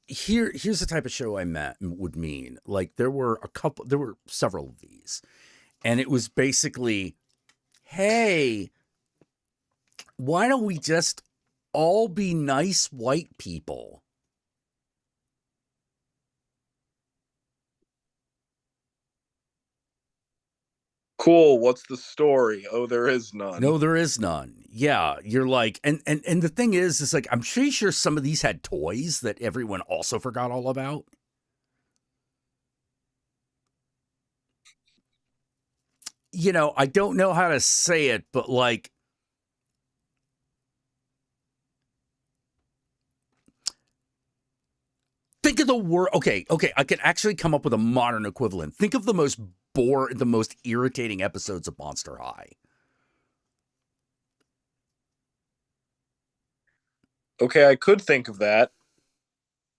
here's the type of show I would mean. Like, there were several of these, and it was basically, hey, why don't we just all be nice white people? Cool, what's the story? Oh, there is none. No, there is none. Yeah, you're like, and the thing is like, I'm pretty sure some of these had toys that everyone also forgot all about. You know, I don't know how to say it, but like, think of the word. Okay, I can actually come up with a modern equivalent. Think of the most irritating episodes of Monster High. Okay, I could think of that,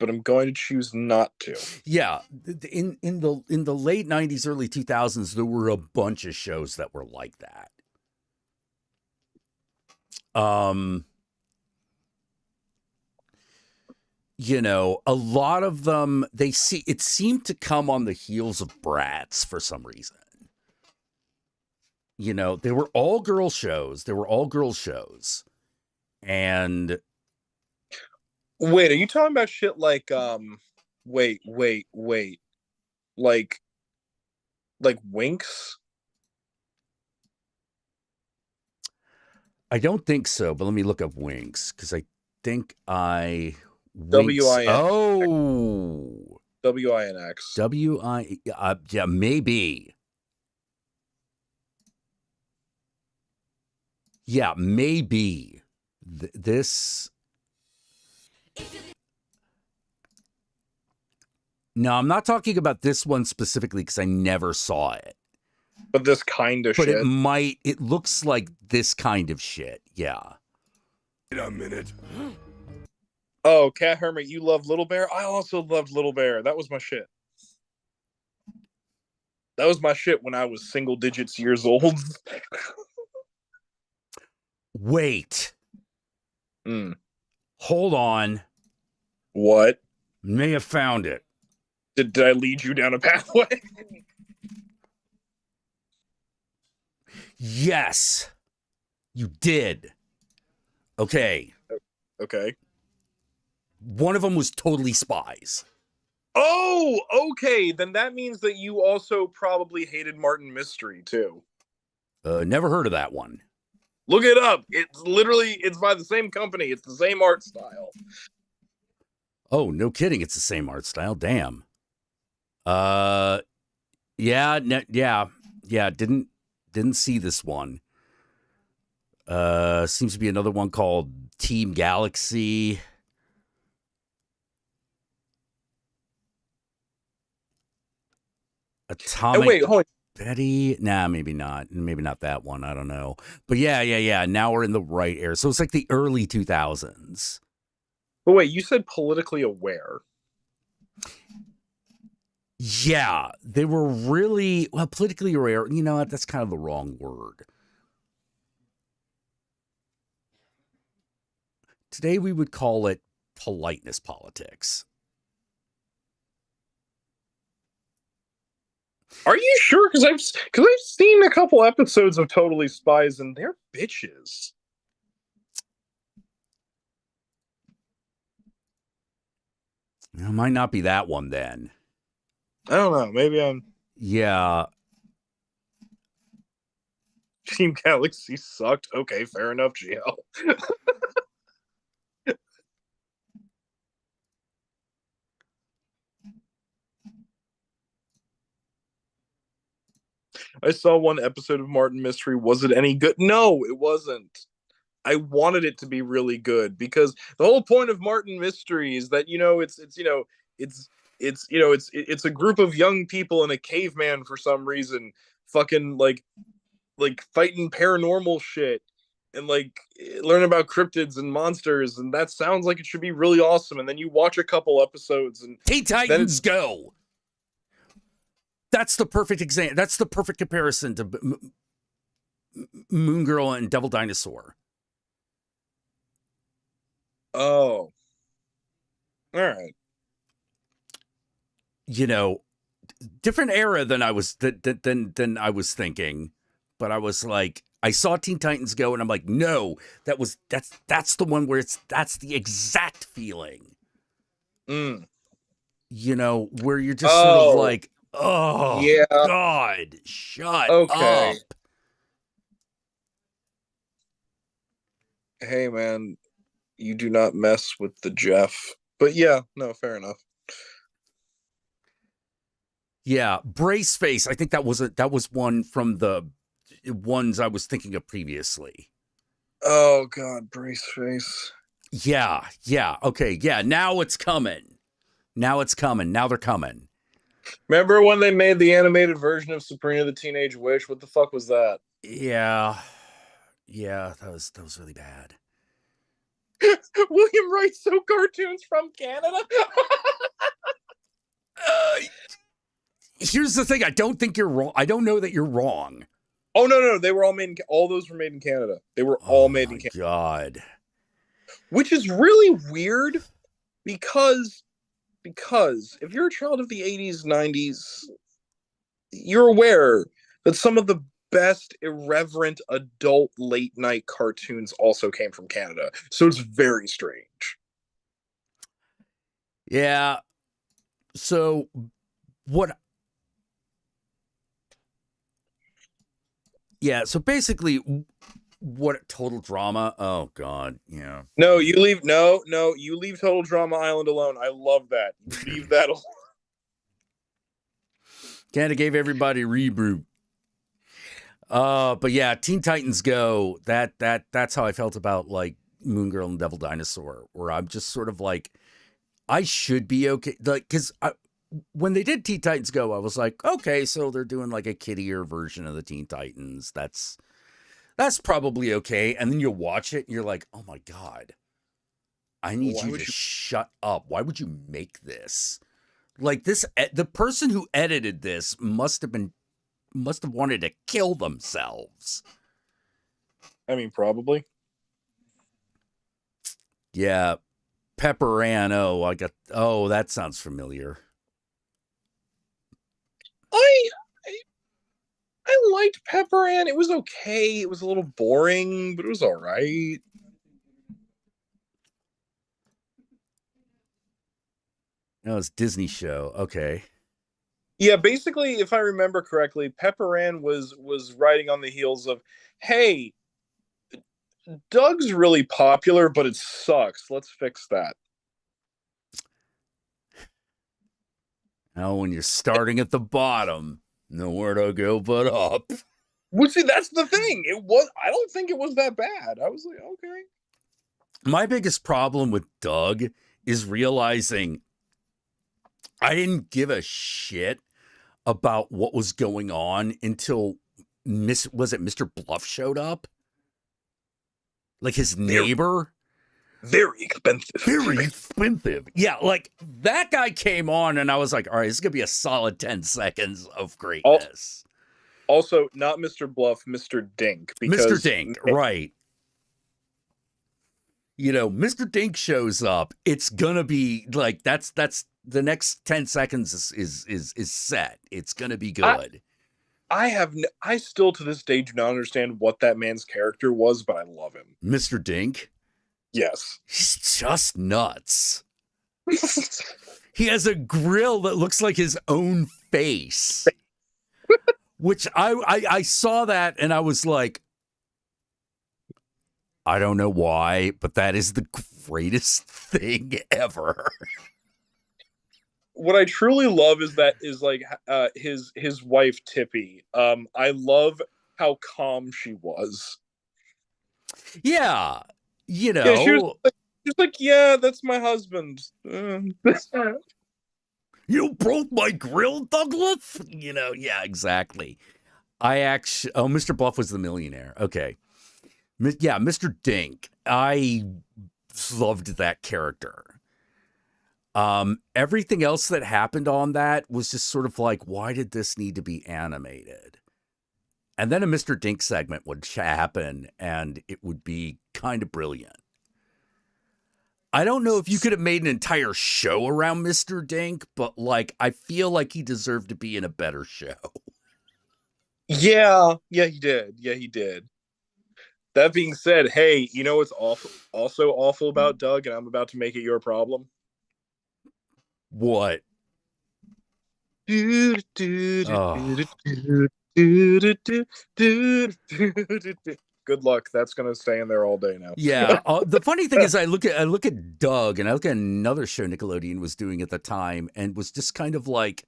but I'm going to choose not to. Yeah, in the late 90s, early 2000s, there were a bunch of shows that were like that. You know, a lot of them, it seemed to come on the heels of Bratz for some reason. You know, they were all girl shows. And wait, are you talking about shit like wait, like Winx? I don't think so, but let me look up Winx, because I think WIN. Oh, WINX. Yeah, maybe. Yeah, maybe. This. No, I'm not talking about this one specifically because I never saw it. But this kind of shit. But it looks like this kind of shit. Yeah. Wait a minute. Oh, Cat Hermit, you love Little Bear? I also loved Little Bear. That was my shit. That was my shit when I was single digits years old. Wait. Hold on. What? May have found it. Did I lead you down a pathway? Yes. You did. Okay. Okay. One of them was totally spies. Oh, okay. Then that means that you also probably hated Martin Mystery, too. Never heard of that one. Look it up. It's by the same company. It's the same art style. Oh, no kidding. It's the same art style. Damn. Yeah. Didn't see this one. Seems to be another one called Team Galaxy. Atomic. Wait, hold on. Betty? Nah, maybe not. Maybe not that one. I don't know. But yeah. Now we're in the right era. So it's like the early 2000s. But wait, you said politically aware. Yeah, they were really, well, politically aware. You know what? That's kind of the wrong word. Today we would call it politeness politics. Are you sure? Because I've seen a couple episodes of Totally Spies, and they're bitches. It might not be that one then. I don't know. Maybe I'm. Yeah. Team Galaxy sucked. Okay, fair enough, Geo. I saw one episode of Martin Mystery. Was it any good? No, it wasn't. I wanted it to be really good because the whole point of Martin Mystery is that it's a group of young people and a caveman for some reason, fucking like fighting paranormal shit, and like learn about cryptids and monsters, and that sounds like it should be really awesome. And then you watch a couple episodes, and Teen Titans Go. That's the perfect example. That's the perfect comparison to Moon Girl and Devil Dinosaur. Oh, all right. You know, different era than I was than I was thinking, but I was like, I saw Teen Titans Go, and I'm like, no, that's the one where that's the exact feeling. Mm. You know, where you're just sort of like, oh yeah, God, shut okay. up. Hey man, you do not mess with the Jeff. But yeah, no, fair enough. Yeah, Brace Face. I think that was one from the ones I was thinking of previously. Oh God, Brace Face. Yeah. Okay, yeah. Now it's coming. Now they're coming. Remember when they made the animated version of Sabrina the Teenage Witch? What the fuck was that? Yeah, that was really bad. William Wright so cartoons from Canada. Here's the thing. I don't think you're wrong. I don't know that you're wrong. Oh no, they were all made. All those were made in Canada. They were all made in Canada. God, which is really weird because if you're a child of the 80s, 90s, you're aware that some of the best irreverent adult late night cartoons also came from Canada. So it's very strange. Yeah. So what? Yeah. So basically, what Total Drama? Oh God. Yeah. No, you leave. No, you leave Total Drama Island alone. I love that. You leave that alone. Canada gave everybody a reboot. But yeah, Teen Titans Go. That's how I felt about like Moon Girl and Devil Dinosaur, where I'm just sort of like, I should be okay. Like, because when they did Teen Titans Go, I was like, okay, so they're doing like a kiddier version of the Teen Titans. That's probably okay. And then you watch it and you're like, oh my God, I need you to shut up. Why would you make this? Like this, the person who edited this must have wanted to kill themselves. I mean, probably. Yeah. Pepper Ann. Oh, that sounds familiar. I liked Pepper Ann. It was okay. It was a little boring, but it was all right. No, it's Disney show. Okay. Yeah, basically, if I remember correctly, Pepper Ann was riding on the heels of, hey, Doug's really popular, but it sucks. Let's fix that. Now, when you're starting at the bottom, nowhere to go but up. Well, see, that's the thing. I don't think it was that bad. I was like, okay. My biggest problem with Doug is realizing I didn't give a shit about what was going on until was it Mr. Bluff showed up? Like his neighbor? Very expensive. Very expensive. Yeah, like that guy came on and I was like, all right, this is going to be a solid 10 seconds of greatness. Also, not Mr. Bluff, Mr. Dink. Mr. Dink, right. You know, Mr. Dink shows up. It's going to be like, that's the next 10 seconds is set. It's going to be good. I still to this day do not understand what that man's character was, but I love him. Mr. Dink? Yes. He's just nuts. He has a grill that looks like his own face. Which I saw that and I was like, I don't know why, but that is the greatest thing ever. What I truly love is his wife Tippy. I love how calm she was. Yeah, you know, yeah, she was like, yeah, that's my husband. You broke my grill, Douglas. You know, yeah, exactly. Mr. Bluff was the millionaire. Okay, Yeah, Mr. Dink. I loved that character. Everything else that happened on that was just sort of like, why did this need to be animated? And then a Mr. Dink segment would happen, and it would be kind of brilliant. I don't know if you could have made an entire show around Mr. Dink, but like, I feel like he deserved to be in a better show. Yeah, he did. Yeah, he did. That being said, hey, you know what's also awful about Doug, and I'm about to make it your problem? What? Oh. Good luck. That's gonna stay in there all day now. Yeah. The funny thing is, I look at Doug, and I look at another show Nickelodeon was doing at the time, and was just kind of like,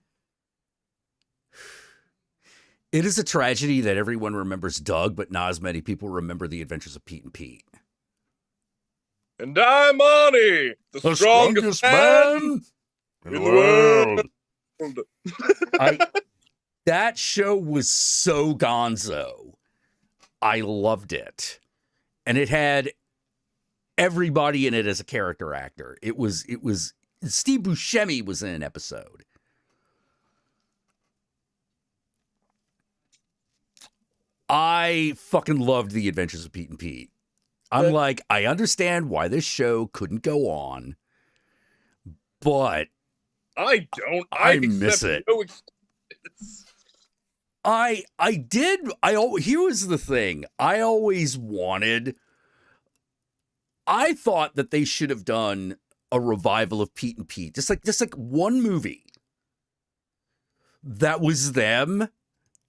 it is a tragedy that everyone remembers Doug, but not as many people remember The Adventures of Pete and Pete. And I'm Monty, the strongest man in the world. That show was so gonzo. I loved it. And it had everybody in it as a character actor. It was Steve Buscemi was in an episode. I fucking loved The Adventures of Pete and Pete. I'm like, I understand why this show couldn't go on, but I don't. I miss it. No Here was the thing. I thought that they should have done a revival of Pete and Pete. Just like one movie that was them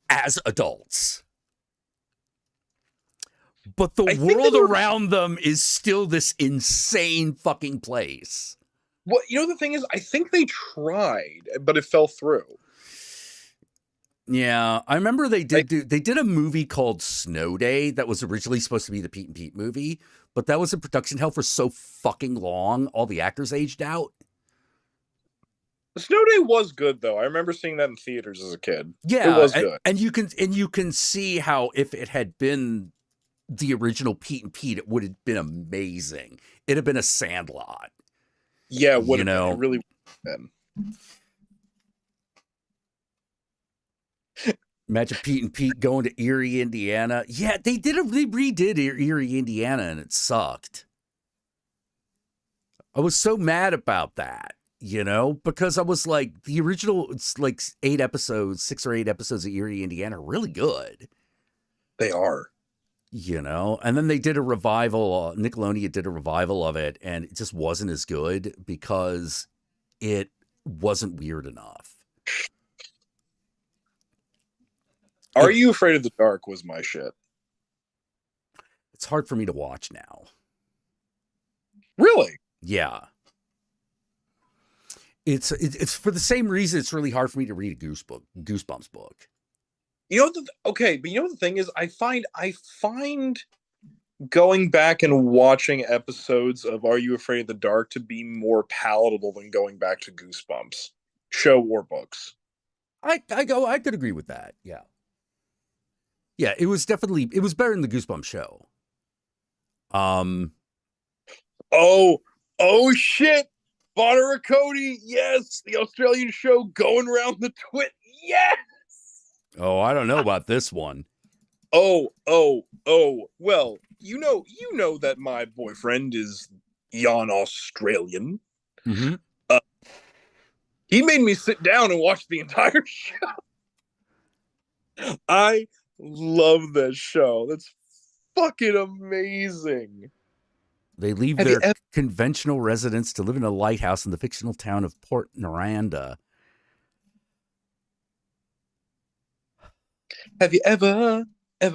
as adults. But the world around them is still this insane fucking place. Well, you know, the thing is, I think they tried, but it fell through. Yeah, I remember they did a movie called Snow Day that was originally supposed to be the Pete and Pete movie, but that was in production hell for so fucking long, all the actors aged out. Snow Day was good though. I remember seeing that in theaters as a kid. Yeah, it was good. And you can see how if it had been the original Pete and Pete, it would have been amazing. It'd have been a Sandlot. Yeah, it would have been. It really would have been. Imagine Pete and Pete going to Erie, Indiana. Yeah, they redid Erie, Indiana, and it sucked. I was so mad about that, because I was like, the original, it's like 6 or 8 episodes of Erie, Indiana are really good. They are. And then they did a revival, Nickelodeon did a revival of it, and it just wasn't as good because it wasn't weird enough. Are You Afraid of the Dark was my shit. It's hard for me to watch now. Really? Yeah. It's for the same reason it's really hard for me to read a Goosebumps book. But you know the thing is, I find going back and watching episodes of Are You Afraid of the Dark to be more palatable than going back to Goosebumps, show or books. I could agree with that. Yeah. Yeah, it was better than the Goosebumps show. Oh shit! Bonner Cody, yes, the Australian show going around the twit, yes. Oh, I don't know about this one. Oh. Well, you know that my boyfriend is yon Australian. Mm-hmm. He made me sit down and watch the entire show. I love that show. That's fucking amazing. They leave their conventional residence to live in a lighthouse in the fictional town of Port Noranda. Have you ever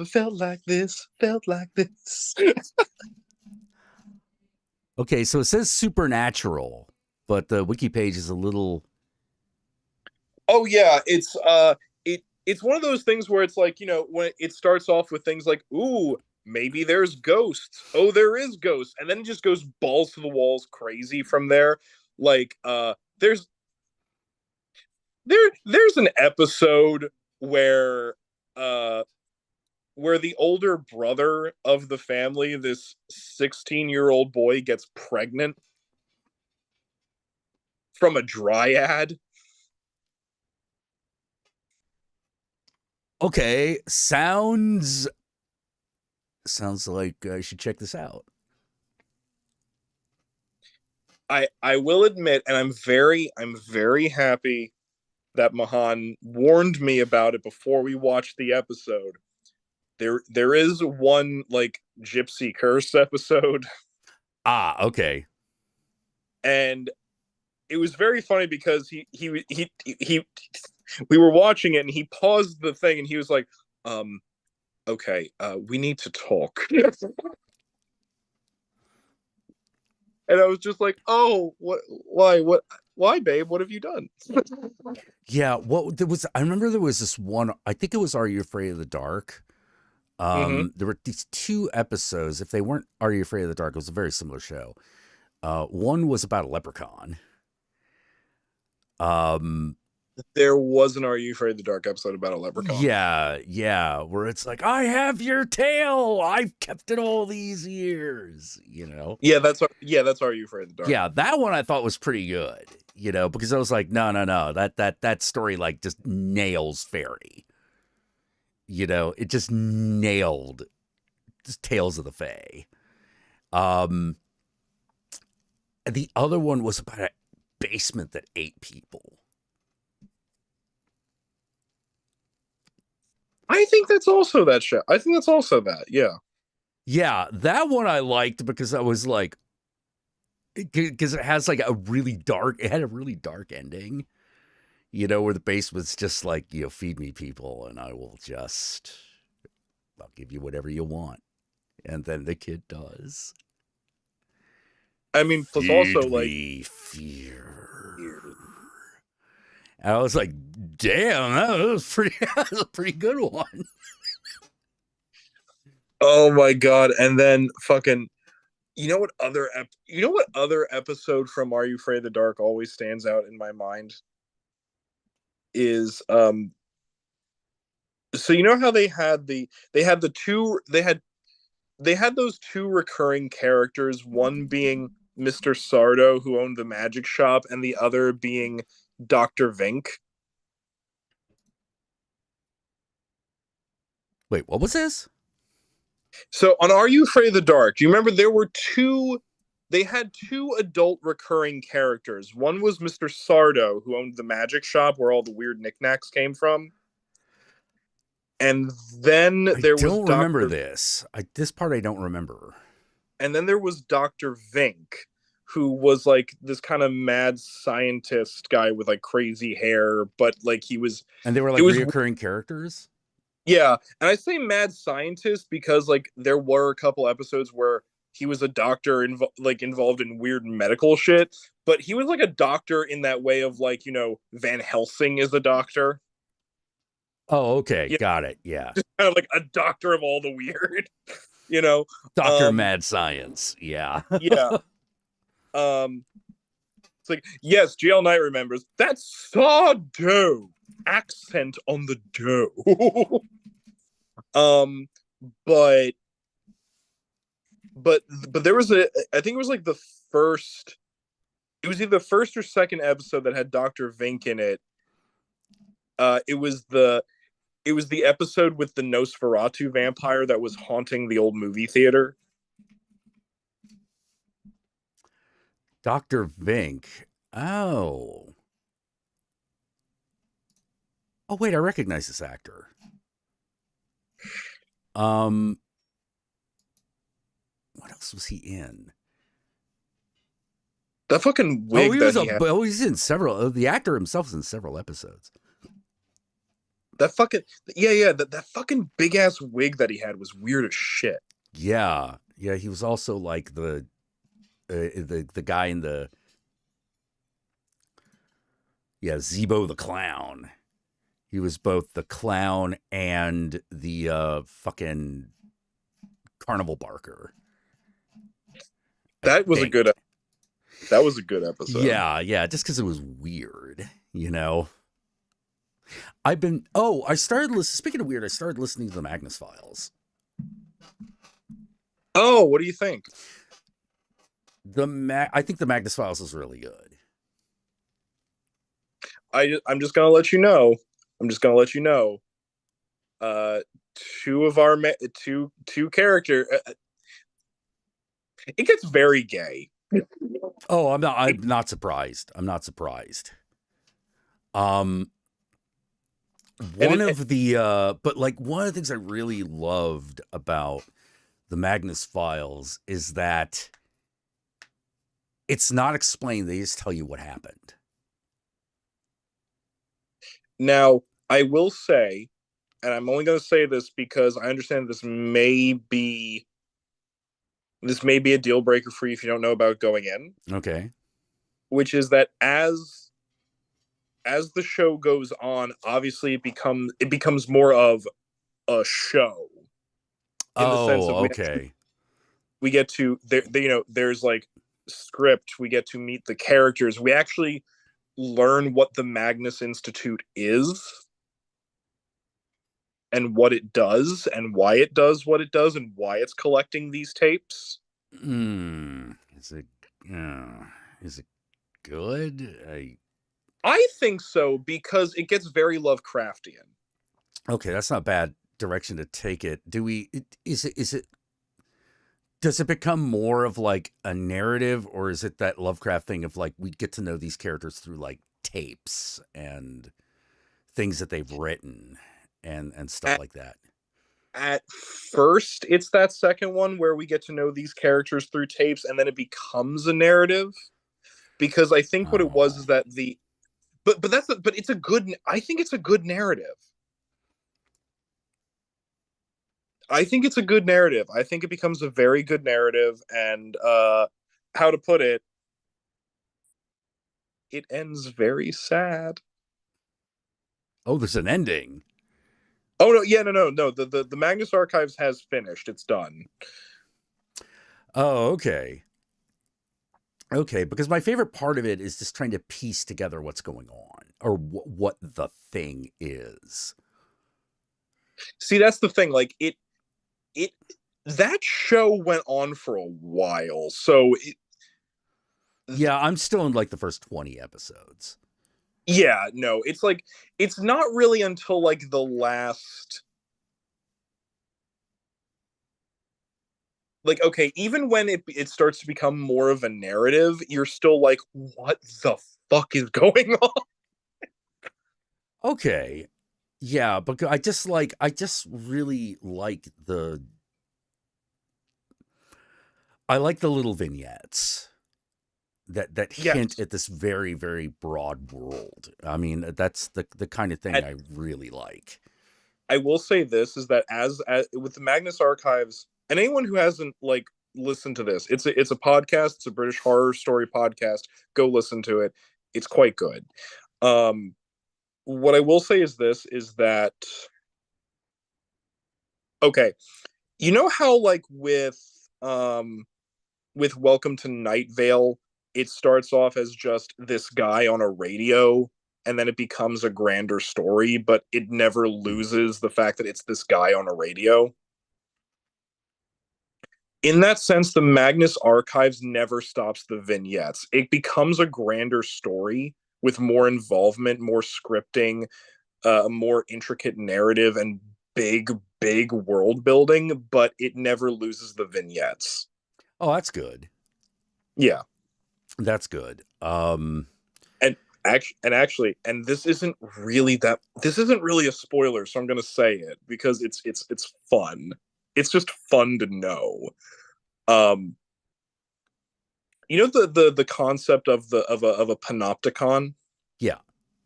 felt like this? Okay, so it says supernatural, but the wiki page is a little. Oh yeah, it's one of those things where it's like, when it starts off with things like, ooh, maybe there's ghosts. Oh, there is ghosts, and then it just goes balls to the walls crazy from there. Like, there's an episode where where the older brother of the family, this 16-year-old boy, gets pregnant from a dryad. Okay, sounds like I should check this out. I will admit, and I'm very happy that Mahan warned me about it before we watched the episode. There is one like gypsy curse episode. Ah, okay. And it was very funny because he we were watching it and he paused the thing and he was like, okay, we need to talk. And I was just like, oh, why, babe? What have you done? Yeah, I remember there was this one, I think it was Are You Afraid of the Dark? There were these 2 episodes. If they weren't Are You Afraid of the Dark, it was a very similar show. One was about a leprechaun. There was an Are You Afraid of the Dark episode about a leprechaun. Yeah, where it's like, I have your tail. I've kept it all these years, you know? Yeah, that's Are You Afraid of the Dark. Yeah, that one I thought was pretty good, you know, because I was like, no, that story like just nails fairy. You know, it just nailed just Tales of the Fae. The other one was about a basement that ate people. I think that's also that show. I think that's also that. Yeah. Yeah, that one I liked because I was like, because it has like it had a really dark ending, you know, where the basement's just like, you know, feed me people and I'll give you whatever you want. And then the kid does. I mean, plus Feed also like me fear. And I was like, damn, that was a pretty good one. Oh my god! And then fucking, you know what other episode from Are You Afraid of the Dark always stands out in my mind is so you know how they had those 2 recurring characters, one being Mr. Sardo, who owned the magic shop, and the other being Dr. Vink. Wait, what was this? So on Are You Afraid of the Dark, do you remember they had 2 adult recurring characters. One was Mr. Sardo, who owned the magic shop where all the weird knickknacks came from. And then there was I don't remember this. This part I don't remember. And then there was Dr. Vink, who was like this kind of mad scientist guy with like crazy hair, but like he was. And they were like reoccurring characters? Yeah. And I say mad scientist because like there were a couple episodes where he was a doctor involved in weird medical shit, but he was like a doctor in that way of like, you know, Van Helsing is a doctor. Oh, okay. Yeah. Got it. Yeah. Just kind of like a doctor of all the weird, you know. Dr. Mad Science. Yeah. Yeah. It's like, yes, GL Knight remembers. That's sourdough. Accent on the dough. But there was I think it was like it was either the first or second episode that had Dr. Vink in it. It was the episode with the Nosferatu vampire that was haunting the old movie theater. Dr. Vink. Oh. Oh, wait, I recognize this actor. What else was he in? That fucking wig he's in several. The actor himself is in several episodes. That fucking that fucking big ass wig that he had was weird as shit. Yeah, he was also like the guy in the Zebo the clown. He was both the clown and the fucking carnival barker. That was a good episode. Yeah, just because it was weird, you know. I started listening. Speaking of weird, I started listening to the Magnus Files. Oh, what do you think? I think the Magnus Files is really good. I'm just gonna let you know. Two of our two character. It gets very gay. Oh, I'm not surprised. I'm not surprised. One of the things I really loved about the Magnus Files is that it's not explained. They just tell you what happened. Now, I will say, and I'm only going to say this because I understand this may be a deal breaker for you if you don't know about going in. Okay. Which is that as the show goes on, obviously it becomes more of a show. In the sense of okay. We get to there's like script. We get to meet the characters. We actually learn what the Magnus Institute is and what it does and why it does what it does and why it's collecting these tapes. Is it good? I think so, because it gets very Lovecraftian. Okay, that's not a bad direction to take it. Does it become more of like a narrative, or is it that Lovecraft thing of like we get to know these characters through like tapes and things that they've written and stuff like that? At first, it's that second one where we get to know these characters through tapes, and then it becomes a narrative. Because I think what it was is that but it's a good. I think it's a good narrative. I think it's a good narrative. I think it becomes a very good narrative, and how to put it, it ends very sad. Oh, there's an ending. Oh no, yeah, no. The Magnus Archives has finished. It's done. Oh, okay. Okay, because my favorite part of it is just trying to piece together what's going on or what the thing is. See, that's the thing. Like that show went on for a while, so yeah, I'm still in like the first 20 episodes. Yeah, no, it's like it's not really until like the last. Like, okay, even when it starts to become more of a narrative, you're still like, what the fuck is going on? Okay. Yeah, but I just really like the little vignettes that hint at this very, very broad world. I mean, that's the kind of thing I really like. I will say this is that as with the Magnus Archives, and anyone who hasn't like listened to this, it's a podcast. It's a British horror story podcast. Go listen to it. It's quite good. What I will say is this: is that okay? You know how like with Welcome to Night Vale, it starts off as just this guy on a radio, and then it becomes a grander story, but it never loses the fact that it's this guy on a radio. In that sense, the Magnus Archives never stops the vignettes. It becomes a grander story with more involvement, more scripting, a more intricate narrative, and big world building, but it never loses the vignettes. Oh, that's good. Yeah. That's good. And this isn't really a spoiler, so I'm gonna say it because it's fun. It's just fun to know. You know the concept of a panopticon? Yeah.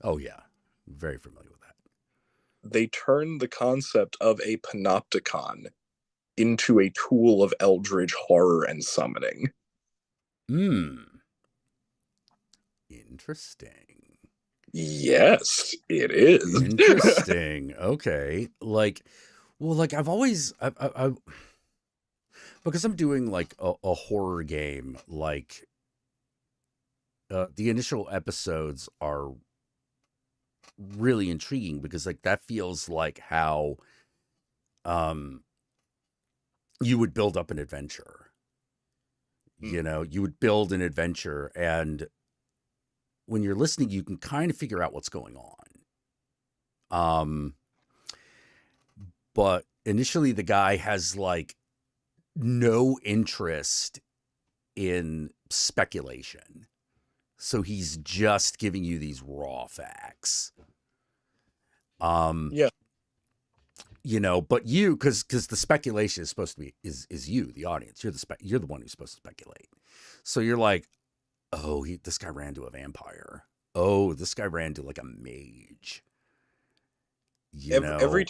Oh yeah. Very familiar with that. They turned the concept of a panopticon into a tool of eldritch horror and summoning. Interesting. Yes, it is. Interesting. Okay. I've always, because I'm doing like a horror game, like the initial episodes are really intriguing because like that feels like how you would build up an adventure. You know, you would build an adventure, and when you're listening, you can kind of figure out what's going on. But initially the guy has like no interest in speculation. So he's just giving you these raw facts. Yeah. You know, but you, because the speculation is supposed to be is you, the audience. You're the one who's supposed to speculate. So you're like, oh, this guy ran to a vampire. Oh, this guy ran to like a mage. You know, every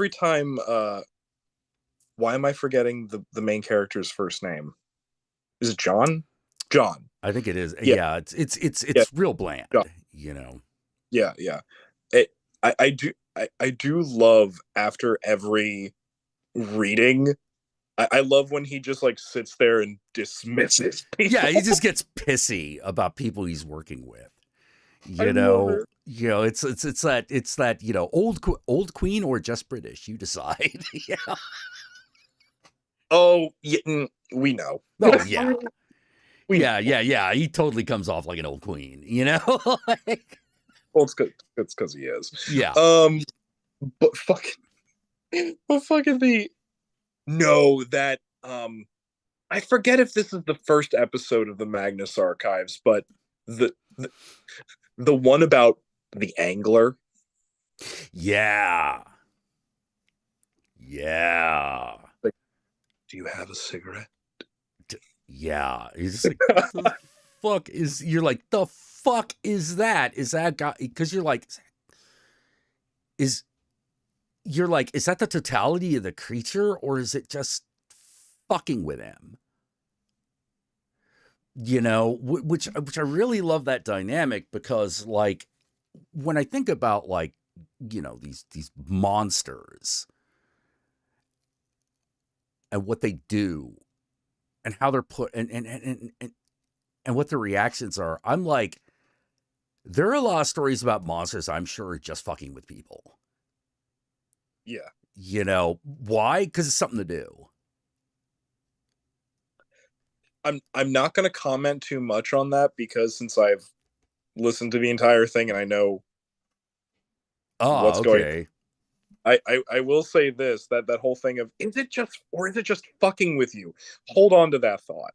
time. Why am I forgetting the main character's first name? Is it John? John. I think it is. Yeah, it's real bland. John. You know. Yeah. I do love after every reading. I love when he just like sits there and dismisses people. Yeah, he just gets pissy about people he's working with. You know, it's that you know, old queen or just British. You decide. Yeah. Oh, yeah, we know. Oh yeah. Yeah. He totally comes off like an old queen. You know. Like, well, it's because he is. Yeah. But fucking that I forget if this is the first episode of the Magnus Archives, but the one about the angler. Yeah. Like, do you have a cigarette? Yeah. He's like, the fuck is? You're like, the fuck is that? Is that guy? Because you're like, is that the totality of the creature, or is it just fucking with him? You know, which I really love that dynamic, because like when I think about like, you know, these monsters and what they do and how they're put and what their reactions are, I'm like, there are a lot of stories about monsters I'm sure are just fucking with people. Yeah. You know, why? Because it's something to do. I'm not going to comment too much on that, because since I've listened to the entire thing and I know what's going on. I will say this, that whole thing of is it just fucking with you? Hold on to that thought.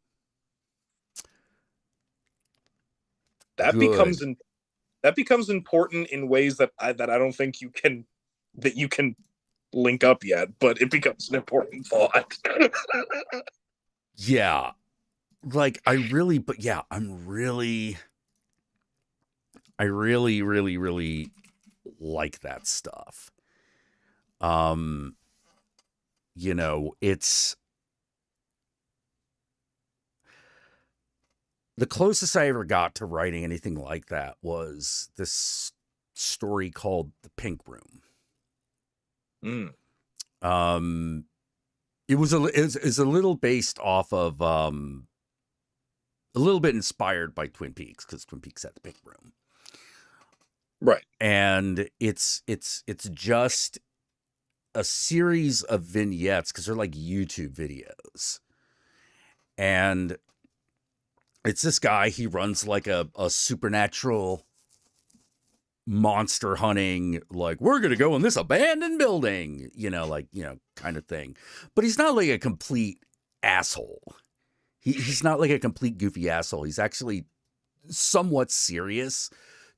That becomes important in ways that I don't think you can link up yet, but it becomes an important thought. Yeah. Like I really like that stuff. You know, it's the closest I ever got to writing anything like that was this story called The Pink Room. It was a little based off of a little bit inspired by Twin Peaks, because Twin Peaks had the Pink Room. Right. And it's just a series of vignettes, because they're like YouTube videos. And it's this guy, he runs like a supernatural monster hunting, like, we're going to go in this abandoned building, you know, like, you know, kind of thing. But he's not like a complete asshole. He's not like a complete goofy asshole. He's actually somewhat serious,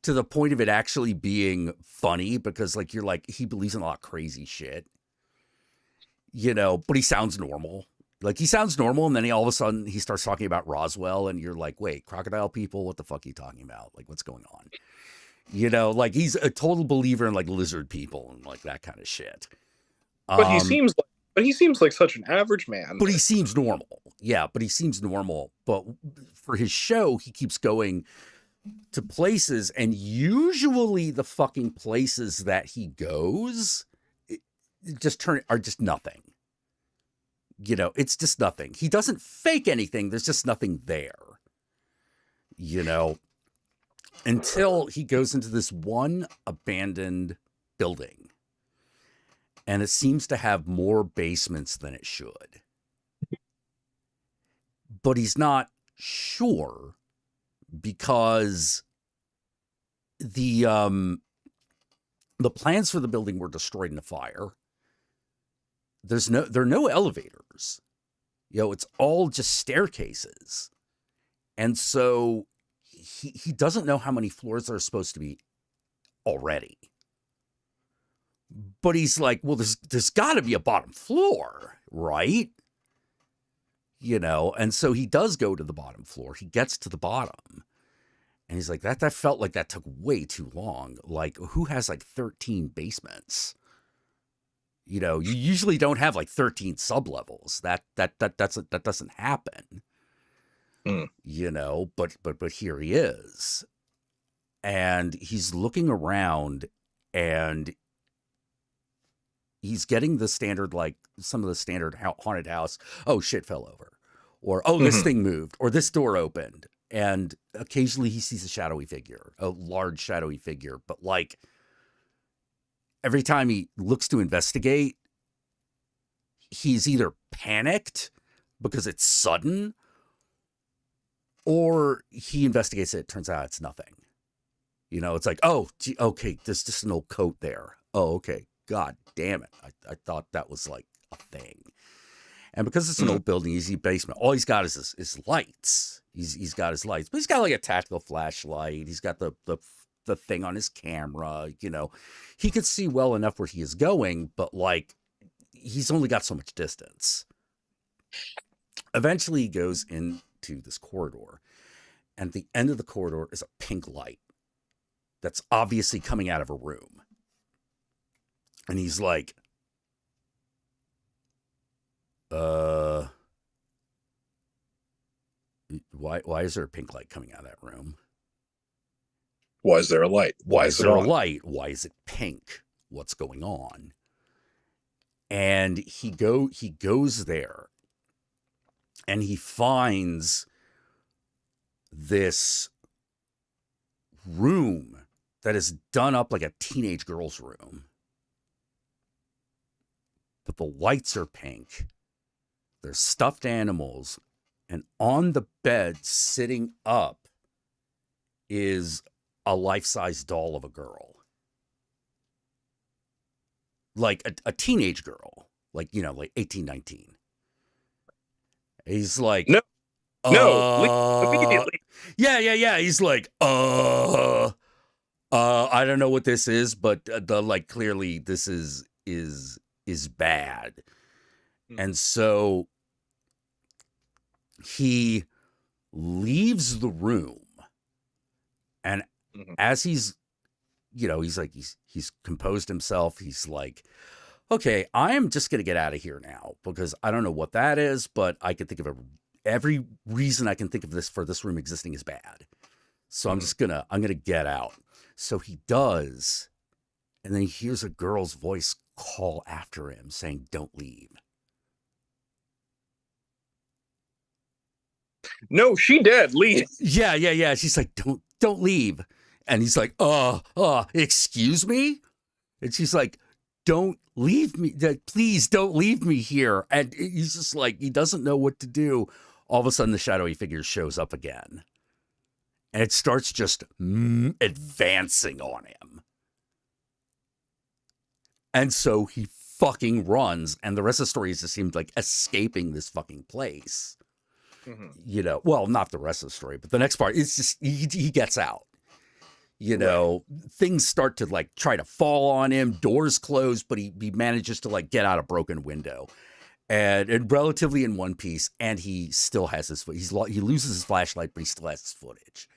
to the point of it actually being funny, because like, you're like, he believes in a lot of crazy shit, you know, but he sounds normal. Like, he sounds normal, and then all of a sudden he starts talking about Roswell, and you're like, wait, crocodile people? What the fuck are you talking about? Like, what's going on? You know, like, he's a total believer in like lizard people and like that kind of shit. But he seems like such an average man. But he seems normal. Yeah, but he seems normal. But for his show, he keeps going to places, and usually the fucking places that he goes are just nothing. You know, it's just nothing. He doesn't fake anything. There's just nothing there. You know, until he goes into this one abandoned building. And it seems to have more basements than it should. But he's not sure because the plans for the building were destroyed in a fire. There are no elevators. It's all just staircases. And so he doesn't know how many floors there are supposed to be already. But he's like, well, there's got to be a bottom floor, right? And so he does go to the bottom floor. He gets to the bottom. And he's like, that felt like that took way too long. Like, who has like 13 basements? You usually don't have like 13 sublevels. That doesn't happen. But here he is. And he's looking around and he's getting the standard, like some of the standard haunted house. Oh, shit fell over. Or, oh, this thing moved. Or this door opened. And occasionally he sees a large shadowy figure. But like every time he looks to investigate, he's either panicked because it's sudden, or he investigates it. It turns out it's nothing. It's like, oh, gee, okay, there's just an old coat there. Oh, okay. God damn it. I thought that was like a thing. And because it's an old building, easy basement, all he's got is his lights. He's got his lights, but he's got like a tactical flashlight. He's got the thing on his camera. He could see well enough where he is going, but like he's only got so much distance. Eventually he goes into this corridor, and at the end of the corridor is a pink light that's obviously coming out of a room. And he's like, why is there a pink light coming out of that room? Why is there a light? Why is there a light? Why is it pink? What's going on? And he goes there and he finds this room that is done up like a teenage girl's room. But the lights are pink. There's stuffed animals. And on the bed, sitting up, is a life-size doll of a girl. Like a teenage girl. Like 18, 19. He's like... No, immediately. Yeah. He's like, I don't know what this is, but clearly this is bad. And so he leaves the room, and as he's composed himself, he's like, okay, I am just going to get out of here now because I don't know what that is, but I can think of every reason I can think of this room existing is bad. So I'm going to get out. So he does. And then he hears a girl's voice call after him saying, don't leave. No, she dead. Leave. Yeah. She's like, don't leave. And he's like, excuse me? And she's like, don't leave me. Please don't leave me here. And he's just like, he doesn't know what to do. All of a sudden, the shadowy figure shows up again. And it starts just advancing on him. And so he fucking runs. And the rest of the story is just him like escaping this fucking place. Well, not the rest of the story, but the next part, it's just, he gets out. Things start to like try to fall on him. Doors close, but he manages to like get out a broken window, and relatively in one piece. And he still has his he loses his flashlight, but he still has his footage.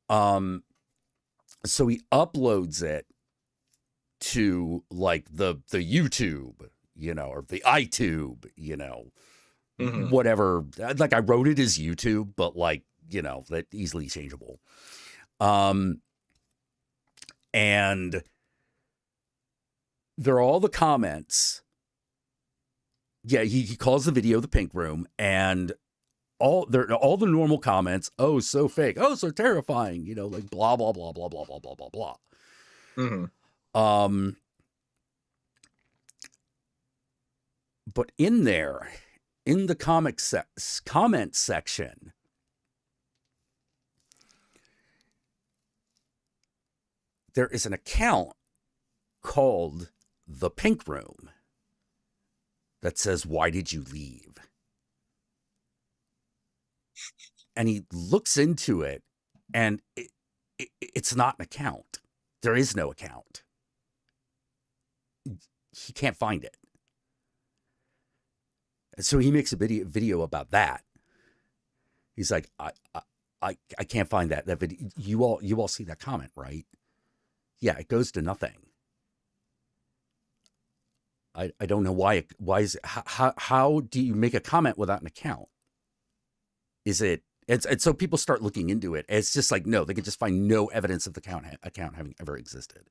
So he uploads it to like the YouTube, or the iTube, whatever. Like I wrote it as YouTube, but like that easily changeable. And there are all the comments. Yeah, he calls the video the pink room, and all the normal comments. Oh, so fake. Oh, so terrifying. You know, like blah blah blah blah blah blah blah blah blah. Mm-hmm. But in there, in the comment section, there is an account called The Pink Room that says, "Why did you leave?" And he looks into it, and it's not an account. There is no account. He can't find it. And so he makes a video about that. He's like, I can't find that video. You all see that comment, right? Yeah, it goes to nothing. I don't know why is it, how do you make a comment without an account? Is it, and so people start looking into it. It's just like, no, they can just find no evidence of the account having ever existed.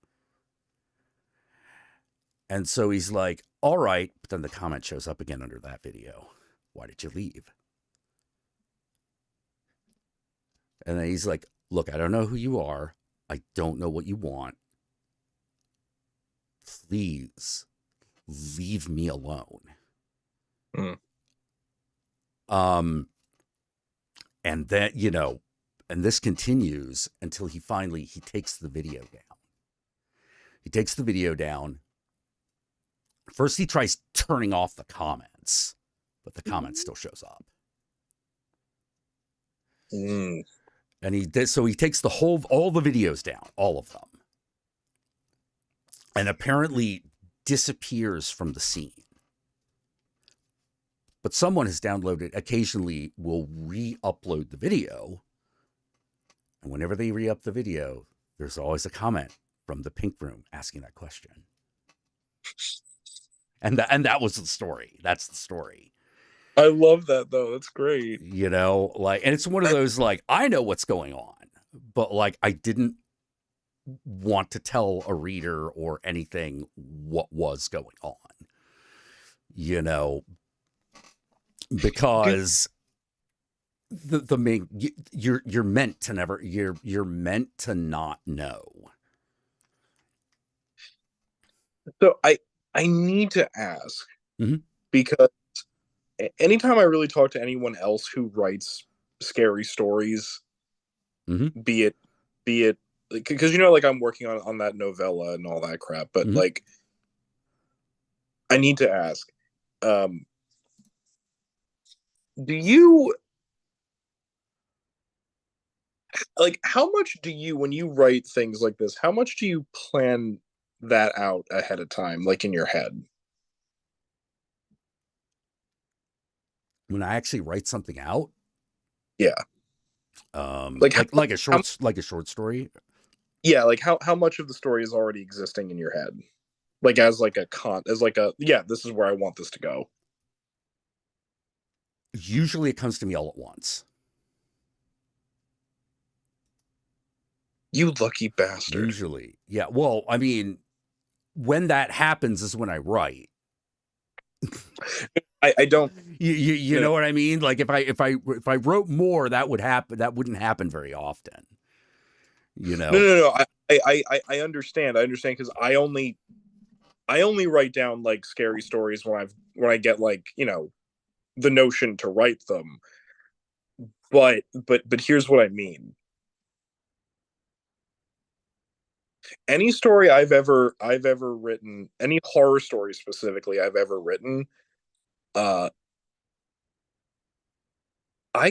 And so he's like, all right, but then the comment shows up again under that video. Why did you leave? And then he's like, look, I don't know who you are. I don't know what you want. Please leave me alone. And then, you know, and this continues until he takes the video down. He takes the video down. First, he tries turning off the comments, but the comment still shows up. And he takes all the videos down, all of them, and apparently disappears from the scene. But someone has downloaded, occasionally will re-upload the video. And whenever they re-up the video, there's always a comment from the Pink Room asking that question. And that was the story. That's the story. I love that, though. That's great. You know, like, and it's one of those, like, I know what's going on, but like, I didn't want to tell a reader or anything what was going on, you know, because the main, you're meant to never, you're meant to not know. So I need to ask, because anytime I really talk to anyone else who writes scary stories, be it because, you know, like, I'm working on that novella and all that crap, but like, I need to ask, do you, like, how much do you, when you write things like this, how much do you plan that out ahead of time, like in your head? When I actually write something out, yeah, like a short story. Yeah, like how much of the story is already existing in your head, like as like a yeah, this is where I want this to go. Usually, it comes to me all at once. You lucky bastard. Usually, yeah. Well, I mean, when that happens is when I write. I don't. You know what I mean? Like, if I wrote more, that would happen. That wouldn't happen very often. You know? No. I understand. I understand, because I only write down like scary stories when I get, like, you know, the notion to write them. But here's what I mean. Any story I've ever written, any horror story specifically I've ever written, I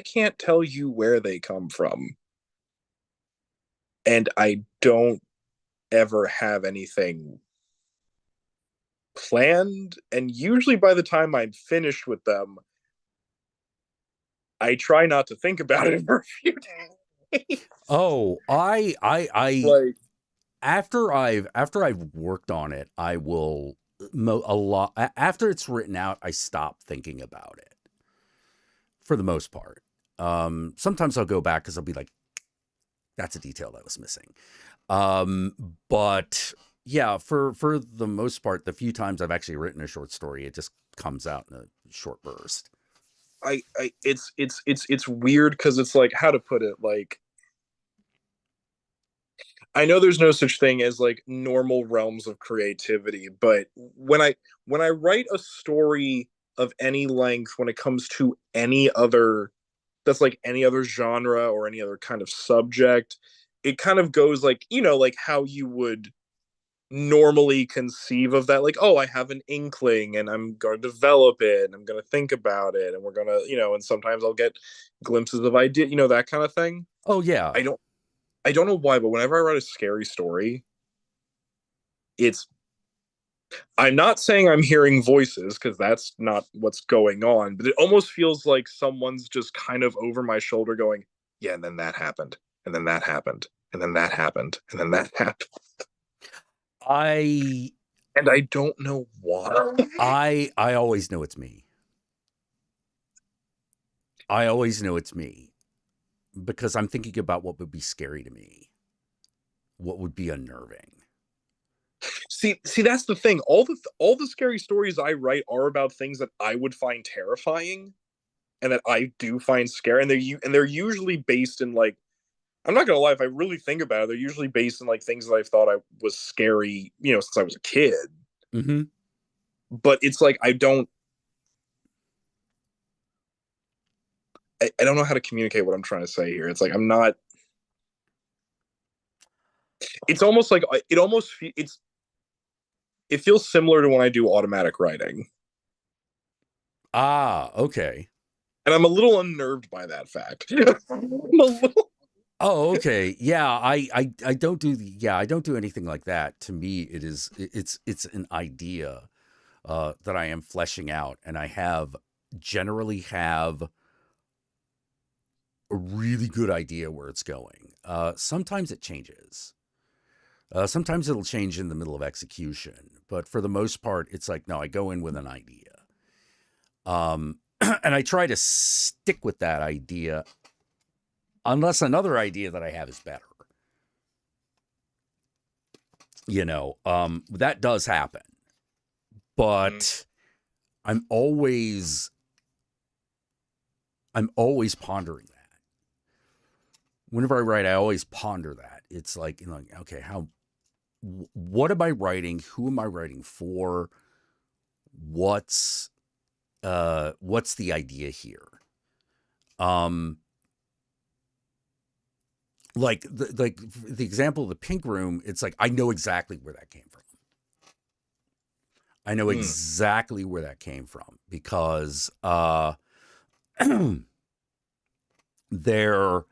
can't tell you where they come from. And I don't ever have anything planned. And usually by the time I'm finished with them, I try not to think about it for a few days. Oh, I like, after I've worked on it, I will a lot. After it's written out, I stop thinking about it for the most part. Sometimes I'll go back because I'll be like, that's a detail that was missing. But yeah, for the most part, the few times I've actually written a short story, it just comes out in a short burst. it's weird because it's like, how to put it, like, I know there's no such thing as like normal realms of creativity, but when I write a story of any length, when it comes to any other, that's like any other genre or any other kind of subject, it kind of goes like, you know, like how you would normally conceive of that, like, oh, I have an inkling and I'm going to develop it and I'm going to think about it and we're going to, you know, and sometimes I'll get glimpses of idea, you know, that kind of thing. Oh yeah. I don't know why, but whenever I write a scary story, it's, I'm not saying I'm hearing voices because that's not what's going on, but it almost feels like someone's just kind of over my shoulder going, yeah, and then that happened, and then that happened, and then that happened, and then that happened. And I don't know why. I always know it's me. I always know it's me because I'm thinking about what would be scary to me, what would be unnerving. See, that's the thing. All the scary stories I write are about things that I would find terrifying, and that I do find scary, and they're usually based in, like, I'm not gonna lie, if I really think about it, they're usually based in like things that I've thought I was scary, you know, since I was a kid. Mm-hmm. But it's like I don't know how to communicate what I'm trying to say here. It's like I'm not. It's almost like it feels similar to when I do automatic writing. Ah, okay. And I'm a little unnerved by that fact. I'm a little. Oh, okay. Yeah, I don't do I don't do anything like that. To me, it's an idea that I am fleshing out, and I generally have a really good idea where it's going. Sometimes it changes. Sometimes it'll change in the middle of execution, but for the most part, it's like, no, I go in with an idea. And I try to stick with that idea unless another idea that I have is better. You know, that does happen. But I'm always pondering that. Whenever I write, I always ponder that. It's like, you know, okay, what am I writing? Who am I writing for? What's the idea here? Like the example of the pink room, it's like, I know exactly where that came from. I know exactly where that came from because there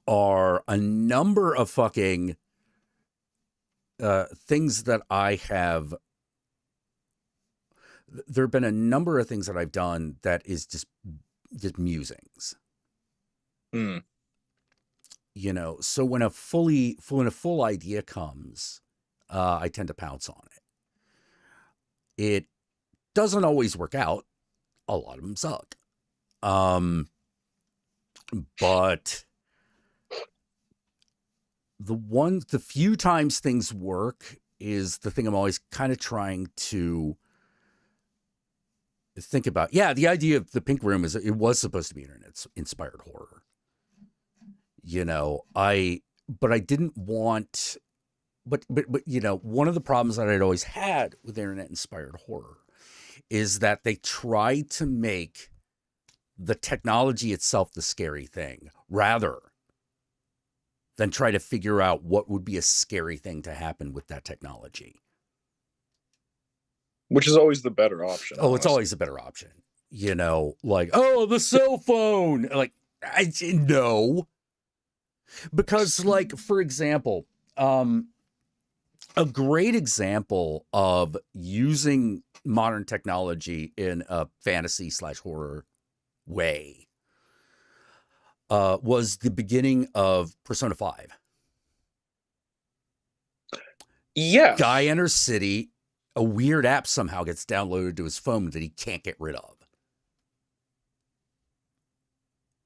are a number of fucking things that I have. There have been a number of things that I've done that is just musings. You know, so when a full idea comes, I tend to pounce on it. It doesn't always work out. A lot of them suck. But the few times things work is the thing I'm always kind of trying to think about. Yeah, the idea of the pink room it was supposed to be internet inspired horror. You know, but I didn't want, but you know, one of the problems that I'd always had with internet inspired horror is that they try to make the technology itself the scary thing rather than try to figure out what would be a scary thing to happen with that technology. Which is always the better option. Oh, honestly. It's always the better option. You know, like, oh, the cell phone. Like, no. Because, like, for example, a great example of using modern technology in a fantasy / horror way was the beginning of Persona 5. Yes. Guy enters city, a weird app somehow gets downloaded to his phone that he can't get rid of.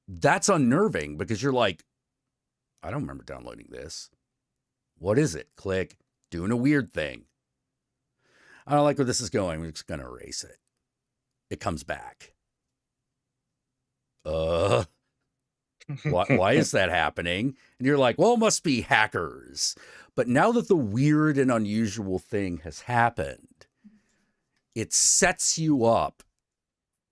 That's unnerving because you're like, I don't remember downloading this. What is it? Click. Doing a weird thing. I don't like where this is going. We're just going to erase it. it comes back. Why is that happening? And you're like, well, it must be hackers. But now that the weird and unusual thing has happened, it sets you up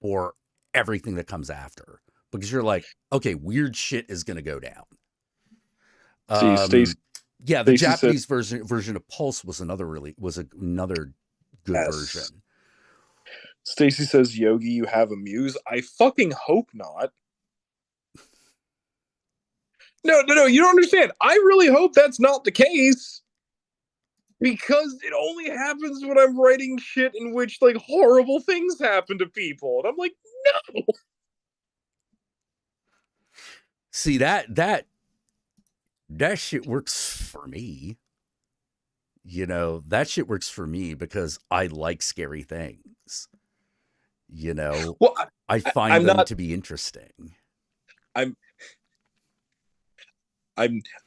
for everything that comes after, because you're like, okay, weird shit is going to go down. See, Stacey, yeah, the Stacey Japanese version of Pulse was another good version. Stacy says, Yogi, you have a muse. I fucking hope not. No, you don't understand. I really hope that's not the case. Because it only happens when I'm writing shit in which, like, horrible things happen to people. And I'm like, no! See, that shit works for me. You know, that shit works for me because I like scary things. You know, well, I find them to be interesting. I'm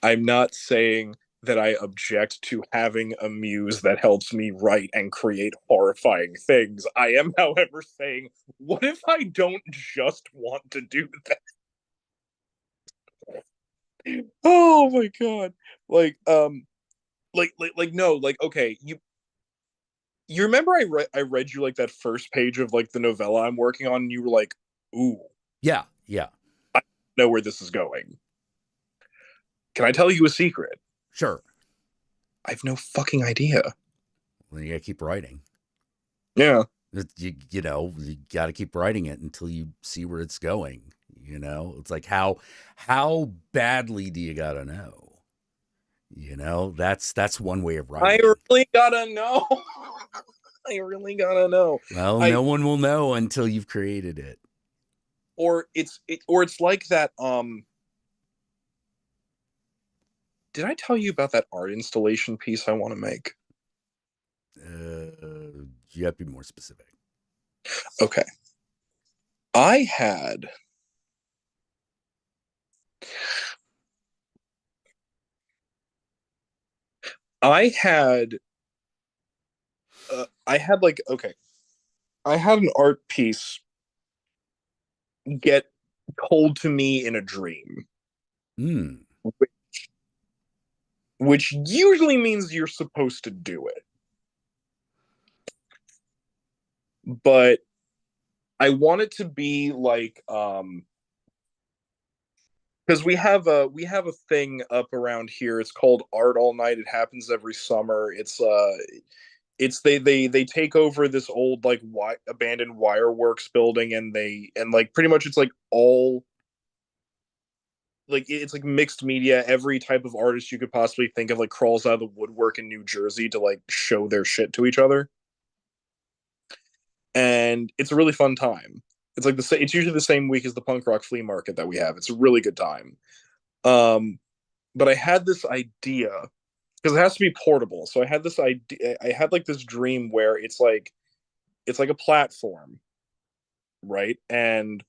not saying that I object to having a muse that helps me write and create horrifying things. I am, however, saying, what if I don't just want to do that? Oh my god! No, okay, you remember I read you like that first page of like the novella I'm working on, and you were like, ooh, yeah, I know where this is going. Can I tell you a secret? Sure. I have no fucking idea. Well, you gotta keep writing. Yeah. You gotta keep writing it until you see where it's going. You know, it's like how badly do you gotta know? You know, that's one way of writing. I really gotta know. I really gotta know. Well, no one will know until you've created it. Or it's like that. Did I tell you about that art installation piece I want to make? You have to be more specific. Okay. I had an art piece get told to me in a dream. Which usually means you're supposed to do it. But I want it to be like because we have a thing up around here. It's called Art All Night. It happens every summer. It's they take over this old like abandoned wireworks building, and like pretty much it's like all like it's like mixed media. Every type of artist you could possibly think of like crawls out of the woodwork in New Jersey to like show their shit to each other, and it's a really fun time. It's like it's usually the same week as the punk rock flea market that we have. It's a really good time. But I had this idea because it has to be portable. So I had this idea. I had like this dream where it's like a platform, right? And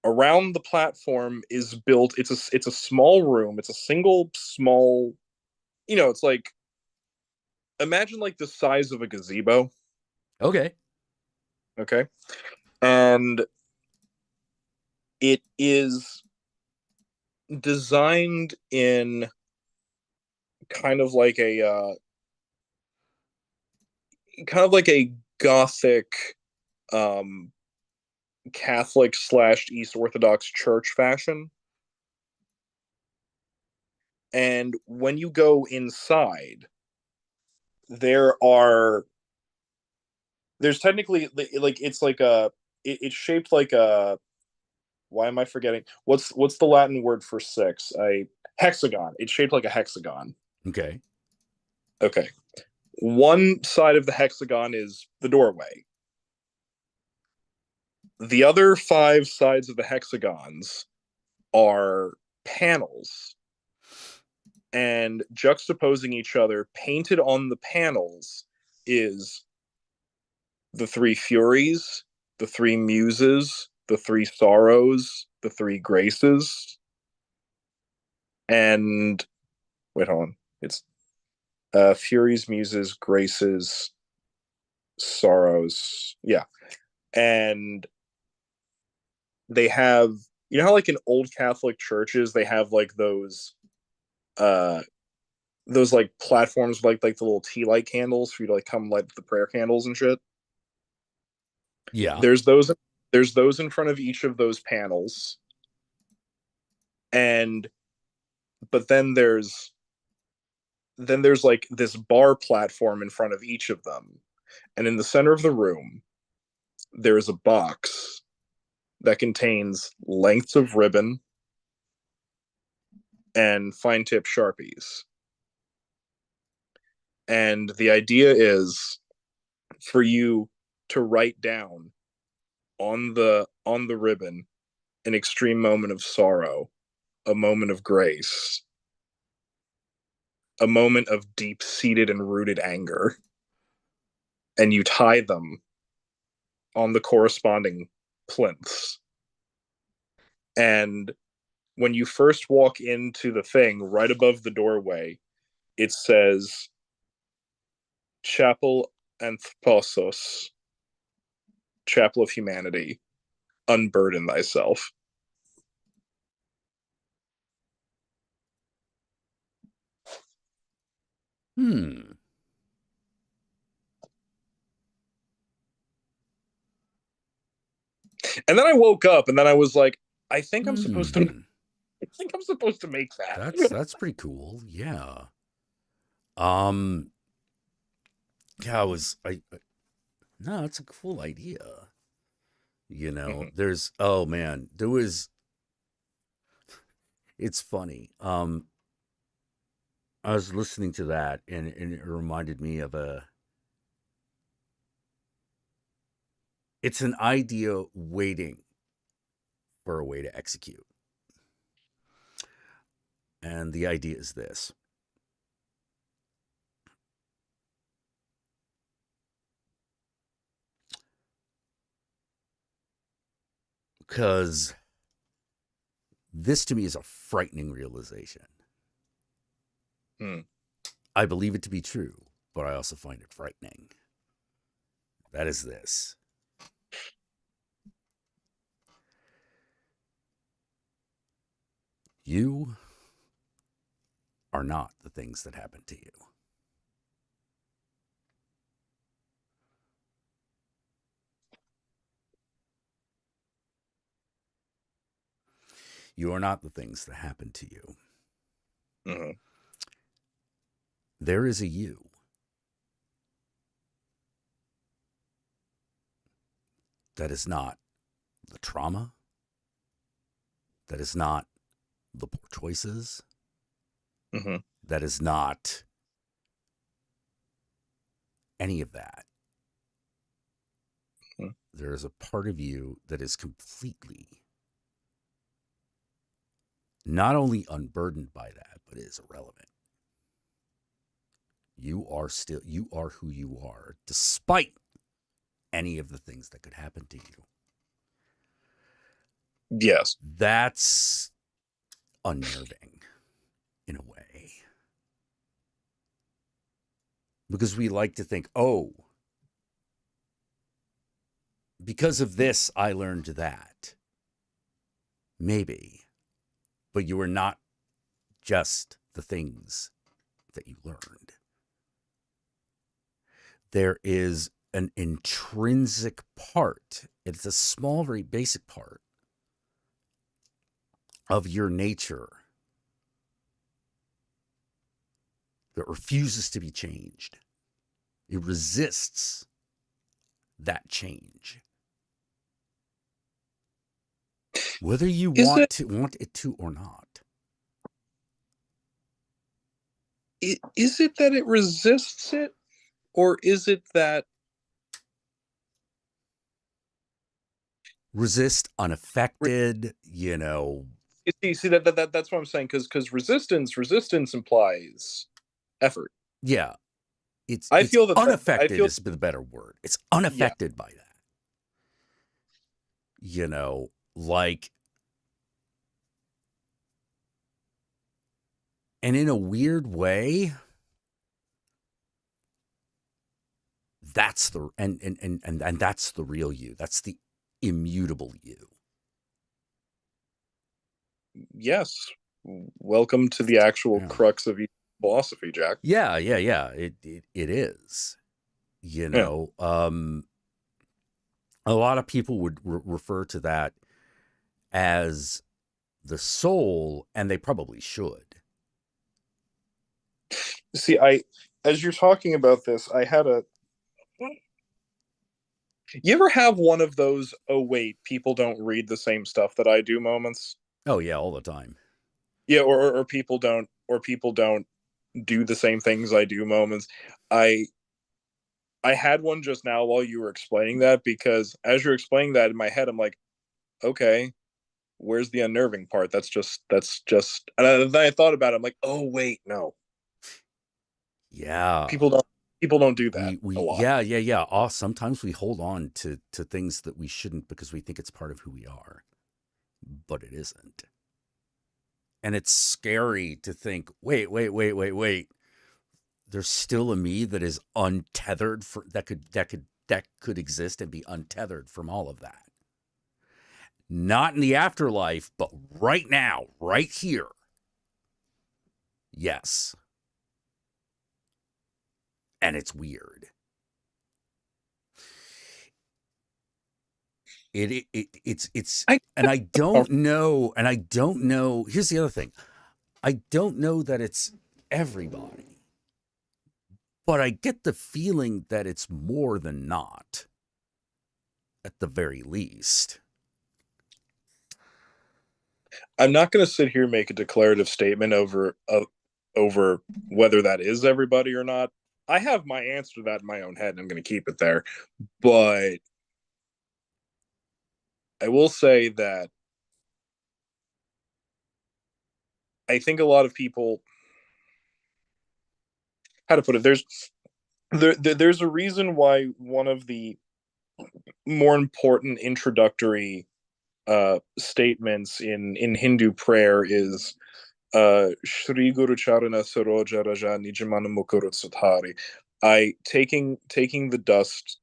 around the platform is built. It's a small room. It's a single small. You know, it's like imagine like the size of a gazebo. Okay. And it is designed in kind of like a Gothic Catholic / East Orthodox church fashion. And when you go inside, there's technically like it's like it's shaped like a, why am I forgetting? What's the Latin word for 6? A hexagon. It's shaped like a hexagon. Okay. One side of the hexagon is the doorway. The other 5 sides of the hexagons are panels. And juxtaposing each other, painted on the panels, is the 3 Furies, the 3 Muses, the 3 Sorrows, the 3 Graces, and wait, hold on. It's Furies, Muses, Graces, Sorrows. Yeah. and they have, you know how like in old Catholic churches they have like those like platforms like the little tea light candles for you to like come light the prayer candles and shit. Yeah. There's those in front of each of those panels. But then there's like this bar platform in front of each of them. And in the center of the room, there is a box that contains lengths of ribbon and fine tip Sharpies. And the idea is for you to write down on the ribbon an extreme moment of sorrow, a moment of grace, a moment of deep-seated and rooted anger, and you tie them on the corresponding plinths. And when you first walk into the thing, right above the doorway, it says Chapel Anthroposos, Chapel of Humanity, unburden thyself. Hmm. And then I woke up and then I was like, I think I'm supposed to make that. That's pretty cool. Yeah. Yeah, no, it's a cool idea. You know, oh man, it's funny. I was listening to that and it reminded me of it's an idea waiting for a way to execute. And the idea is this. Because this to me is a frightening realization. I believe it to be true, but I also find it frightening. That is this. You are not the things that happen to you. You are not the things that happen to you. Mm-hmm. There is a you. That is not the trauma. That is not the poor choices. Mm-hmm. That is not any of that. Mm-hmm. There is a part of you that is completely not only unburdened by that, but is irrelevant. You are who you are, despite any of the things that could happen to you. Yes. That's unnerving in a way. Because we like to think, oh, because of this, I learned that. Maybe. But you are not just the things that you learned. There is an intrinsic part. It's a small, very basic part of your nature that refuses to be changed. It resists that change. Whether you want it to or not. Is it that it resists it? Or is it that resist unaffected, you know? See that's what I'm saying, because resistance implies effort. Yeah. It's feel unaffected is the better word. It's unaffected by that. You know, like, and in a weird way, That's the and that's the real you. That's the immutable you. Yes. Welcome to the actual crux of philosophy, Jack. Yeah. It is. You know, a lot of people would refer to that as the soul, and they probably should. See, as you're talking about this, I had a. You ever have one of those, oh wait, people don't read the same stuff that I do moments? Oh yeah, all the time. Yeah, or people don't do the same things I do moments. I had one just now while you were explaining that, because as you're explaining that in my head, I'm like, okay, where's the unnerving part? That's just and then I thought about it, I'm like, oh wait, no. Yeah. People don't do that a lot. Yeah. Sometimes we hold on to things that we shouldn't because we think it's part of who we are, but it isn't. And it's scary to think, wait. There's still a me that is untethered that could exist and be untethered from all of that. Not in the afterlife, but right now, right here. Yes. And it's weird. It's and I don't know. Here's the other thing. I don't know that it's everybody, but I get the feeling that it's more than not, at the very least. I'm not going to sit here and make a declarative statement over whether that is everybody or not. I have my answer to that in my own head, and I'm going to keep it there. But I will say that I think a lot of people, how to put it, there's a reason why one of the more important introductory statements in Hindu prayer is Shri Guru Charana Saroja Raja Nijamana Mukuru Sudhari. Taking the dust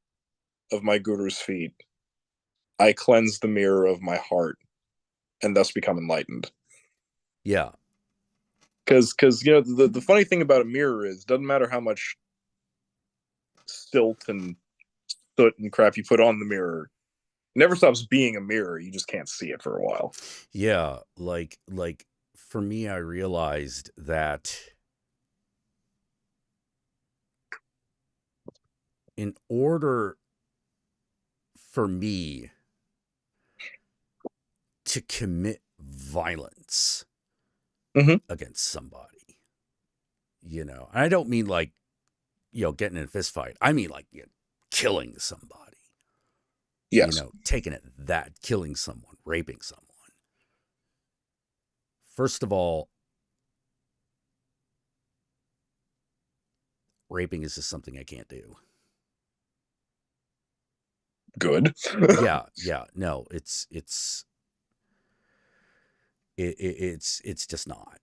of my guru's feet, I cleanse the mirror of my heart, and thus become enlightened. Yeah. Because the funny thing about a mirror is, doesn't matter how much silt and soot and crap you put on the mirror, it never stops being a mirror. You just can't see it for a while. Yeah, like for me, I realized that in order for me to commit violence against somebody, and I don't mean like, getting in a fist fight. I mean like, killing somebody. Yes. Taking it that, killing someone, raping someone. First of all, raping is just something I can't do. Good. Yeah. No, it's just not.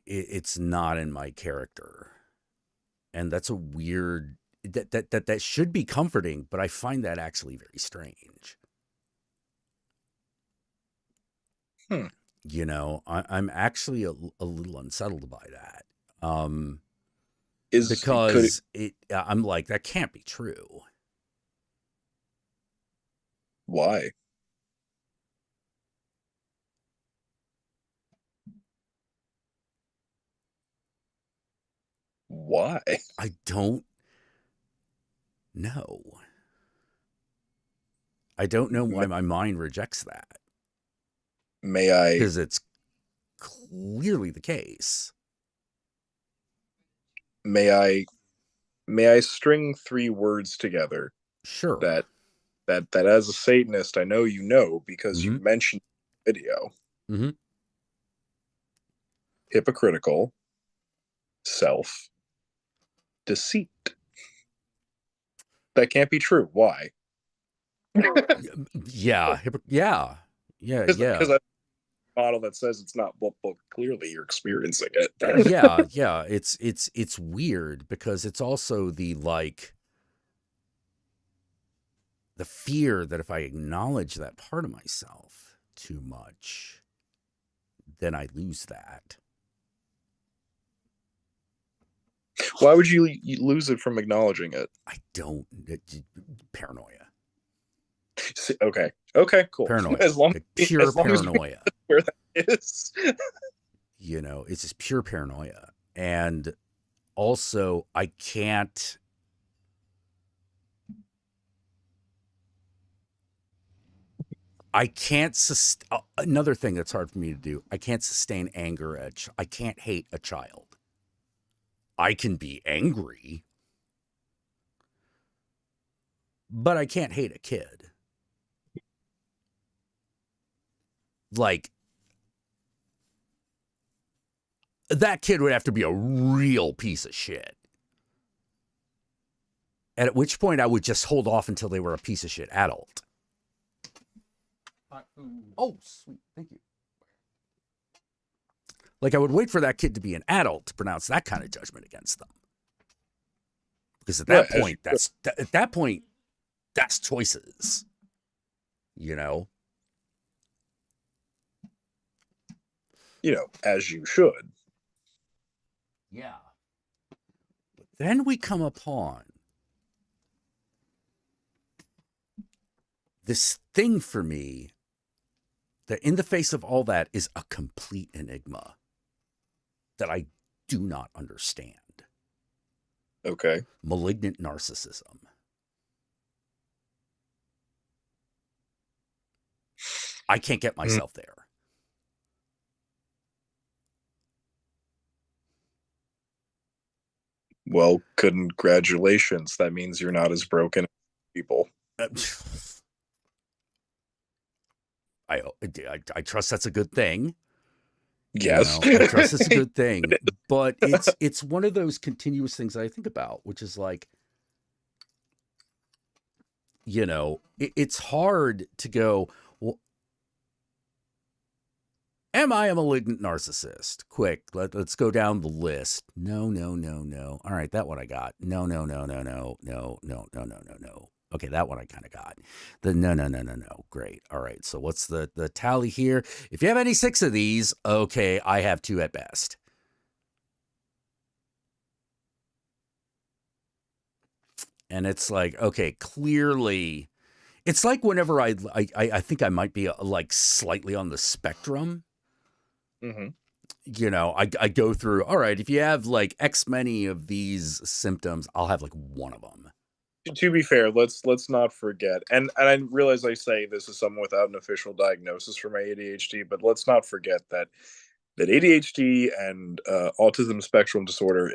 It's not in my character, and that's a weird. That should be comforting, but I find that actually very strange. I'm actually a little unsettled by that. Because I'm like, that can't be true. Why? Why? I don't know. I don't know why my mind rejects that. May I? Because it's clearly the case. May I string three words together? Sure. That as a Satanist, I know you know, because you mentioned the video. Hypocritical, self, deceit. That can't be true. Why? Yeah. Yeah. Because that's a model that says it's not, but clearly you're experiencing it. Yeah. It's weird because it's also the like, the fear that if I acknowledge that part of myself too much, then I lose that. Why would you lose it from acknowledging it? I don't. Paranoia. Okay, cool. Paranoia. As long Pure as long paranoia. As where that is. You know, it's just pure paranoia. And also, I can't. Another thing that's hard for me to do, I can't sustain anger. I can't hate a child. I can be angry, but I can't hate a kid. Like, that kid would have to be a real piece of shit. At which point I would just hold off until they were a piece of shit adult. Oh, sweet. Thank you. Like, I would wait for that kid to be an adult to pronounce that kind of judgment against them. Because at that point, that's choices. You know? You know, as you should. Yeah. But then we come upon this thing for me that in the face of all that is a complete enigma that I do not understand. Okay. Malignant narcissism. I can't get myself there. Well, congratulations. That means you're not as broken as people. I trust that's a good thing. Yes. You know, I trust it's a good thing. But it's one of those continuous things that I think about, which is like, you know, it's hard to go, well, am I a malignant narcissist? Quick, let's go down the list. No. All right, that one I got. No. Okay, that one I kind of got. The no. Great. All right, so what's the tally here? If you have any 6 of these, okay, I have 2 at best. And it's like, okay, clearly, it's like whenever I think I might be like slightly on the spectrum. Mm-hmm. You know, I go through, all right, if you have like X many of these symptoms, I'll have like one of them. To be fair, let's not forget, and I realize I say this is someone without an official diagnosis for my ADHD, but let's not forget that ADHD and autism spectrum disorder,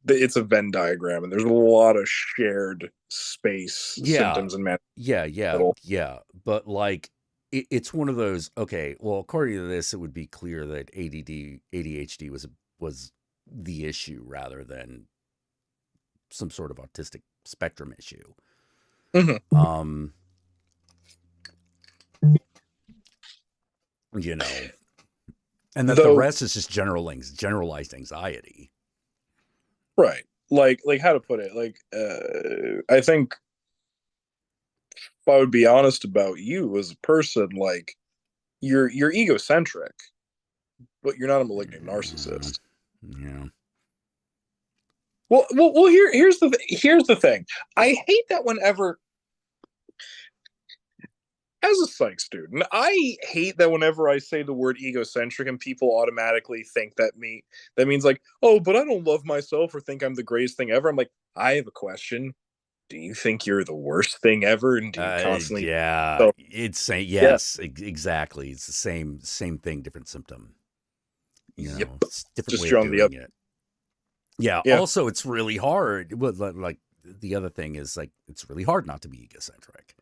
it's a Venn diagram, and there's a lot of shared space symptoms and yeah. But like, it's one of those. Okay, well, according to this, it would be clear that ADHD was the issue rather than some sort of autistic spectrum issue. Mm-hmm. You know, and that the rest is just generalized anxiety. Right. Like how to put it? Like, I think if I would be honest about you as a person, like you're egocentric, but you're not a malignant narcissist. Yeah. Well. Here's the thing. I hate that whenever, as a psych student, I hate that whenever I say the word egocentric and people automatically think that means like, oh, but I don't love myself or think I'm the greatest thing ever. I'm like, I have a question. Do you think you're the worst thing ever? And do you constantly? Yeah, it's yes, exactly. It's the same thing, different symptom. You know, yep. It's different Just way of doing it. Yeah. Yeah. Also, it's really hard. Well, like the other thing is like it's really hard not to be egocentric.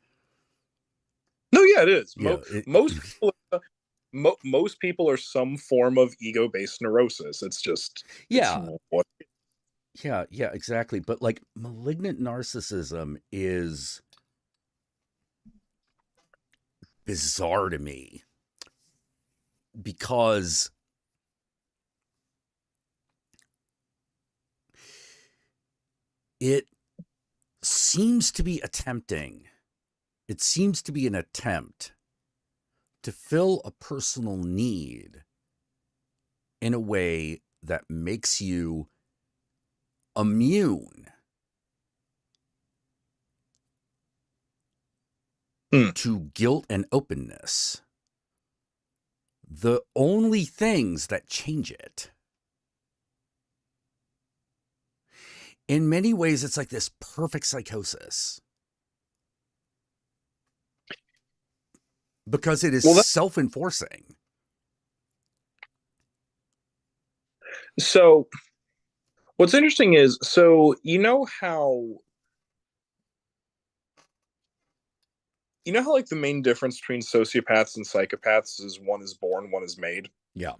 No, yeah, it is. Yeah, Most people are some form of ego-based neurosis. It's just yeah, exactly. But like malignant narcissism is bizarre to me because it seems to be attempting It seems to be an attempt to fill a personal need in a way that makes you immune to guilt and openness. The only things that change it. In many ways, it's like this perfect psychosis. Because it is self-enforcing. So what's interesting is, so you know how like the main difference between sociopaths and psychopaths is one is born, one is made? Yeah.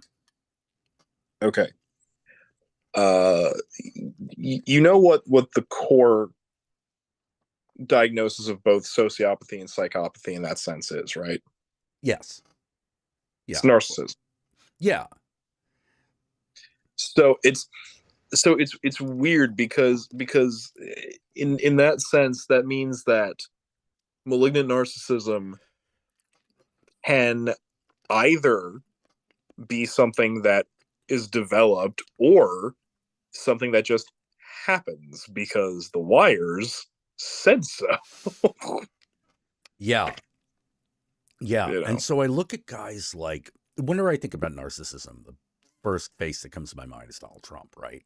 Okay. You know what the core diagnosis of both sociopathy and psychopathy in that sense is, right? Yes. Yeah. It's narcissism. Yeah. So it's weird because in that sense, that means that malignant narcissism can either be something that is developed or something that just happens because the wires said so. Yeah. Yeah. You know? And so I look at guys like, whenever I think about narcissism, the first face that comes to my mind is Donald Trump, right?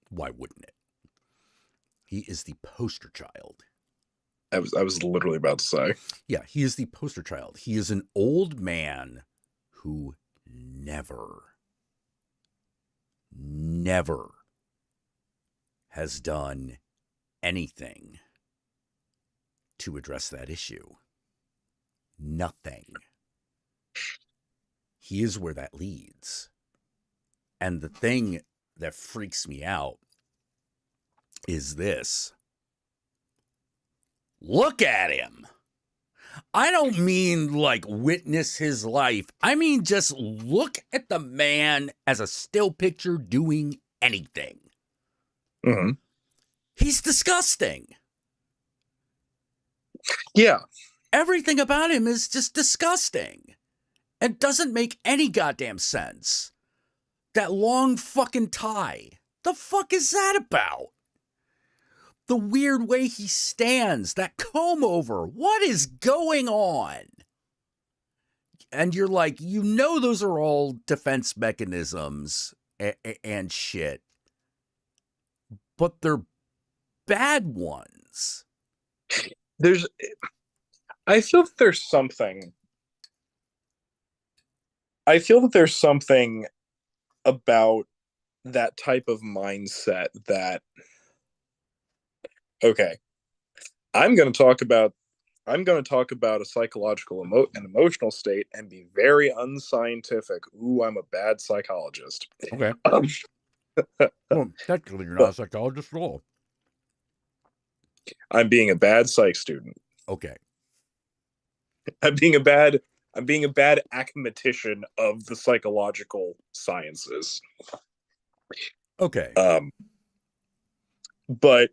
Why wouldn't it? He is the poster child. I was literally about to say. Yeah, he is the poster child. He is an old man who never has done anything to address that issue. Nothing. He is where that leads. And the thing that freaks me out is this. Look at him. I don't mean like witness his life. I mean just look at the man as a still picture doing anything. Mm-hmm. He's disgusting. Yeah. Everything about him is just disgusting. It doesn't make any goddamn sense. That long fucking tie. The fuck is that about? The weird way he stands, that comb over. What is going on? And you're like, you know, those are all defense mechanisms and shit. But they're bad ones. I feel that there's something about that type of mindset that, okay, I'm going to talk about a psychological and emotional state and be very unscientific. Ooh, I'm a bad psychologist. Okay. Well, technically, you're not a psychologist at all. I'm being a bad psych student. Okay. I'm being a bad academician of the psychological sciences. Okay. But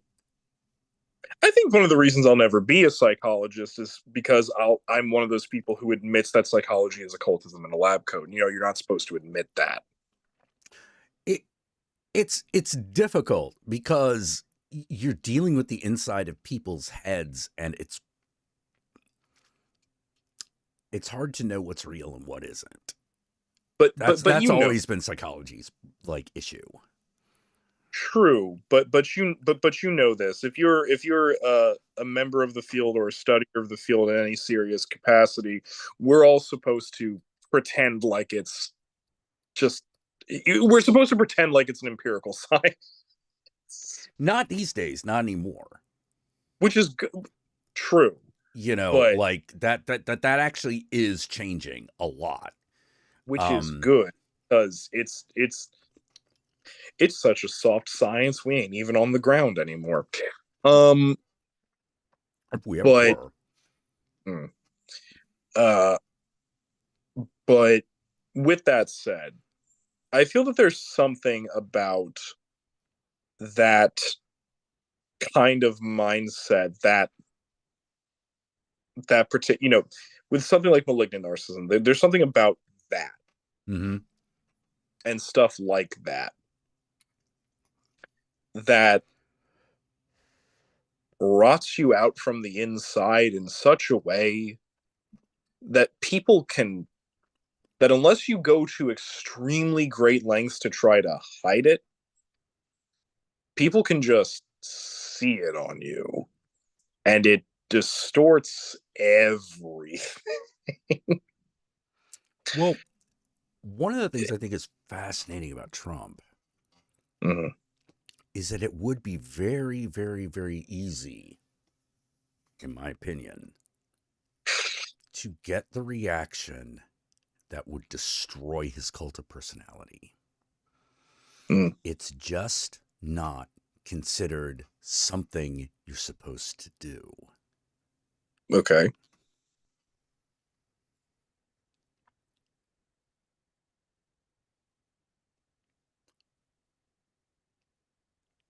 I think one of the reasons I'll never be a psychologist is because I'm one of those people who admits that psychology is occultism in a lab coat. You know, you're not supposed to admit that. It's difficult because you're dealing with the inside of people's heads, and it's hard to know what's real and what isn't. But that's always been psychology's like issue. True, but you know this. If you're a member of the field or a studier of the field in any serious capacity, we're all supposed to pretend like it's just. We're supposed to pretend like it's an empirical science. Not these days, not anymore. Which is true. You know, but, like that actually is changing a lot. Which is good, because it's such a soft science. We ain't even on the ground anymore. If we ever were. But with that said, I feel that there's something about that kind of mindset that that particular, with something like malignant narcissism, there's something about that Mm-hmm. and stuff like that rots you out from the inside in such a way that that unless you go to extremely great lengths to try to hide it, people can just see it on you, and it distorts everything. Well, one of the things I think is fascinating about Trump Mhm. is that it would be very, very, very easy, in my opinion, to get the reaction that would destroy his cult of personality. Mm. It's just not considered something you're supposed to do. Okay.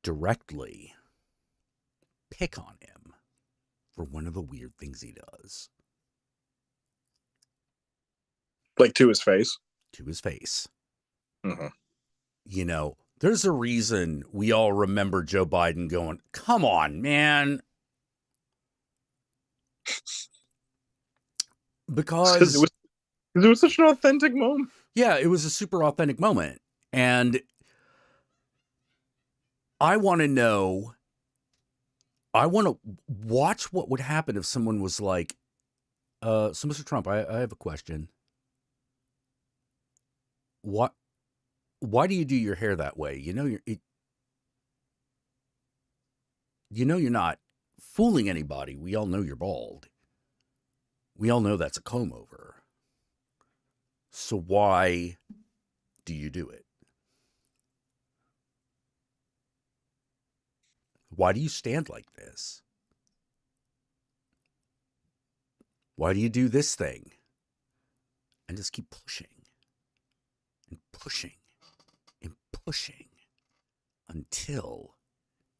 Directly pick on him for one of the weird things he does Like to his face. to his face. Mhm. You know, there's a reason we all remember Joe Biden going, "Come on, man." Because it was such an authentic moment. yeah, it was a super authentic moment. And I want to know, I want to watch what would happen if someone was like, so Mr. Trump, I have a question. Why do you do your hair that way? You know, you're not fooling anybody. We all know you're bald. We all know that's a comb over. So why do you do it? Why do you stand like this? Why do you do this thing? And just keep pushing and pushing and pushing until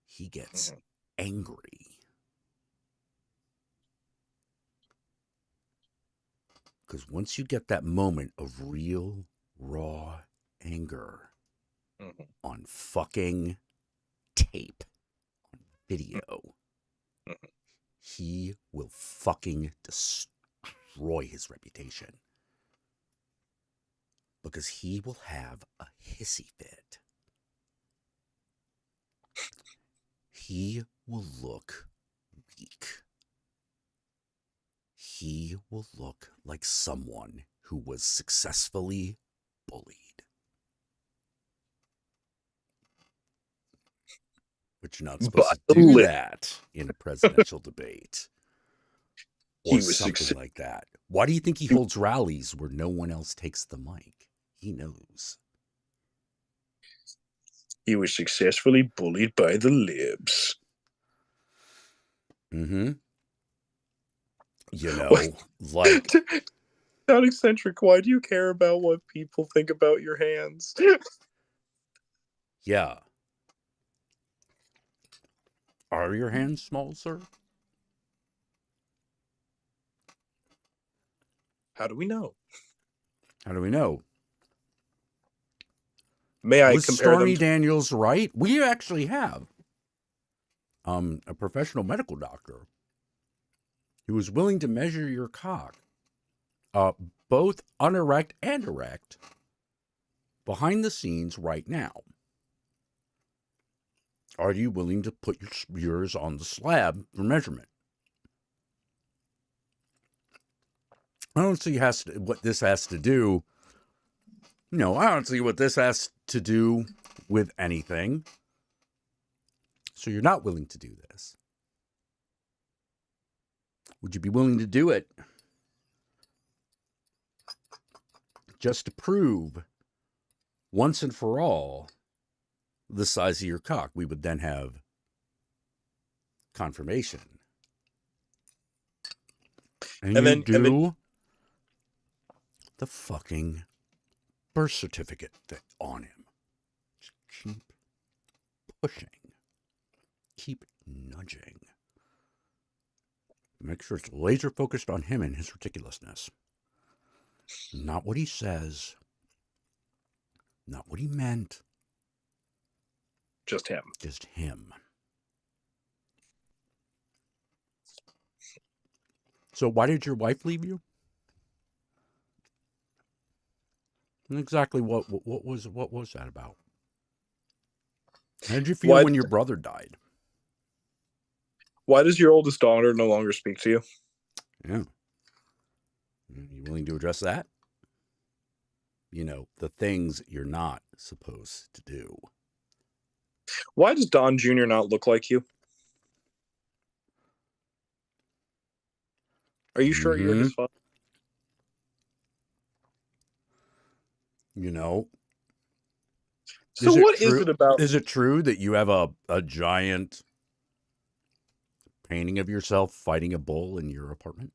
he gets angry. Because once you get that moment of real, raw anger on fucking tape, on video, he will fucking destroy his reputation. Because he will have a hissy fit. He will look weak. He will look like someone who was successfully bullied. But you're not supposed to do that in a presidential debate. Or something like that. Why do you think he holds rallies where no one else takes the mic? He knows. He was successfully bullied by the libs. Mm-hmm. You know, like... Sound eccentric. Why do you care about what people think about your hands? Yeah. Are your hands small, sir? How do we know? How do we know? May I Was compare Stormy them to... Daniels right? We actually have a professional medical doctor who was willing to measure your cock, both unerect and erect, behind the scenes right now. Are you willing to put yours on the slab for measurement? I don't see what this has to do. No, I don't see what this has to do with anything. So you're not willing to do this. Would you be willing to do it just to prove once and for all the size of your cock? We would then have confirmation. And then the fucking birth certificate on him. Just keep pushing. Keep nudging. Make sure it's laser focused on him and his ridiculousness. Not what he says. Not what he meant. Just him. Just him. So why did your wife leave you? And exactly what was that about? How did you feel when your brother died? Why does your oldest daughter no longer speak to you? Yeah. You willing to address that? You know, the things you're not supposed to do. Why does Don Jr. not look like you? Are you sure you're his father? You know. So what is it about? Is it true that you have a giant painting of yourself fighting a bull in your apartment?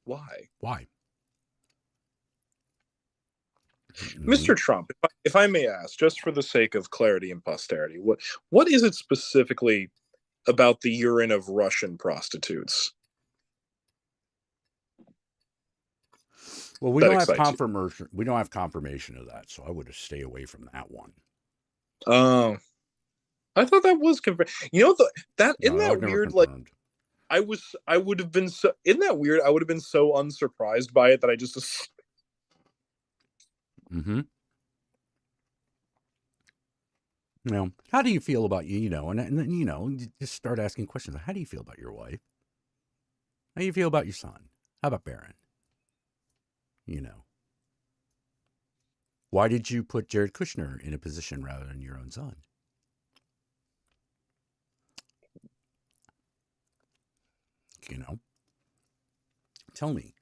Why? Why? Mr. Trump, if I may ask, just for the sake of clarity and posterity, what is it specifically about the urine of Russian prostitutes? Well, we don't have confirmation. We don't have confirmation of that, so I would stay away from that one. Oh, I thought that was confirmed. You know, isn't that weird? Like, I would have been so. Isn't that weird? I would have been so unsurprised by it that I just. Mm-hmm. You know, how do you feel about you know, and then you know, you just start asking questions. How do you feel about your wife? How do you feel about your son? How about Barron? You know, why did you put Jared Kushner in a position rather than your own son? You know, tell me.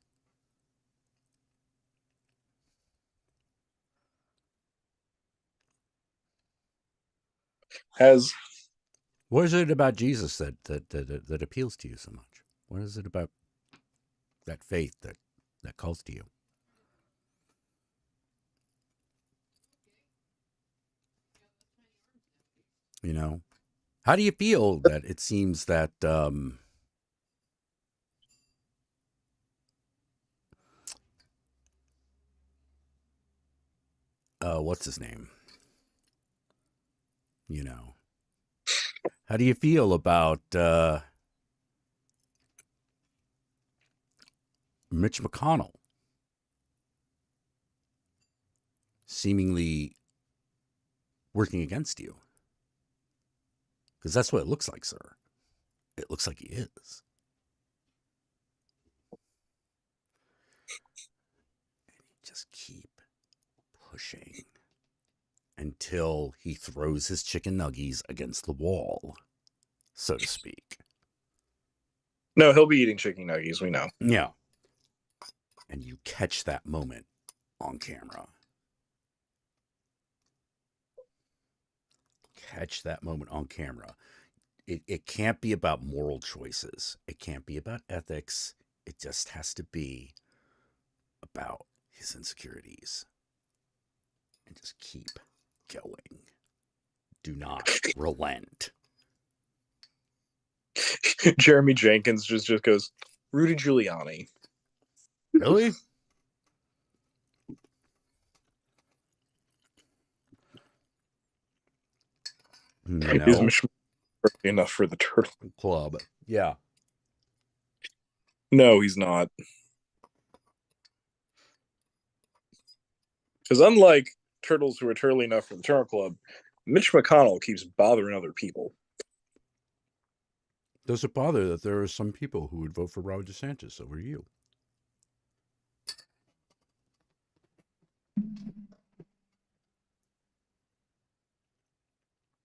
What is it about Jesus that appeals to you so much? What is it about that faith that calls to you? You know, how do you feel that it seems that what's his name? You know, how do you feel about Mitch McConnell seemingly working against you? Because that's what it looks like, sir. It looks like he is. And you just keep pushing until he throws his chicken nuggies against the wall, so to speak. No, he'll be eating chicken nuggies, we know. Yeah. And you catch that moment on camera. Catch that moment on camera. It can't be about moral choices. It can't be about ethics. It just has to be about his insecurities. And just keep going. Do not relent. Jeremy Jenkins just goes, Rudy Giuliani. Really? No. Is Michelle enough for the Turtle Club? Yeah. No, he's not. Because unlike turtles who are turtly enough for the Turtle Club, Mitch McConnell keeps bothering other people. Does it bother that there are some people who would vote for Ron DeSantis over you?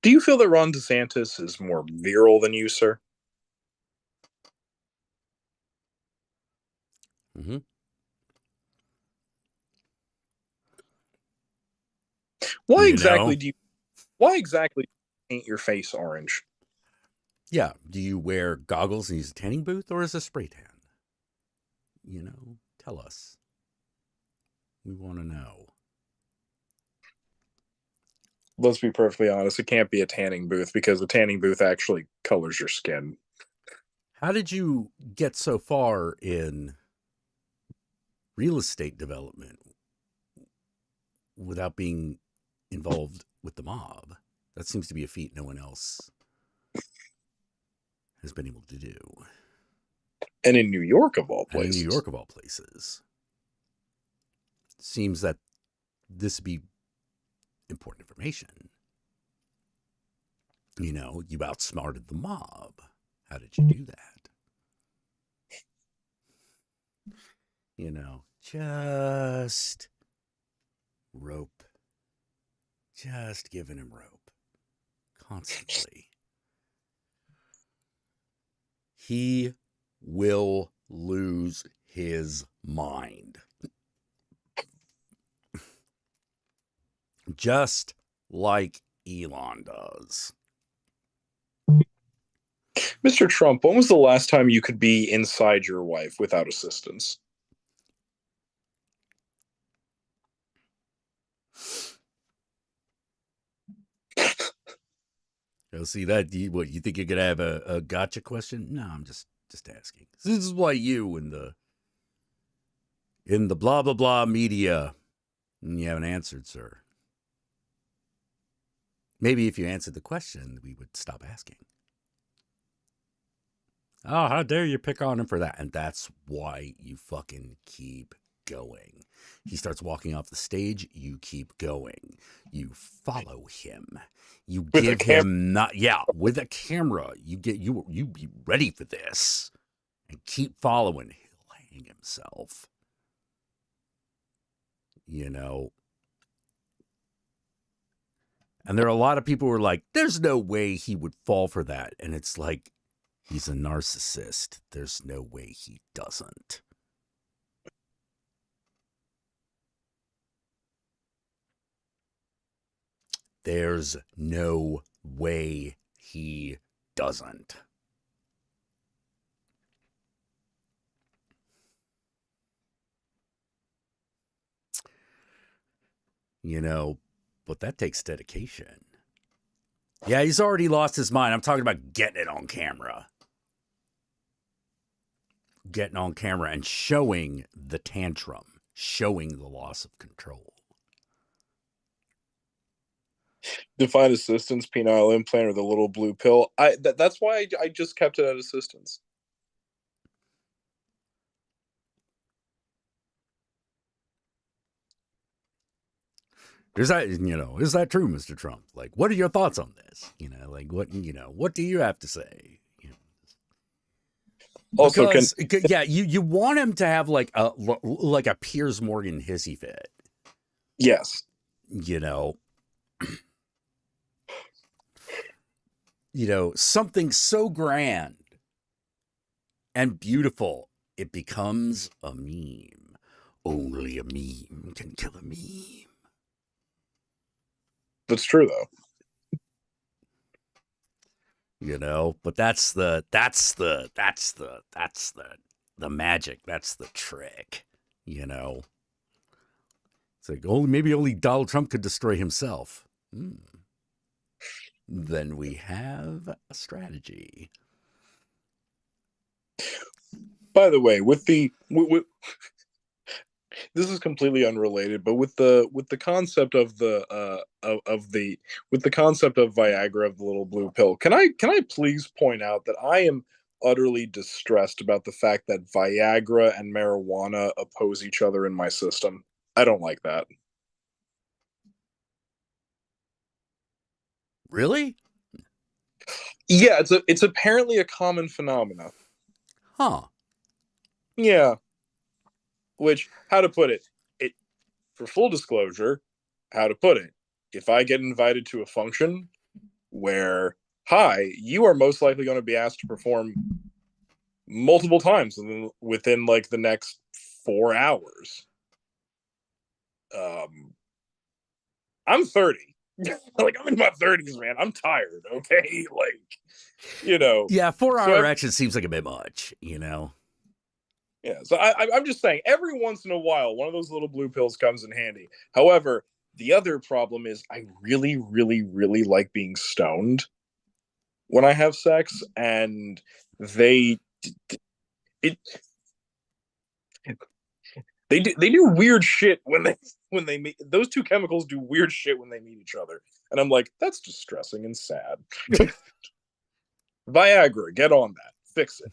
Do you feel that Ron DeSantis is more virile than you, sir? Mm-hmm. Why exactly do you paint your face orange? Yeah. Do you wear goggles and use a tanning booth, or is it spray tan? You know, tell us. We want to know. Let's be perfectly honest. It can't be a tanning booth because a tanning booth actually colors your skin. How did you get so far in real estate development without being involved with the mob? That seems to be a feat no one else has been able to do. And in New York, of all And in places. New York, of all places. Seems that this would be important information. You know, you outsmarted the mob. How did you do that? You know, just rope. Just giving him rope. Constantly. He will lose his mind. Just like Elon does. Mr. Trump, when was the last time you could be inside your wife without assistance? You'll see that. What, you think you're gonna have a gotcha question? No, I'm just asking. This is why you in the blah blah blah media, you haven't answered, sir. Maybe if you answered the question, we would stop asking. Oh, how dare you pick on him for that? And that's why you fucking keep going. He starts walking off the stage, you keep going. You follow him. You With give him with a camera. You be ready for this. And keep following. He'll hang himself. You know. And there are a lot of people who are like, there's no way he would fall for that. And it's like, he's a narcissist. There's no way he doesn't. There's no way he doesn't. You know, but that takes dedication. Yeah, he's already lost his mind. I'm talking about getting it on camera. Getting on camera and showing the tantrum, showing the loss of control. Define assistance, penile implant, or the little blue pill. That's why I just kept it at assistance. Is that true, Mr. Trump? Like, what are your thoughts on this? What do you have to say? Also, because, you want him to have like a Piers Morgan hissy fit. Yes. Something so grand and beautiful, it becomes a meme. Only a meme can kill a meme. That's true, though. But that's the magic. That's the trick. It's like maybe only Donald Trump could destroy himself. Then we have a strategy. By the way, with this is completely unrelated, but with the concept of with the concept of Viagra, of the little blue pill, can I please point out that I am utterly distressed about the fact that Viagra and marijuana oppose each other in my system. I don't like that. Really? Yeah, it's apparently a common phenomenon. Huh. Yeah. Which, how to put it? For full disclosure, how to put it? If I get invited to a function where, hi, you are most likely going to be asked to perform multiple times within like the next 4 hours. I'm 30. Like, I'm in my 30s, man. I'm tired, okay? Like, Yeah, 4-hour erection seems like a bit much, Yeah, so I'm just saying, every once in a while, one of those little blue pills comes in handy. However, the other problem is I really, really, really like being stoned when I have sex, and they it they do weird shit when they meet. Those two chemicals do weird shit when they meet each other, and I'm like, that's distressing and sad. Viagra, get on that, fix it.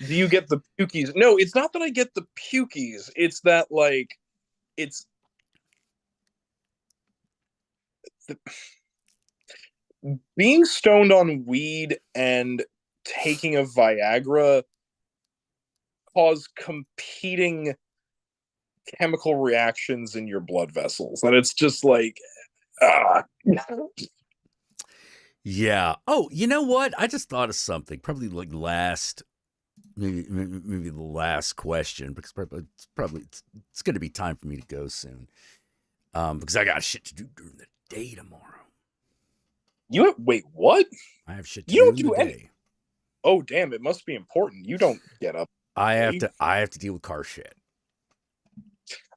Do you get the pukies? No, it's not that I get the pukies. It's that like it's being stoned on weed and taking a Viagra cause competing chemical reactions in your blood vessels, and it's just like, Yeah. Oh, you know what? I just thought of something. Probably like maybe the last question, because it's going to be time for me to go soon. Because I got shit to do during the day tomorrow. Wait, what? I have shit to You do don't in do the any. day. Oh, damn! It must be important. You don't get up. I have to deal with car shit.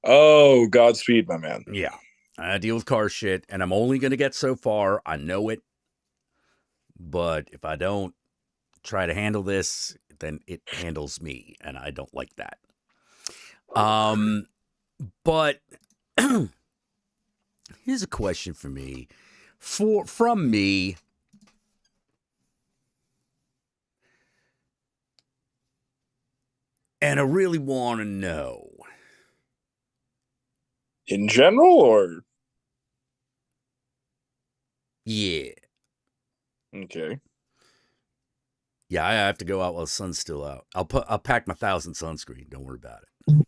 Oh, Godspeed, my man. Yeah, I deal with car shit, and I'm only going to get so far. I know it, but if I don't try to handle this, then it handles me, and I don't like that. But here's a question for me, from me. And I really want to know. In general, or? Yeah. Okay. Yeah, I have to go out while the sun's still out. I'll pack my 1,000 sunscreen. Don't worry about it.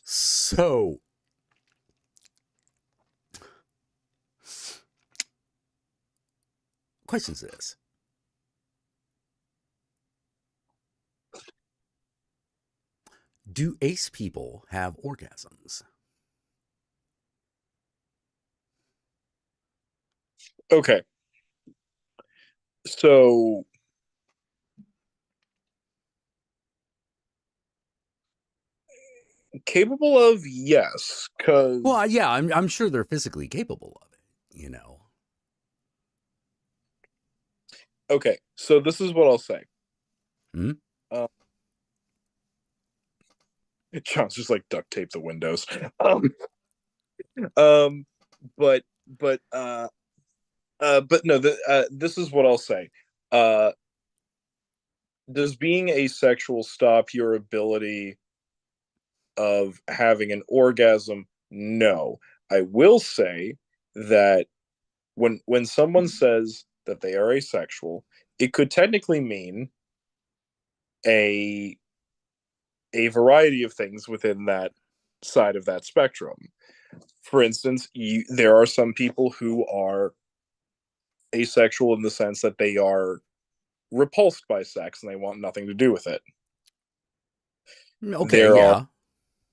So, question's this. Do ace people have orgasms? Okay. So, capable of, yes, because Well, yeah, I'm sure they're physically capable of it, you know. Okay, so this is what I'll say. Hmm? John's just like duct tape the windows. But no, this is what I'll say. Does being asexual stop your ability of having an orgasm? No. I will say that when someone says that they are asexual, it could technically mean a variety of things within that side of that spectrum. For instance, there are some people who are asexual in the sense that they are repulsed by sex and they want nothing to do with it. Okay, yeah.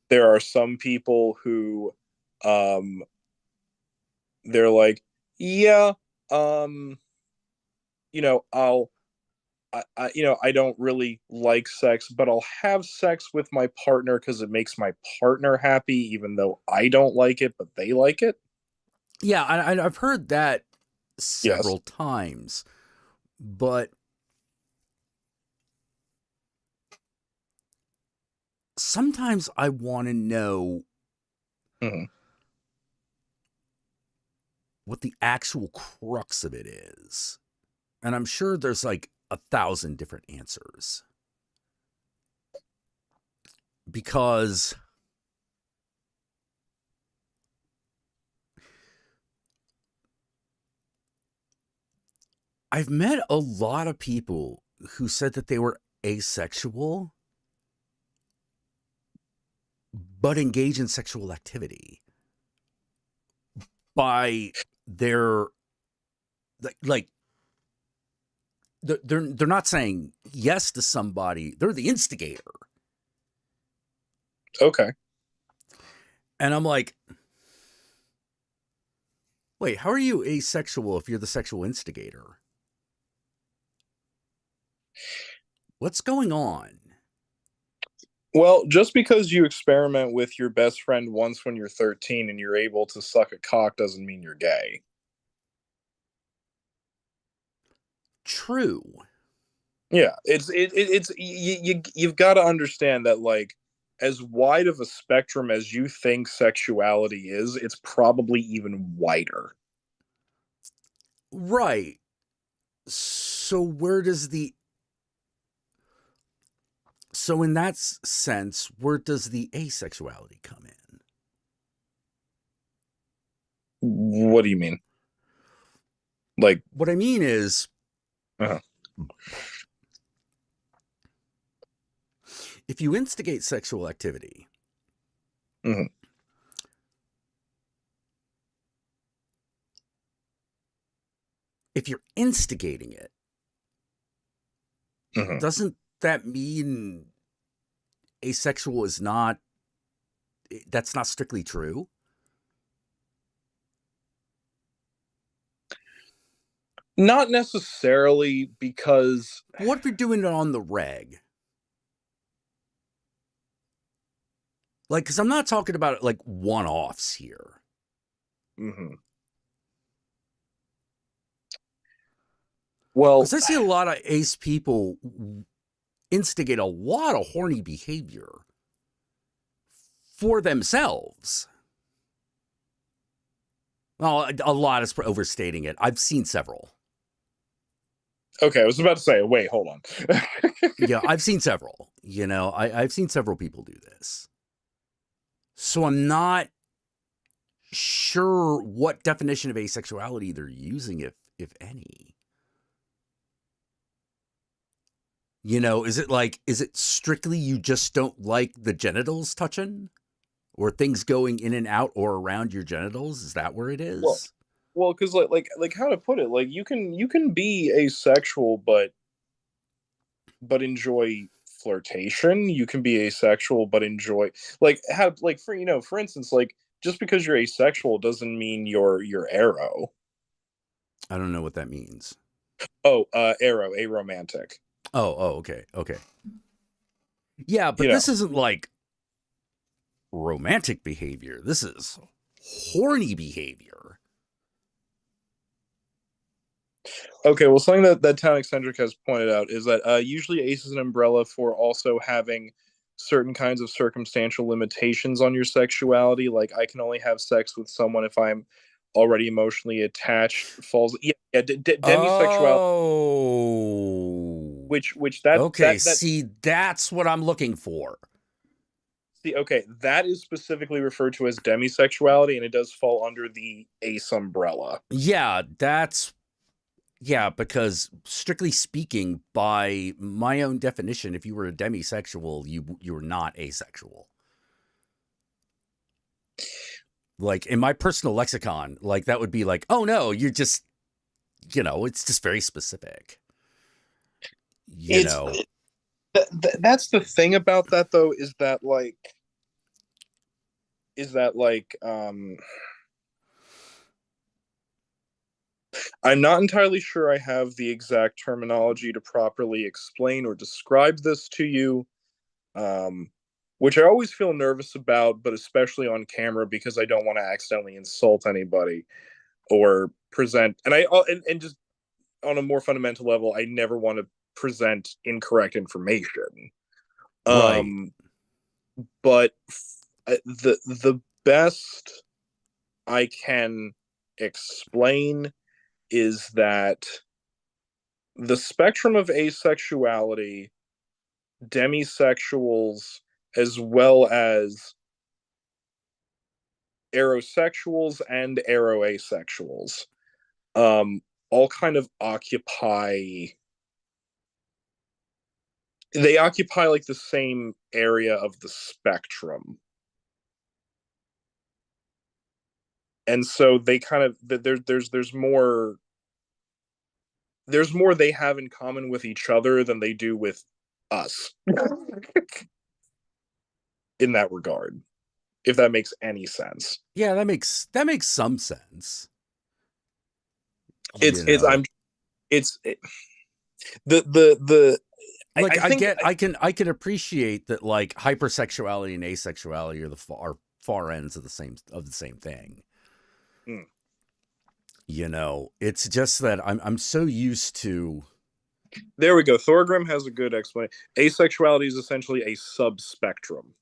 There are some people who they're like, yeah, you know, I don't really like sex, but I'll have sex with my partner because it makes my partner happy, even though I don't like it, but they like it. Yeah, I've heard that several Yes. times, but sometimes I want to know what the actual crux of it is. And I'm sure there's like 1,000 different answers. Because I've met a lot of people who said that they were asexual, but engage in sexual activity by their, like, they're not saying yes to somebody. They're the instigator. Okay. And I'm like, wait, how are you asexual if you're the sexual instigator? What's going on? Well, just because you experiment with your best friend once when you're 13 and you're able to suck a cock doesn't mean you're gay. true. Yeah, you've got to understand that, like, as wide of a spectrum as you think sexuality is, it's probably even wider. Right. So where does the so in that sense, where does the asexuality come in? What do you mean? Like, what I mean is, if you instigate sexual activity, if you're instigating it, doesn't that mean asexual is not, that's not strictly true? Not necessarily, because what if you're doing it on the reg? Like, because I'm not talking about like one-offs here. Well, because I see a lot of ace people instigate a lot of horny behavior for themselves. Well, a lot is overstating it. I've seen several. Okay, I was about to say, wait, hold on. Yeah, I've seen several. You know, I've seen several people do this. So I'm not sure what definition of asexuality they're using, if any. You know, is it strictly you just don't like the genitals touching? Or things going in and out or around your genitals? Is that where it is? Well, because like how to put it? Like, you can be asexual, but enjoy flirtation. You can be asexual, but enjoy, like, have, like, for instance, like, just because you're asexual doesn't mean you're aro. I don't know what that means. Oh, aro, aromantic. Oh, okay. Yeah, but this isn't like romantic behavior. This is horny behavior. Okay, well, something that Town Eccentric has pointed out is that usually ace is an umbrella for also having certain kinds of circumstantial limitations on your sexuality. Like, I can only have sex with someone if I'm already emotionally attached. Demisexuality. Oh, which see, that's what I'm looking for. See, okay, that is specifically referred to as demisexuality, and it does fall under the ace umbrella. Yeah, because strictly speaking, by my own definition, if you were a demisexual, you're not asexual. Like, in my personal lexicon, like, that would be like, oh no, you're just, it's just very specific. That's the thing about that, though, is that I'm not entirely sure I have the exact terminology to properly explain or describe this to you, which I always feel nervous about, but especially on camera, because I don't want to accidentally insult anybody or present. And just on a more fundamental level, I never want to present incorrect information. Right. But the best I can explain is that the spectrum of asexuality, demisexuals, as well as aerosexuals and aeroasexuals, all kind of occupy like the same area of the spectrum. And so they kind of, there's more they have in common with each other than they do with us. In that regard, if that makes any sense. Yeah, that makes some sense. I can appreciate that, like, hypersexuality and asexuality are the far ends of the same thing. It's just that I'm so used to There we go. Thorgrim has a good explanation. Asexuality is essentially a subspectrum.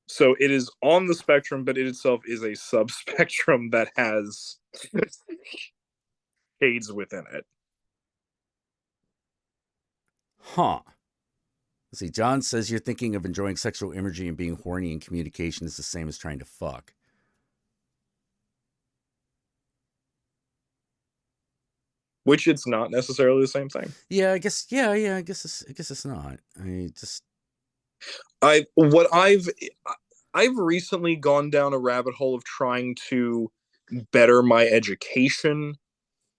So it is on the spectrum, but it itself is a subspectrum that has shades within it. Huh. Let's see, John says you're thinking of enjoying sexual imagery and being horny in communication is the same as trying to fuck. Which it's not necessarily the same thing. Yeah, I guess. Yeah, I guess it's not. I've recently gone down a rabbit hole of trying to better my education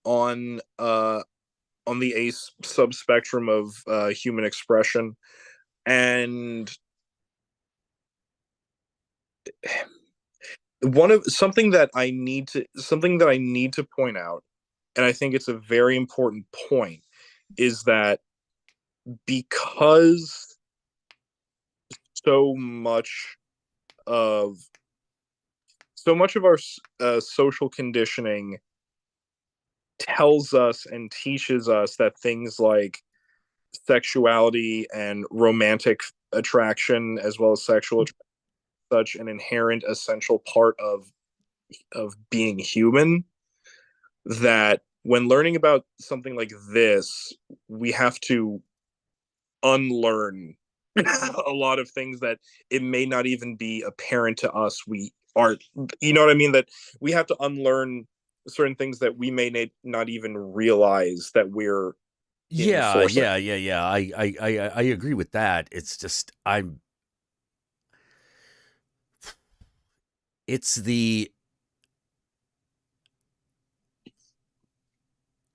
on the ace subspectrum of human expression, and something that I need to point out, and I think it's a very important point, is that because so much of our social conditioning tells us and teaches us that things like sexuality and romantic attraction, as well as sexual attraction, such an inherent essential part of being human, that when learning about something like this, we have to unlearn a lot of things that it may not even be apparent to us we aren't, you know what I mean, that we have to unlearn certain things that we may not even realize that we're enforcing. Yeah. I agree with that. It's just it's the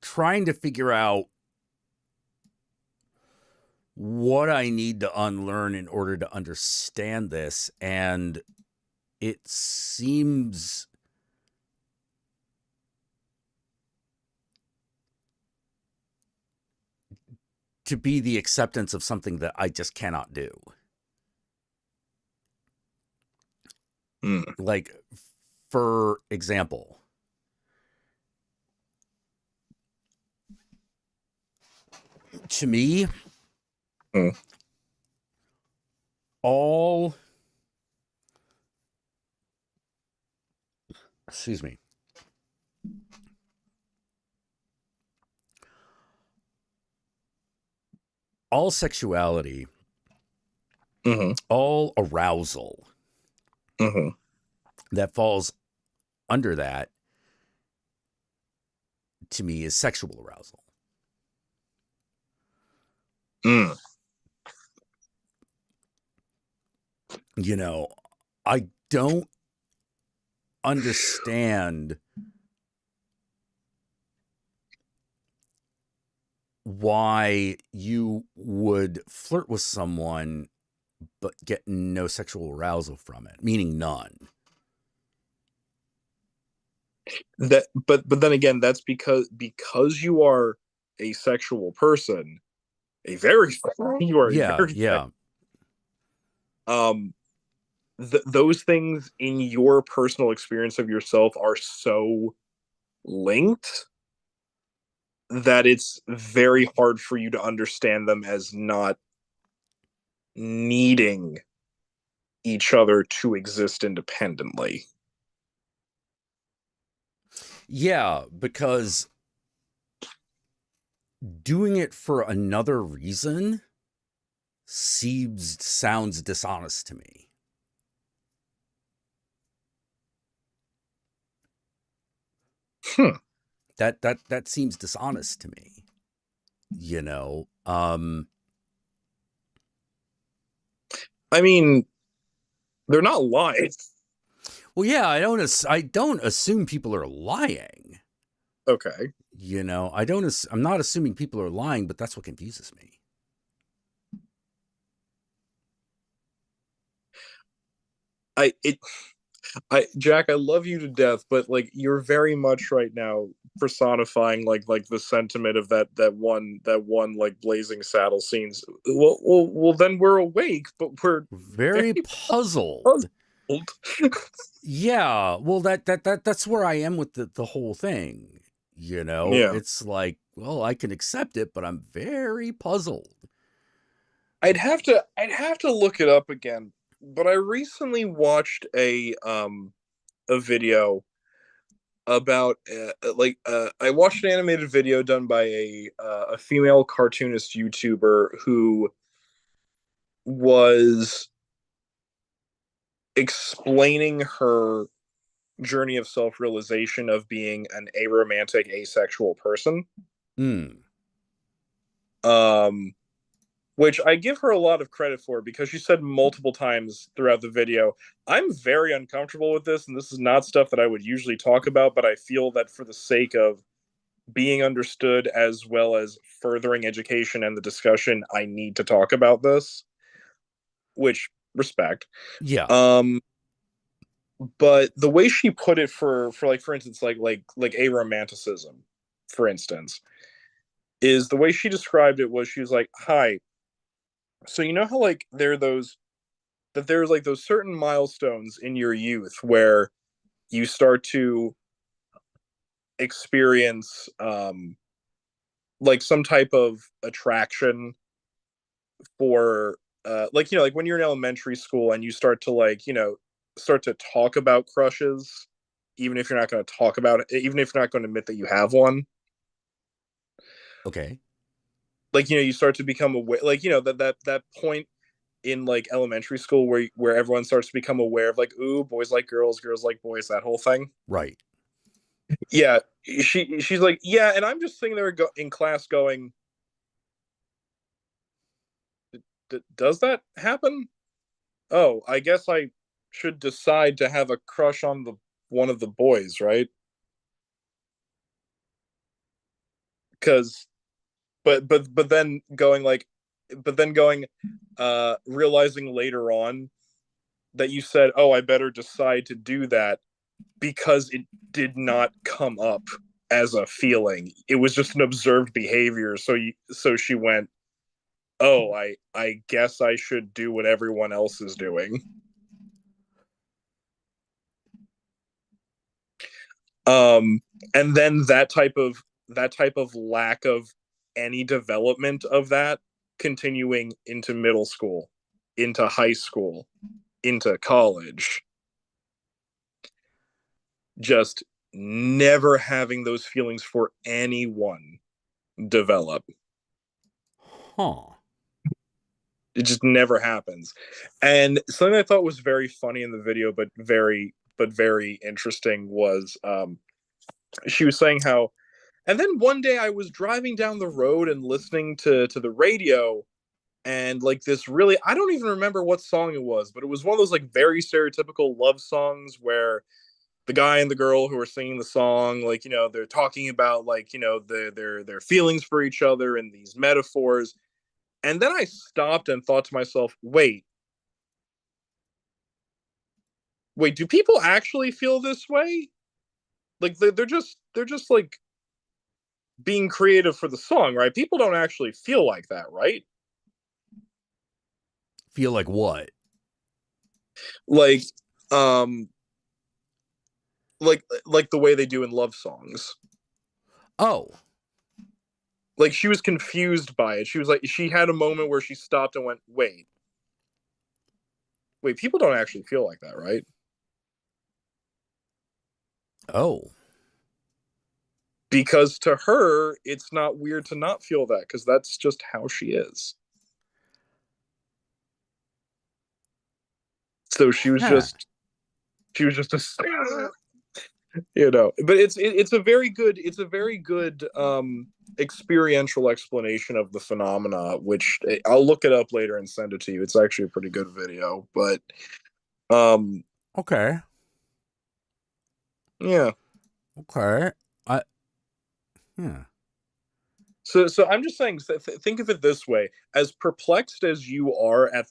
trying to figure out what I need to unlearn in order to understand this, and it seems to be the acceptance of something that I just cannot do. Like, for example, to me, all sexuality, all arousal that falls under that, to me, is sexual arousal. You know, I don't understand why you would flirt with someone but get no sexual arousal from it, meaning none. But then again, that's because you are a sexual person, those things in your personal experience of yourself are so linked that it's very hard for you to understand them as not needing each other to exist independently. Yeah, because doing it for another reason sounds dishonest to me. That seems dishonest to me. You know, I mean, they're not lying. Well, yeah, I don't assume people are lying. Okay. You know, I'm not assuming people are lying, but that's what confuses me. Jack, I love you to death, but like you're very much right now personifying like the sentiment of that one like Blazing Saddle scenes. Well, then we're awake, but we're very puzzled. Yeah, well, that's where I am with the whole thing. You know, Yeah. it's like, well, I can accept it, but I'm very puzzled. I'd have to look it up again, but I recently watched a video about I watched an animated video done by a female cartoonist YouTuber who was explaining her journey of self-realization of being an aromantic asexual person. Which I give her a lot of credit for, because she said multiple times throughout the video, I'm very uncomfortable with this, and this is not stuff that I would usually talk about, but I feel that for the sake of being understood as well as furthering education and the discussion, I need to talk about this. Which, respect. Yeah. But the way she put it for instance, like aromanticism, for instance, is the way she described it was, she was like, hi, so you know how like there's like those certain milestones in your youth where you start to experience like some type of attraction for like, you know, like when you're in elementary school and you start to like, you know, start to talk about crushes, even if you're not going to talk about it, even if you're not going to admit that you have one. Okay. Like, you know, you start to become aware, like, you know, that point in like elementary school where everyone starts to become aware of like, ooh, boys like girls, girls like boys, that whole thing. Right. Yeah, she's like, yeah, and I'm just sitting there in class going, does that happen? Oh, I guess I should decide to have a crush on one of the boys, right? Because, but then going like, realizing later on that you said, oh, I better decide to do that, because it did not come up as a feeling. It was just an observed behavior. So she went, oh, I guess I should do what everyone else is doing. And then that type of lack of any development of that continuing into middle school, into high school, into college, just never having those feelings for anyone develop. Huh. It just never happens. And something I thought was very funny in the video, but very interesting, was she was saying how, and then one day I was driving down the road and listening to the radio, and like this really, I don't even remember what song it was, but it was one of those like very stereotypical love songs where the guy and the girl who are singing the song, like, you know, they're talking about like, you know, their feelings for each other and these metaphors. And then I stopped and thought to myself, wait, do people actually feel this way? Like they're just like being creative for the song, right? People don't actually feel like that, right? Feel like what? Like like the way they do in love songs. Oh. Like she was confused by it. She was like, she had a moment where she stopped and went, wait, people don't actually feel like that, right? Oh. Because to her, it's not weird to not feel that, because that's just how she is. So she was just a, you know, but it's a very good experiential explanation of the phenomena, which I'll look it up later and send it to you. It's actually a pretty good video, but okay. Yeah. Okay. Yeah. So I'm just saying, think of it this way: as perplexed as you are at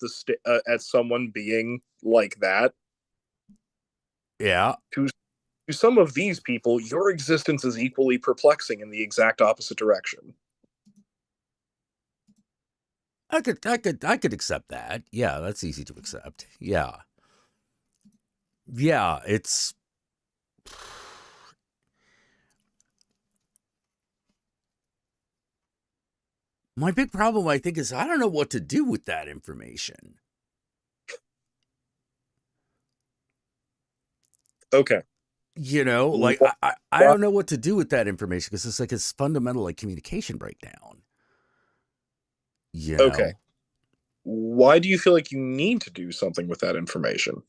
at someone being like that, Yeah. to some of these people, your existence is equally perplexing in the exact opposite direction. I could accept that. Yeah, that's easy to accept. Yeah. Yeah, it's My big problem, I think, is I don't know what to do with that information. Okay. You know, like I don't know what to do with that information because it's like it's fundamental like communication breakdown. You know? Okay. Why do you feel like you need to do something with that information?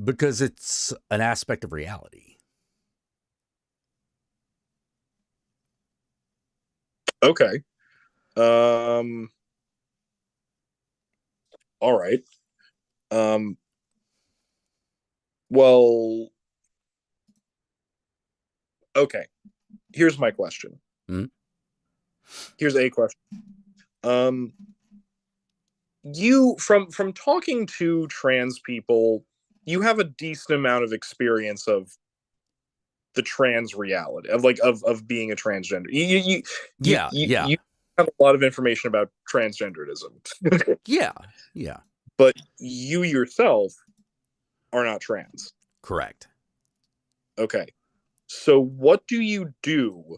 Because it's an aspect of reality. Okay. All right. Well, okay. Here's my question. Hmm? Here's a question. You from talking to trans people, you have a decent amount of experience of the trans reality of being a transgender. You have a lot of information about transgenderism. Yeah. But you yourself are not trans. Correct. Okay. So what do you do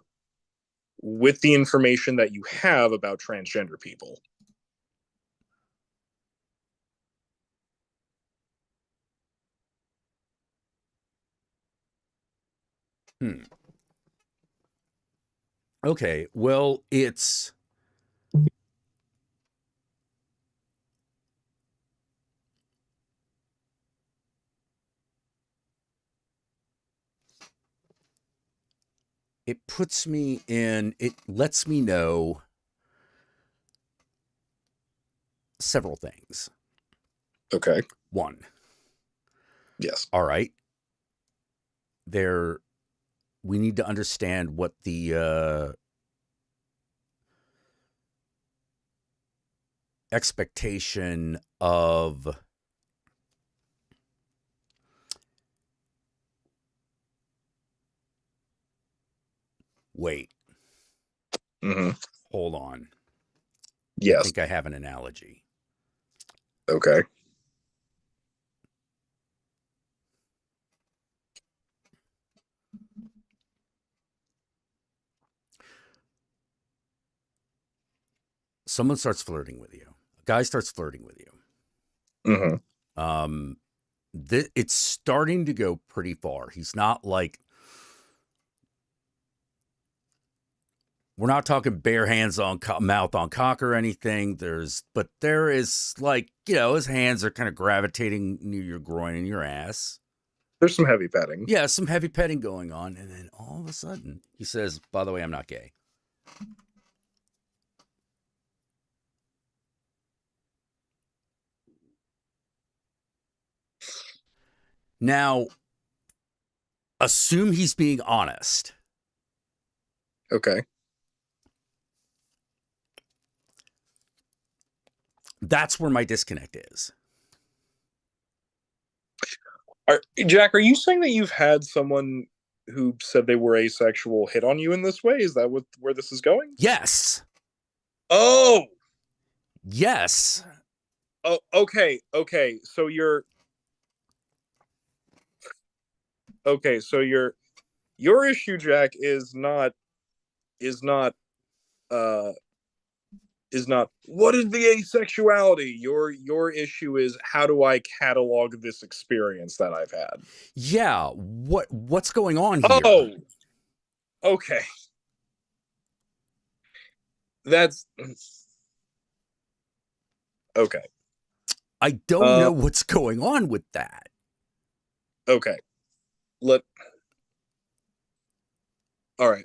with the information that you have about transgender people? Okay. Well, it puts me in, it lets me know several things. Okay. One. Yes. All right. We need to understand what the expectation of wait. Mm-hmm. Hold on. Yes. I think I have an analogy. Okay. Someone starts flirting with you. A guy starts flirting with you. Mm-hmm. It's starting to go pretty far. He's not like, we're not talking bare hands on mouth on cock or anything. But there is like, his hands are kind of gravitating near your groin and your ass. There's some heavy petting. Yeah, some heavy petting going on. And then all of a sudden he says, by the way, I'm not gay. Now, assume he's being honest. Okay. That's where my disconnect is. Jack, are you saying that you've had someone who said they were asexual hit on you in this way? Is that where this is going? Yes. Oh. Yes. Oh, okay. Okay. So your issue, Jack, is not what is the asexuality. Your issue is, how do I catalog this experience that I've had? Yeah, what's going on here? Oh, okay. That's okay. I don't know what's going on with that. Okay. All right.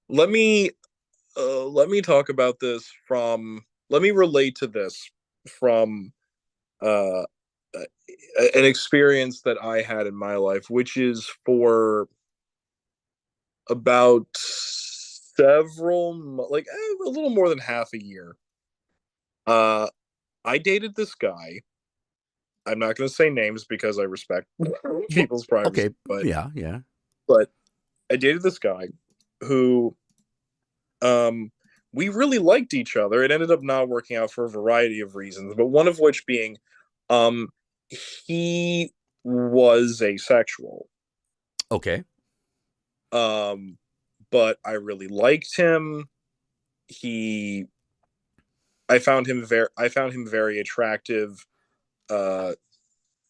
Let me talk about this let me relate to this from an experience that I had in my life, which is for about a little more than half a year. I dated this guy. I'm not going to say names because I respect people's privacy. Okay. But yeah. But I dated this guy who, we really liked each other. It ended up not working out for a variety of reasons, but one of which being, he was asexual. Okay. But I really liked him. I found him very attractive,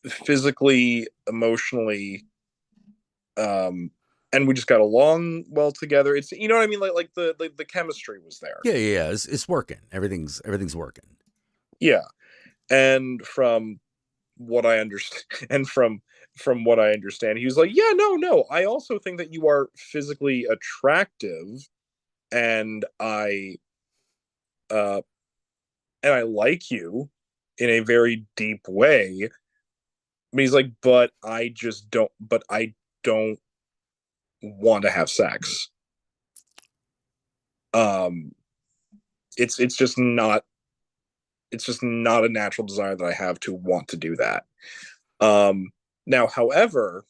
physically, emotionally, and we just got along well together. It's, you know what I mean, like the chemistry was there. Yeah. It's working. Everything's working. Yeah, and from what I understand, he was like, yeah, no, I also think that you are physically attractive, and I like you in a very deep way. But he's like, but I don't want to have sex. It's just not a natural desire that I have to want to do that. Now, however,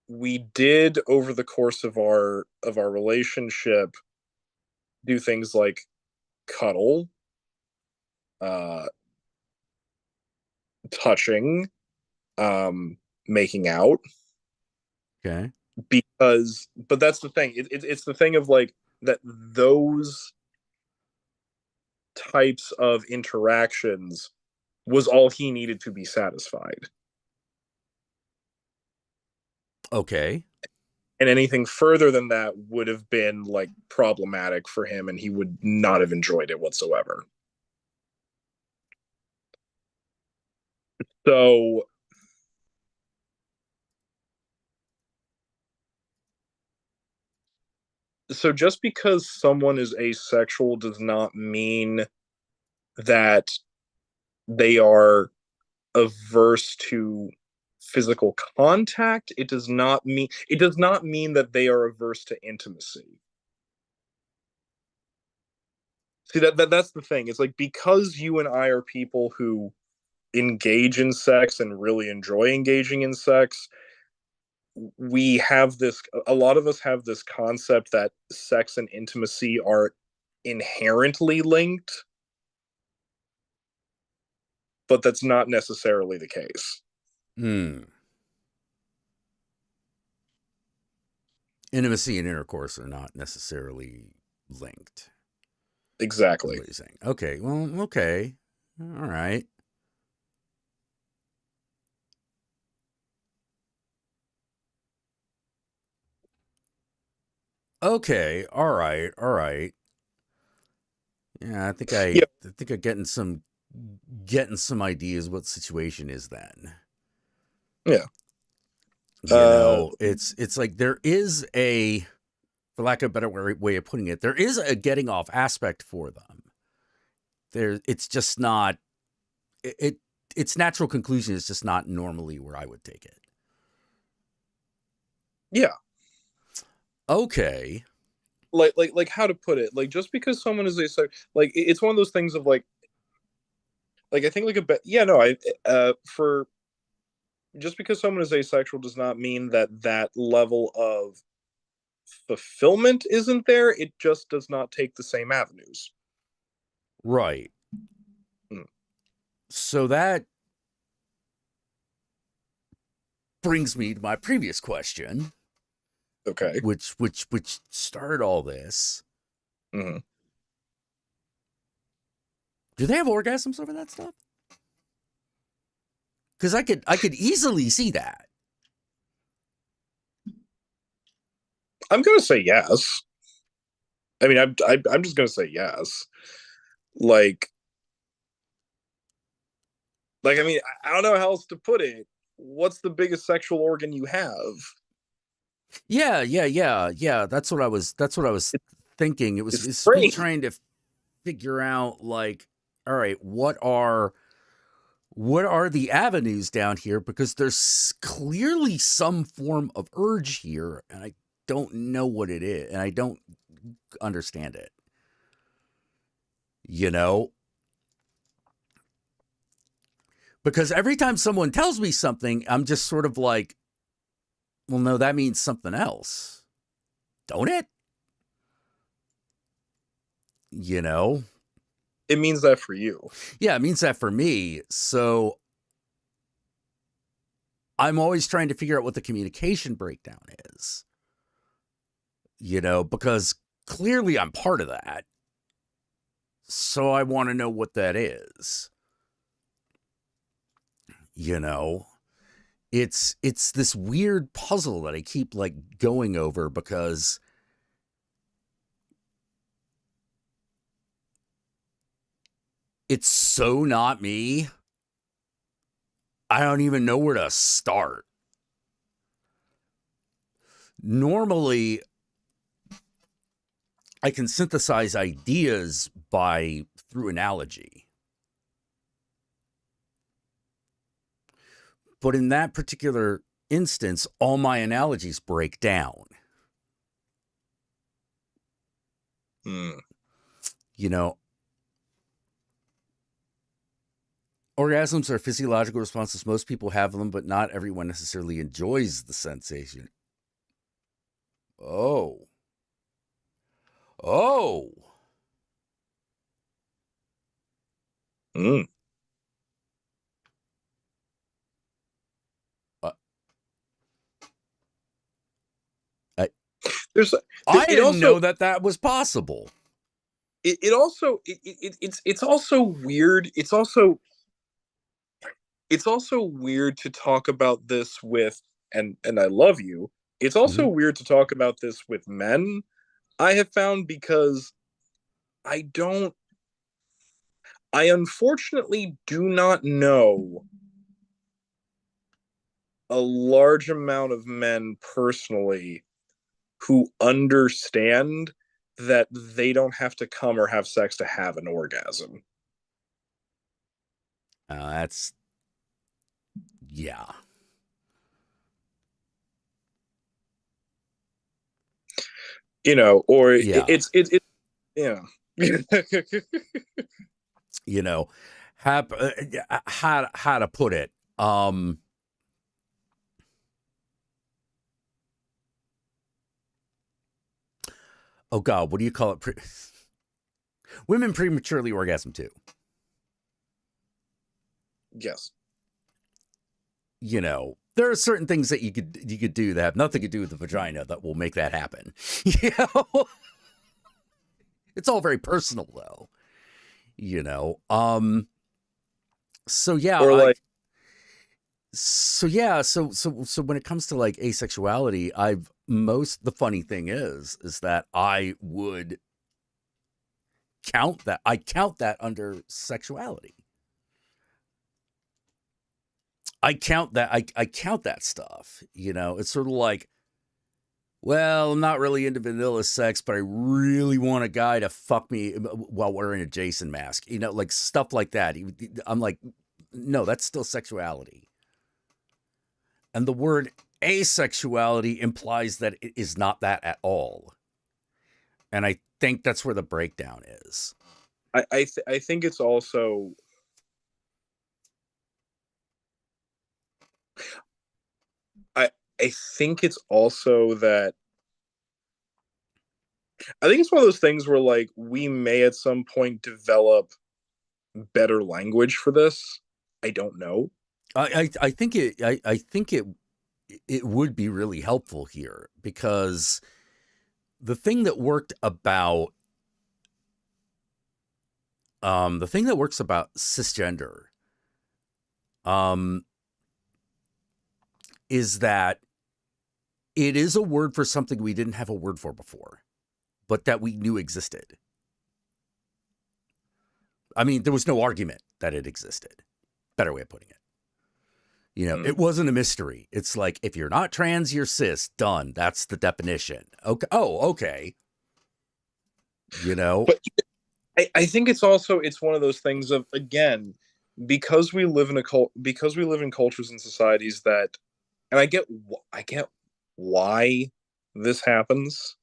we did, over the course of our relationship, do things like cuddle, touching, making out. Okay. But that's the thing. It's the thing of like that those types of interactions was all he needed to be satisfied. Okay. And anything further than that would have been like problematic for him, and he would not have enjoyed it whatsoever. So just because someone is asexual does not mean that they are averse to physical contact. It does not mean that they are averse to intimacy. See, that's the thing. It's like, because you and I are people who engage in sex and really enjoy engaging in sex, a lot of us have this concept that sex and intimacy are inherently linked, but that's not necessarily the case. Intimacy and intercourse are not necessarily linked. Exactly. What you're saying. Okay. Well, okay. All right. Okay. All right. Yeah, I think I'm getting some ideas what the situation is then. Yeah. You know, it's like there is a, for lack of a better way of putting it, there is a getting off aspect for them. It's just not, its natural conclusion is just not normally where I would take it. Yeah. Okay. Like how to put it? Like, just because someone is like, it's one of those things of like I think like for just because someone is asexual does not mean that level of fulfillment isn't there. It just does not take the same avenues. Right. So that brings me to my previous question. Okay. Which started all this. Mm-hmm. Do they have orgasms over that stuff? Because I could easily see that. I'm gonna say yes. I mean, I'm just gonna say yes. Like I mean, I don't know how else to put it. What's the biggest sexual organ you have? Yeah. That's what I was thinking. It's me trying to figure out, like, all right, what are the avenues down here? Because there's clearly some form of urge here, and I don't know what it is, and I don't understand it. You know? Because every time someone tells me something, I'm just sort of like, well, no, that means something else. Don't it? You know? It means that for you. Yeah, it means that for me. So I'm always trying to figure out what the communication breakdown is. Because clearly I'm part of that. So I want to know what that is. It's this weird puzzle that I keep like going over because it's so not me. I don't even know where to start. Normally, I can synthesize ideas through analogy. But in that particular instance, all my analogies break down. Orgasms are physiological responses. Most people have them, but not everyone necessarily enjoys the sensation. Oh. I didn't know that was possible. It's also weird. It's also weird to talk about this with, and I love you. It's also weird to talk about this with men, I have found, because I unfortunately do not know a large amount of men personally who understand that they don't have to come or have sex to have an orgasm. That's, yeah. Or yeah. it's yeah. How to put it. Oh God, what do you call it? Women prematurely orgasm too. Yes. There are certain things that you could do that have nothing to do with the vagina that will make that happen. It's all very personal though. So yeah, or like, so when it comes to like asexuality, the funny thing is that I would count that under sexuality. I count that stuff. It's sort of like, well, I'm not really into vanilla sex, but I really want a guy to fuck me while wearing a Jason mask. Like stuff like that. I'm like, no, that's still sexuality. And the word asexuality implies that it is not that at all. And I think that's where the breakdown is. I think it's also, I think it's also that, I think it's one of those things where like we may at some point develop better language for this. I don't know. I think it would be really helpful here, because the thing that works about cisgender is that it is a word for something we didn't have a word for before, but that we knew existed. I mean, there was no argument that it existed. Better way of putting it. It wasn't a mystery. It's like, if you're not trans, you're cis. Done. That's the definition. Okay. Oh, okay. But I think it's one of those things of, again, because we live in cultures and societies that, and I get why this happens,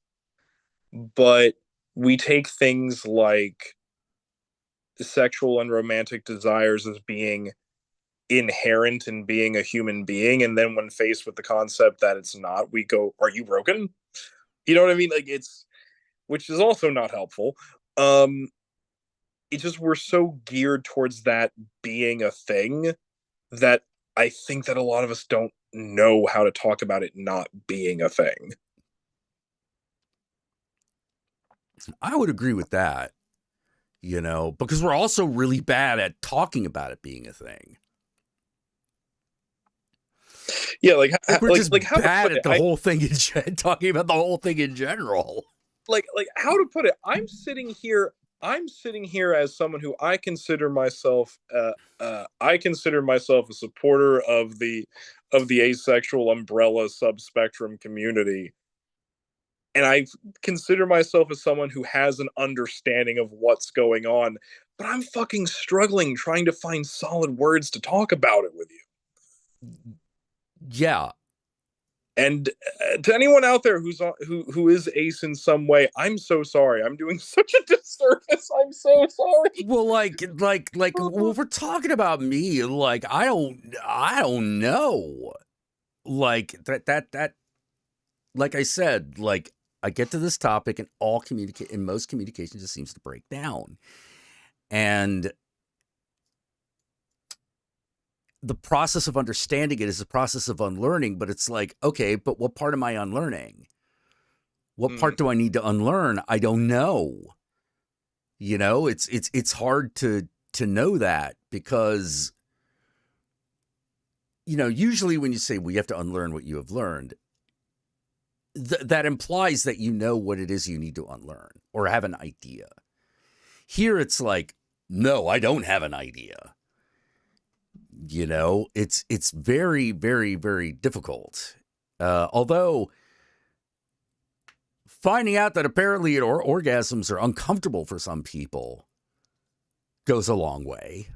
but we take things like sexual and romantic desires as being inherent in being a human being, and then when faced with the concept that it's not, we go, are you broken? You know what I mean? Like, which is also not helpful. It's just, we're so geared towards that being a thing that I think that a lot of us don't know how to talk about it not being a thing. I would agree with that, you know, because we're also really bad at talking about it being a thing. Yeah, like we're just how bad at the whole thing talking about the whole thing in general. Like how to put it? I'm sitting here as someone who I consider myself a supporter of the asexual umbrella subspectrum community. And I consider myself as someone who has an understanding of what's going on, but I'm fucking struggling trying to find solid words to talk about it with you. Yeah. And to anyone out there who is ace in some way, I'm so sorry. I'm doing such a disservice. I'm so sorry. Well, like when we're talking about me, like I don't know. Like that like I said, like I get to this topic and most communication just seems to break down. And the process of understanding it is a process of unlearning, but it's like, okay, but what part am I unlearning? What part do I need to unlearn? I don't know. You know, it's hard to know that because, you know, usually when you say we have to unlearn what you have learned, that implies that you know what it is you need to unlearn or have an idea. Here it's like, no, I don't have an idea. You know, it's very, very, very difficult. Although finding out that apparently orgasms are uncomfortable for some people goes a long way.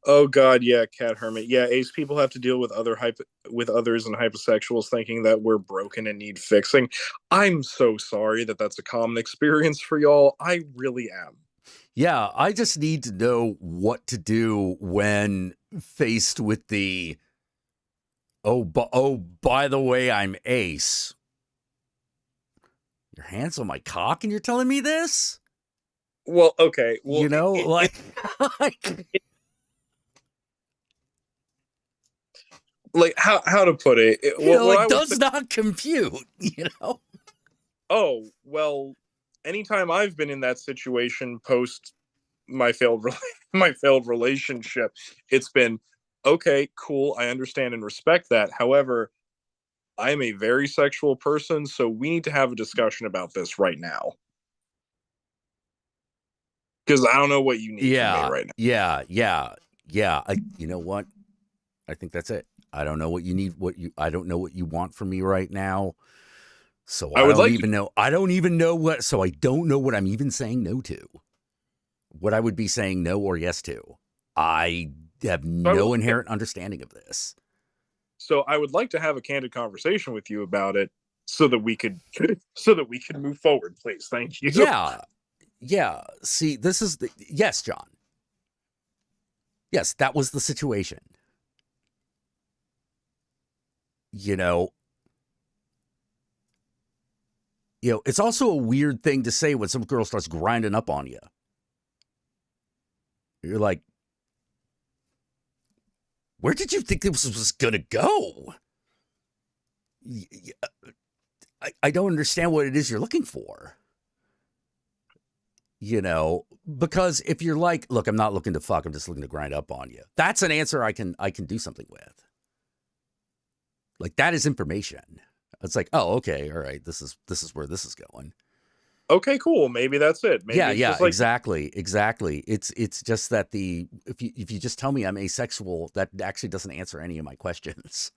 Oh God, yeah, Cat Hermit. Yeah, ace people have to deal with others and hyposexuals thinking that we're broken and need fixing. I'm so sorry that that's a common experience for y'all. I really am. Yeah, I just need to know what to do when faced with the by the way, I'm ace. Your hands on my cock and you're telling me this? Well, okay. Well, you know, like how to put it? It does not compute, you know? Oh, well, anytime I've been in that situation post my failed relationship, it's been, okay, cool, I understand and respect that. However, I am a very sexual person, so we need to have a discussion about this right now. Because I don't know what you need from me right now. Yeah. You know what? I think that's it. I don't know what you need. I don't know what you want from me right now. So I don't even know. I don't even know what. So I don't know what I'm even saying no to. What I would be saying no or yes to. I have no inherent understanding of this. So I would like to have a candid conversation with you about it, so that we could move forward, please. Thank you. Yeah. See, this is yes, John. Yes, that was the situation. You know, it's also a weird thing to say when some girl starts grinding up on you. You're like, where did you think this was going to go? I don't understand what it is you're looking for. You know, because if you're like, look, I'm not looking to fuck, I'm just looking to grind up on you. That's an answer I can do something with. Like, that is information. It's like, oh, okay, all right, this is where this is going. Okay, cool. Maybe that's it. Maybe exactly. It's just that if you just tell me I'm asexual, that actually doesn't answer any of my questions.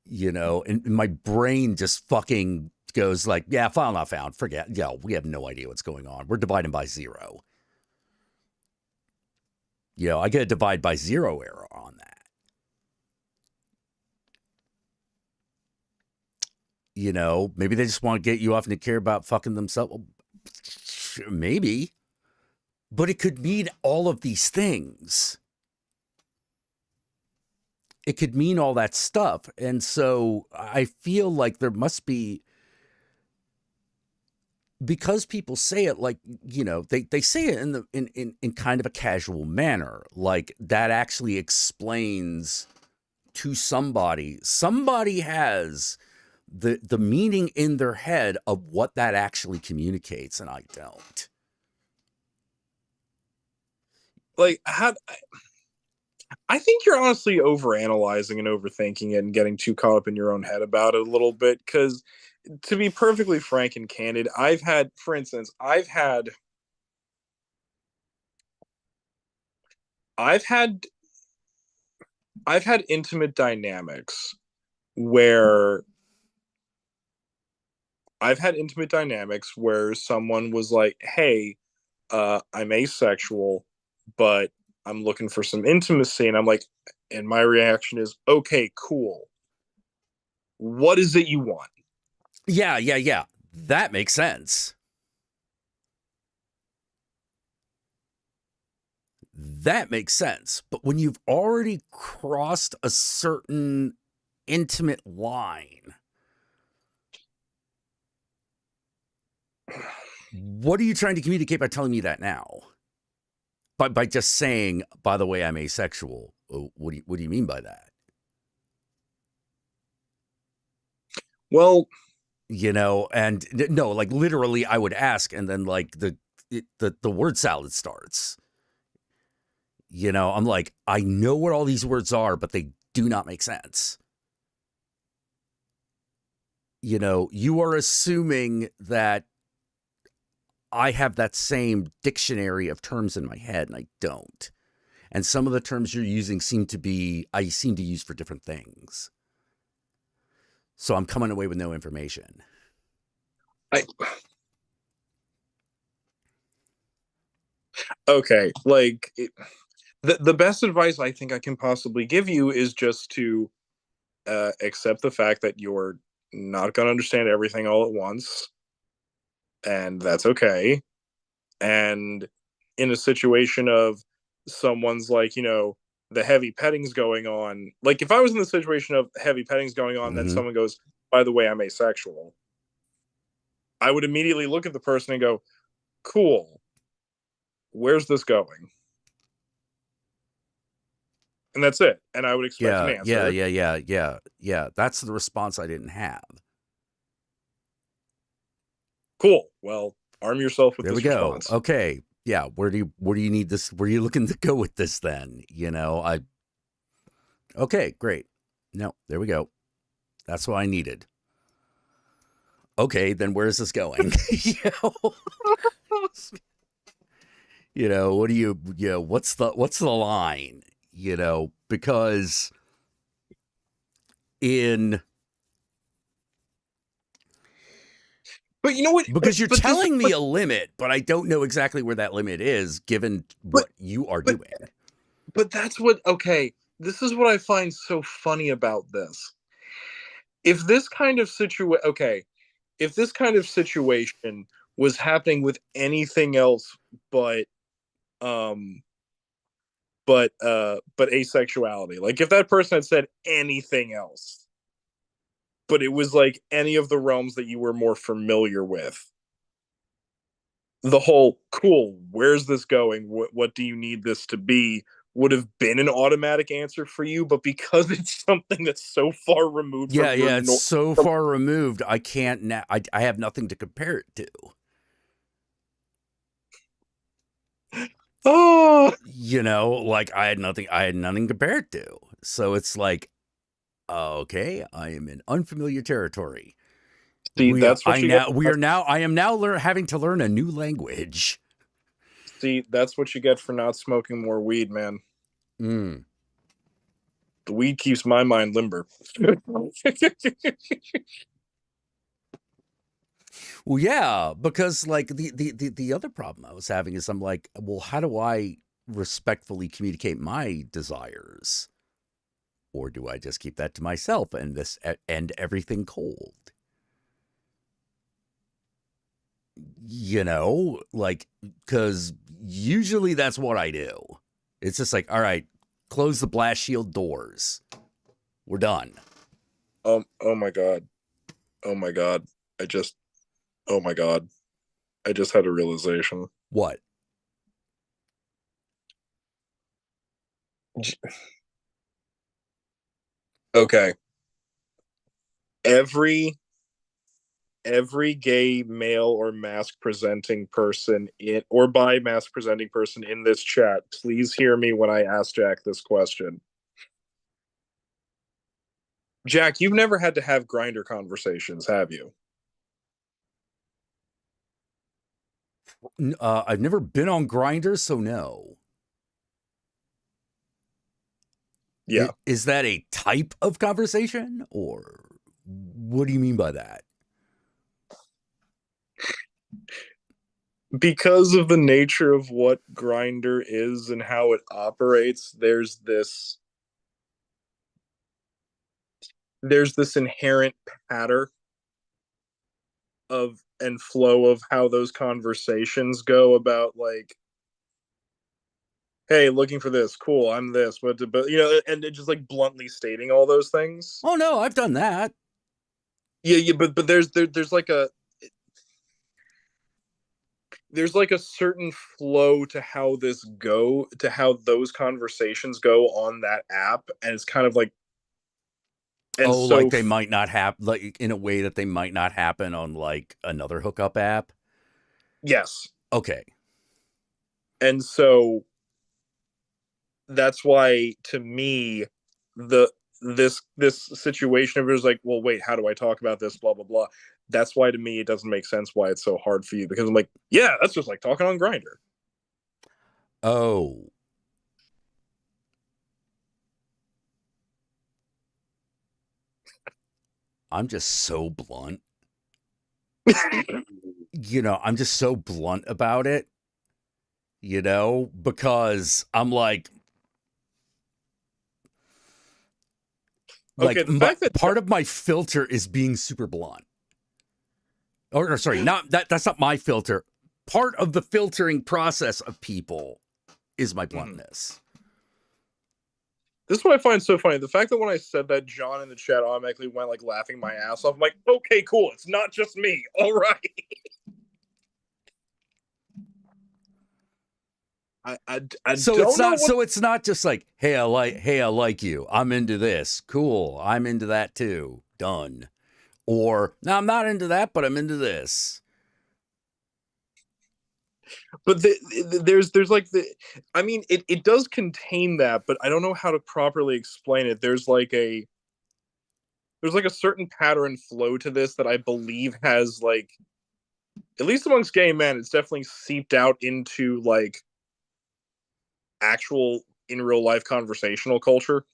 You know, and my brain just fucking goes like, yeah, file not found. Forget. Yeah, we have no idea what's going on. We're dividing by zero. You know, I get a divide by zero error on that. You know, maybe they just want to get you off and to care about fucking themselves. Maybe. But it could mean all of these things. It could mean all that stuff. And so I feel like there must be because people say it like, they say it in kind of a casual manner, like that actually explains to somebody has the meaning in their head of what that actually communicates, and I don't. Like, I think you're honestly overanalyzing and overthinking it and getting too caught up in your own head about it a little bit. Because, to be perfectly frank and candid, I've had intimate dynamics where someone was like, "Hey, I'm asexual, but I'm looking for some intimacy," and I'm like, and my reaction is, "Okay, cool. What is it you want?" Yeah. That makes sense. That makes sense. But when you've already crossed a certain intimate line, what are you trying to communicate by telling me that now? By just saying, by the way, I'm asexual. What do you mean by that? Well, and no, like literally, I would ask, and then like the word salad starts. I'm like, I know what all these words are, but they do not make sense. You are assuming that I have that same dictionary of terms in my head, and I don't. And some of the terms you're using I seem to use for different things. So I'm coming away with no information. Okay, like the best advice I think I can possibly give you is just to accept the fact that you're not going to understand everything all at once, and that's okay. And in a situation of someone's like, the heavy petting's going on, like if I was in the situation of heavy petting's going on, then someone goes, "By the way, I'm asexual," I would immediately look at the person and go, "Cool. Where's this going?" And that's it. And I would expect an answer. Yeah. That's the response I didn't have. Cool. Well, arm yourself with There this we go. response. Okay. Yeah. Where do you need this? Where are you looking to go with this then? Okay, great. No, there we go. That's what I needed. Okay, then where is this going? What do you, what's the line? Because but you know what? Because you're telling me a limit, but I don't know exactly where that limit is given what you are doing. But that's what, okay, this is what I find so funny about this. If this kind of situation was happening with anything else but asexuality, like if that person had said anything else, but it was like any of the realms that you were more familiar with, the whole "cool, where's this going? What do you need this to be?" would have been an automatic answer for you. But because it's something that's so far removed from it's so far removed, I can't now. I have nothing to compare it to. Oh, like I had nothing to compare it to. So it's like, okay, I am in unfamiliar territory. See, I am now having to learn a new language. See, that's what you get for not smoking more weed, man. The weed keeps my mind limber. Well, yeah, because like the other problem I was having is I'm like, well, how do I respectfully communicate my desires? Or do I just keep that to myself and end everything cold? Like, because usually that's what I do. It's just like, all right, close the blast shield doors. We're done. Oh my God. Oh my God. Oh my God. I just had a realization. What? Okay. Every gay male or mask presenting person in or bi mask presenting person in this chat, please hear me when I ask Jack this question. Jack, you've never had to have Grindr conversations, have you? I've never been on Grindr, so no. Yeah. Is that a type of conversation, or what do you mean by that? Because of the nature of what Grindr is and how it operates, there's this inherent pattern of and flow of how those conversations go about, like, hey, looking for this, cool, I'm this, but and it just like bluntly stating all those things. Oh no, I've done that. Yeah, but there's like a certain flow to how those conversations go on that app, and it's kind of like, and so like they might not happen, like in a way that they might not happen on like another hookup app. yes. Okay. And so that's why, to me, this situation of it is like, well, wait, how do I talk about this? Blah blah blah. That's why, to me, it doesn't make sense why it's so hard for you, because I'm like, yeah, that's just like talking on Grindr. Oh. I'm just so blunt. I'm just so blunt about it. Because I'm like Okay, the fact that part of my filter is being super blunt. Or sorry, that's not my filter. Part of the filtering process of people is my bluntness. This is what I find so funny. The fact that when I said that, John in the chat automatically went like laughing my ass off. I'm like, okay, cool. It's not just me. All right. So it's not just like, hey, I like you. I'm into this. Cool. I'm into that too. Done. Or, no, I'm not into that, but I'm into this. But there's like I mean, it does contain that, but I don't know how to properly explain it. There's like a certain pattern and flow to this that I believe has, like, at least amongst gay men, it's definitely seeped out into like actual in real life conversational culture.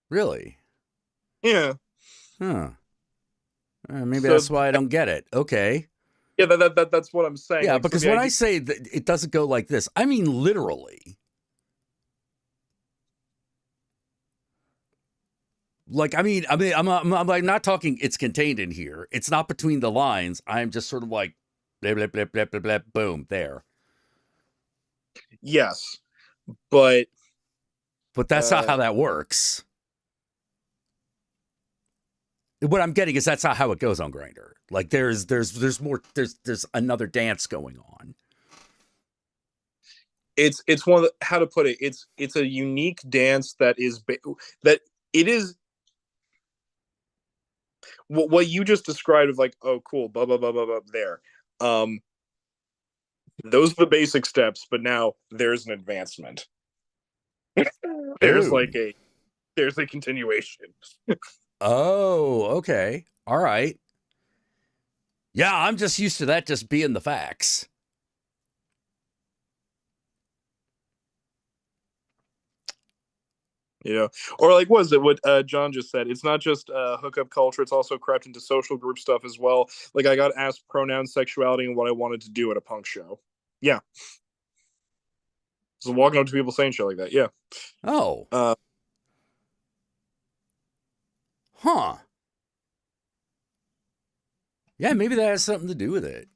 Really? Yeah. Huh. Maybe So that's why I don't get it. Okay. yeah, that's what I'm saying. Yeah, like, because when I say that it doesn't go like this, I mean literally. Like, I'm like not talking it's contained in here. It's not between the lines. I'm just sort of like, blah, blah, blah, blah, blah, blah, boom, there. Yes, but that's not how that works. What I'm getting is that's not how it goes on Grindr. Like there's more, there's another dance going on. It's one of how to put it. It's a unique dance that is that it is what you just described of like, oh cool, blah blah blah blah blah there. Those are the basic steps, but now there's an advancement. there's a continuation. Oh, okay. All right. Yeah, I'm just used to that just being the facts. Or like, was it what John just said? It's not just hookup culture; it's also crept into social group stuff as well. Like, I got asked pronouns, sexuality, and what I wanted to do at a punk show. Yeah, so walking up to people saying shit like that. Yeah. Oh. Huh. Yeah, maybe that has something to do with it.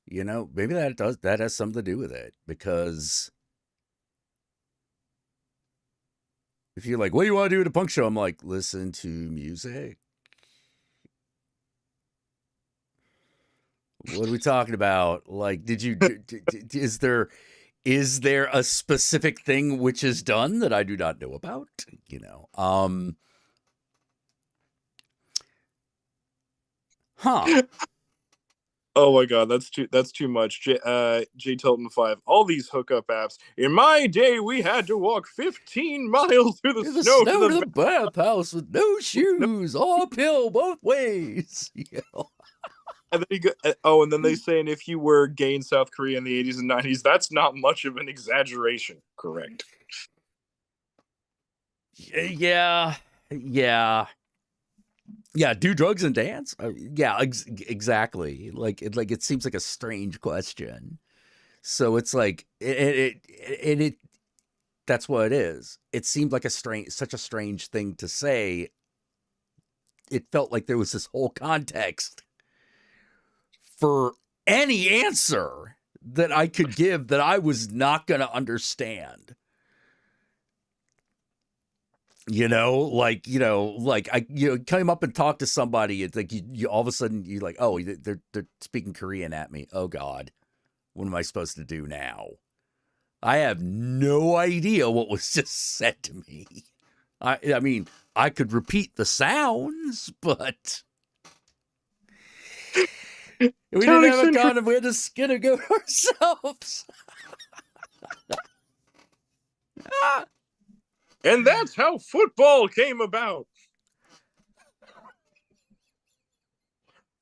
Maybe that has something to do with it, because if you're like, what do you want to do at a punk show? I'm like, listen to music. What are we talking about? Like, did you? Is there a specific thing which is done that I do not know about? Huh? Oh my god, that's too much. J Tilton 5. All these hookup apps. In my day, we had to walk 15 miles through the snow to the bathhouse with no shoes, all uphill both ways. And then and then they say, and if you were gay in South Korea in the 80s and 90s, that's not much of an exaggeration. Correct. Yeah. Do drugs and dance? Exactly. Like it seems like a strange question. So it's like it that's what it is. It seemed like such a strange thing to say. It felt like there was this whole context for any answer that I could give that I was not going to understand. I came up and talked to somebody. It's like you all of a sudden you're like, oh, they're speaking Korean at me. Oh God, what am I supposed to do now? I have no idea what was just said to me. I mean, I could repeat the sounds, but we didn't have a condom. We had to skin and go ourselves. And that's how football came about.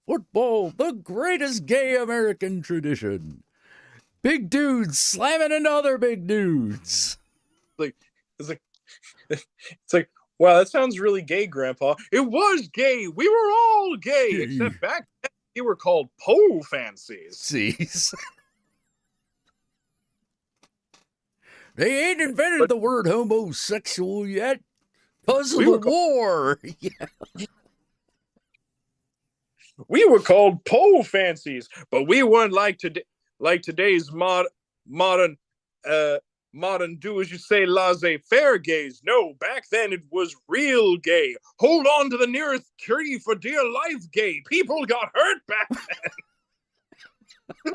Football, the greatest gay American tradition. Big dudes slamming into other big dudes. It's like, wow, that sounds really gay, Grandpa. It was gay. We were all gay, except back then we were called pole fancies. They ain't invented the word homosexual yet because of the war. Yeah. We were called pole fancies, but we weren't like today's modern do as you say laissez-faire gays. No, back then it was real gay. Hold on to the nearest tree for dear life gay. People got hurt back then.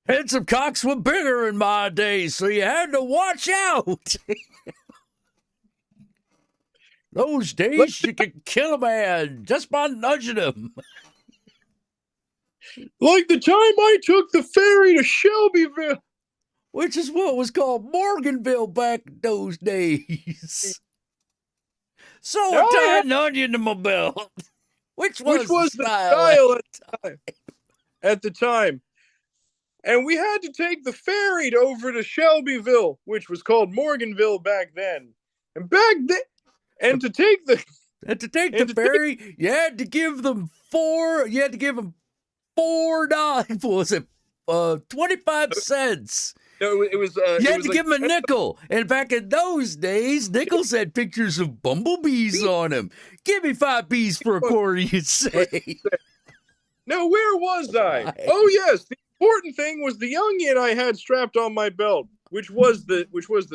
Heads of cocks were bigger in my day, so you had to watch out. Those days, you could kill a man just by nudging him. Like the time I took the ferry to Shelbyville. Which is what was called Morganville back in those days. So I tied an onion to my belt. Which was the style at the time. And we had to take the ferry over to Shelbyville, which was called Morganville back then. And to take the ferry, you had to give them $4. What was it? 25 cents. No, it was. You had to give them a nickel. And back in those days, nickels had pictures of bumblebees on them. Give me 5 bees for a quarter, you'd say. No, where was I? Oh yes, the important thing was the onion I had strapped on my belt, which was the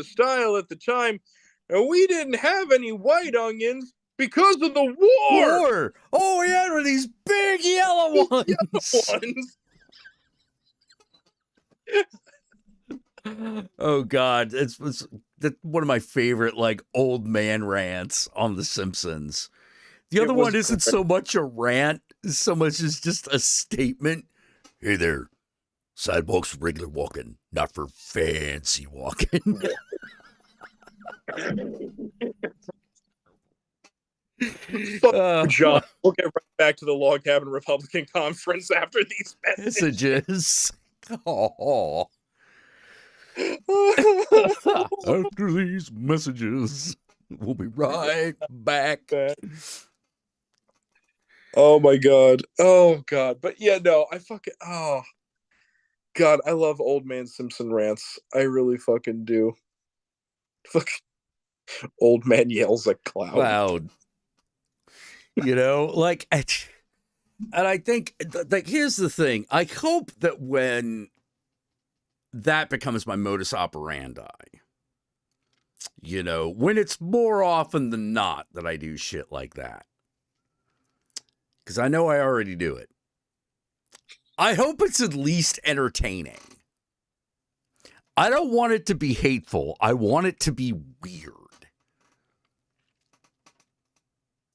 style at the time. And we didn't have any white onions because of the war. Oh, we had one of these big yellow ones. Oh God, it's one of my favorite old man rants on The Simpsons. The other one isn't so much a rant, so much as just a statement. Hey there, sidewalks for regular walking, not for fancy walking. John, we'll get right back to the Log Cabin Republican Conference after these messages. Oh. After these messages, we'll be right back. Oh my God. Oh God. But yeah, no, oh God, I love old man Simpson rants. I really fucking do. Fucking old man yells at cloud. And I think here's the thing. I hope that when that becomes my modus operandi, You know, when it's more often than not that I do shit like that. Because I know I already do it. I hope it's at least entertaining. I don't want it to be hateful. I want it to be weird.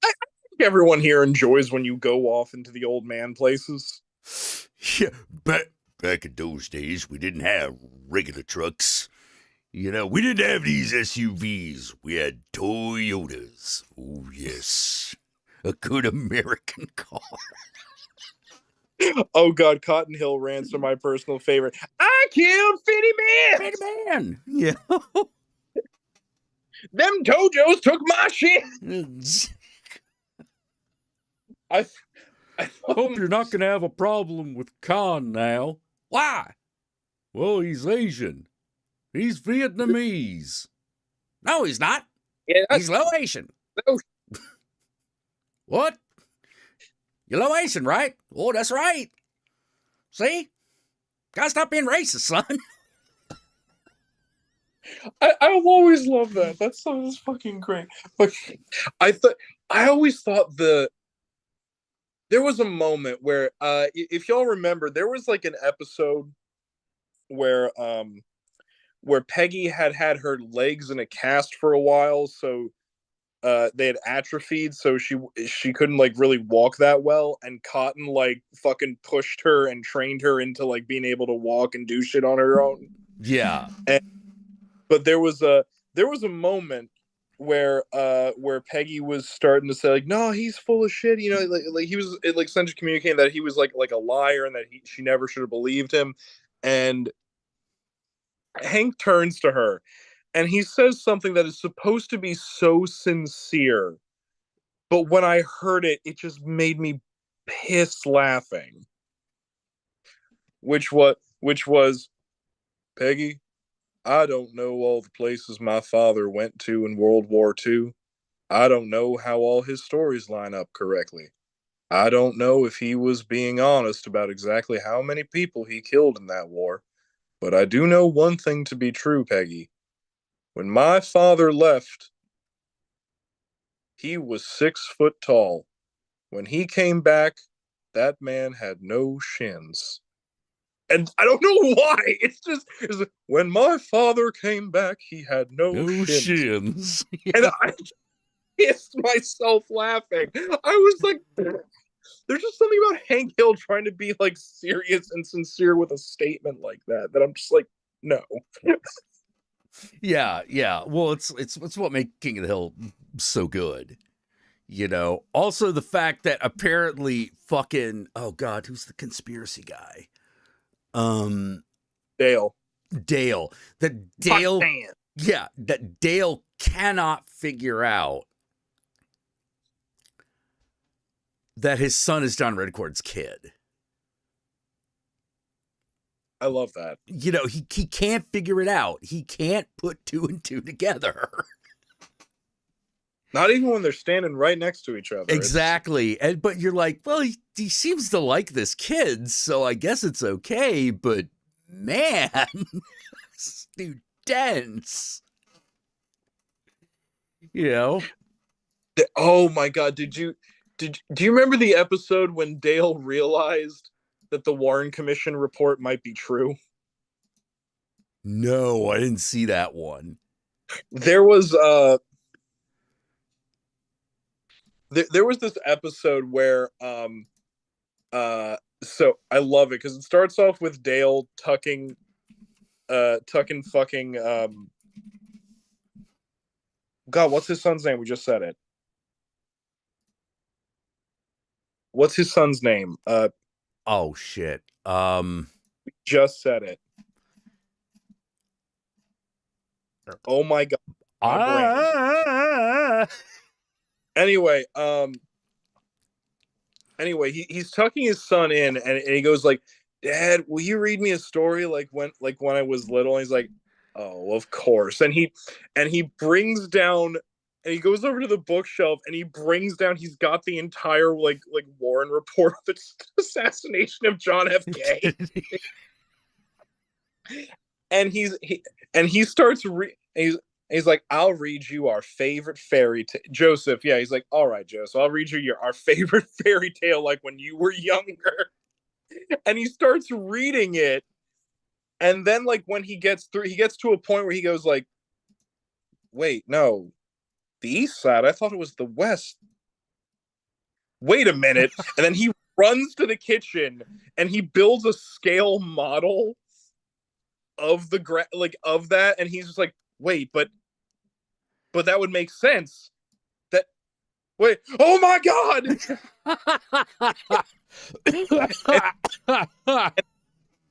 I think everyone here enjoys when you go off into the old man places. Yeah, back in those days, we didn't have regular trucks. You know, we didn't have these SUVs. We had Toyotas. Oh, yes. A good American car. Oh, God, Cotton Hill rants are my personal favorite. I killed 50 men! 50 man. Yeah. Them Tojos took my shit! I hope you're not going to have a problem with Khan now. Why? Well, he's Asian. He's Vietnamese. No, he's not. Yeah, he's Laotian. No. What? You're Laotian, right? Oh, that's right. See? Gotta stop being racist, son. I've always loved that. That song is fucking great. But I always thought there was a moment where, if y'all remember, there was like an episode where Peggy had her legs in a cast for a while, so they had atrophied, so she couldn't like really walk that well, and Cotton like fucking pushed her and trained her into like being able to walk and do shit on her own. Yeah. But there was a moment where Peggy was starting to say like, no, he's full of shit, you know, like he was like essentially communicating that he was like a liar and that she never should have believed him. And Hank turns to her and he says something that is supposed to be so sincere, but when I heard it, it just made me piss laughing. Which was, Peggy, I don't know all the places my father went to in World War II. I don't know how all his stories line up correctly. I don't know if he was being honest about exactly how many people he killed in that war. But I do know one thing to be true, Peggy. When my father left, he was 6 foot tall. When he came back, that man had no shins. And I don't know why. It's when my father came back, he had no shins. Yeah. And I pissed myself laughing. I was like, there's just something about Hank Hill trying to be like serious and sincere with a statement like that I'm just like, no. Yeah. Well, it's what makes King of the Hill so good. You know, also the fact that apparently fucking, oh God, who's the conspiracy guy? Dale. That Dale. Yeah, that Dale cannot figure out that his son is John Redcord's kid. I love that. You know, he can't figure it out. He can't put 2 and 2 together. Not even when they're standing right next to each other. Exactly. But you're like, well, he seems to like this kid, so I guess it's okay, but man, this dude dense. You know? Oh my God, do you remember the episode when Dale realized that the Warren Commission report might be true? No, I didn't see that one. There was there was this episode where so I love it because it starts off with Dale tucking fucking God, what's his son's name? We just said it. What's his son's name? Oh shit. We just said it. Oh my God. Anyway, he's tucking his son in and he goes like, Dad, will you read me a story like when I was little? And he's like, oh, of course. And he brings down, and he goes over to the bookshelf and he brings down, he's got the entire like Warren report of the assassination of John F. Kennedy. And he starts And he's like, I'll read you our favorite fairy tale. Joseph, yeah, he's like, all right, Joseph, I'll read you our favorite fairy tale like when you were younger. And he starts reading it. And then like when he gets to a point where he goes like, wait, no, the east side? I thought it was the west. Wait a minute. And then he runs to the kitchen and he builds a scale model of the of that, and he's just like, wait, but that would make sense. That wait, oh my god!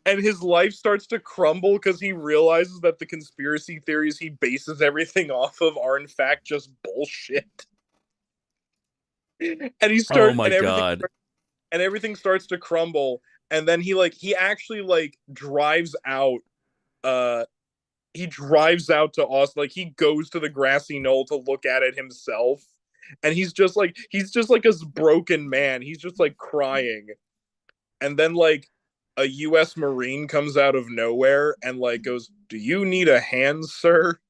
and his life starts to crumble because he realizes that the conspiracy theories he bases everything off of are in fact just bullshit. And he starts, oh my god! And everything starts to crumble, and then he actually like drives out. He drives out to Austin. Like he goes to the grassy knoll to look at it himself, and he's just like a broken man. He's just like crying, and then like a U.S. Marine comes out of nowhere and like goes, "Do you need a hand, sir?"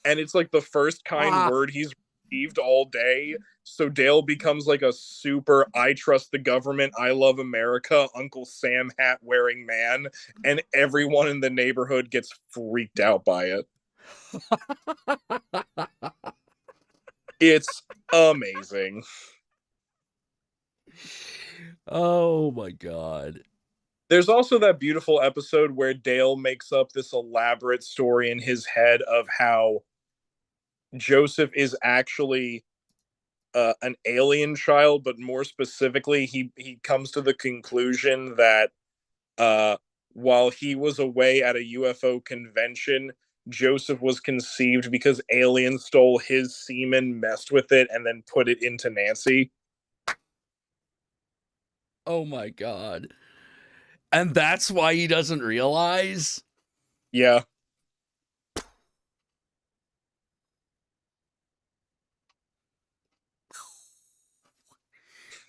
And it's like the first kind word he's received all day. So Dale becomes like a super I trust the government, I love America, Uncle Sam hat wearing man, and everyone in the neighborhood gets freaked out by it. It's amazing. Oh my god. There's also that beautiful episode where Dale makes up this elaborate story in his head of how Joseph is actually an alien child, but more specifically, he comes to the conclusion that while he was away at a UFO convention, Joseph was conceived because aliens stole his semen, messed with it, and then put it into Nancy. Oh my god. And that's why he doesn't realize? Yeah.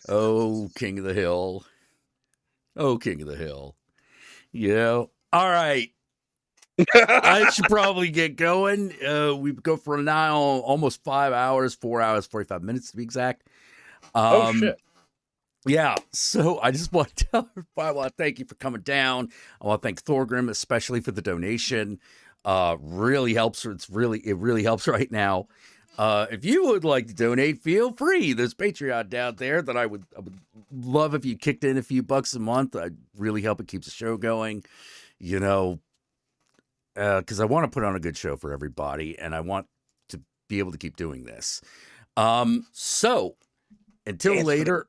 Oh, King of the Hill. Oh, King of the Hill. You know, all right. I should probably get going. We go for now almost 5 hours, 4 hours, 45 minutes to be exact. Oh, shit. Yeah, so I just want to tell everybody, I want to thank you for coming down. I want to thank Thorgrim, especially for the donation. Really helps. It really helps right now. If you would like to donate, feel free. There's Patreon down there that I would love if you kicked in a few bucks a month. I'd really help. It keeps the show going, you know, because I want to put on a good show for everybody, and I want to be able to keep doing this. So until later,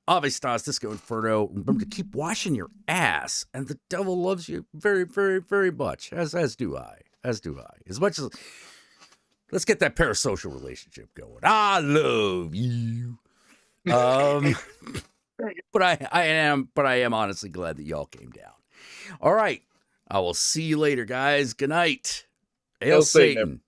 Avistas Disco Inferno. Remember to keep washing your ass, and the devil loves you very, very, very much, as do I. As much as. Let's get that parasocial relationship going. I love you. But I am honestly glad that y'all came down. All right. I will see you later, guys. Good night. Hail Satan.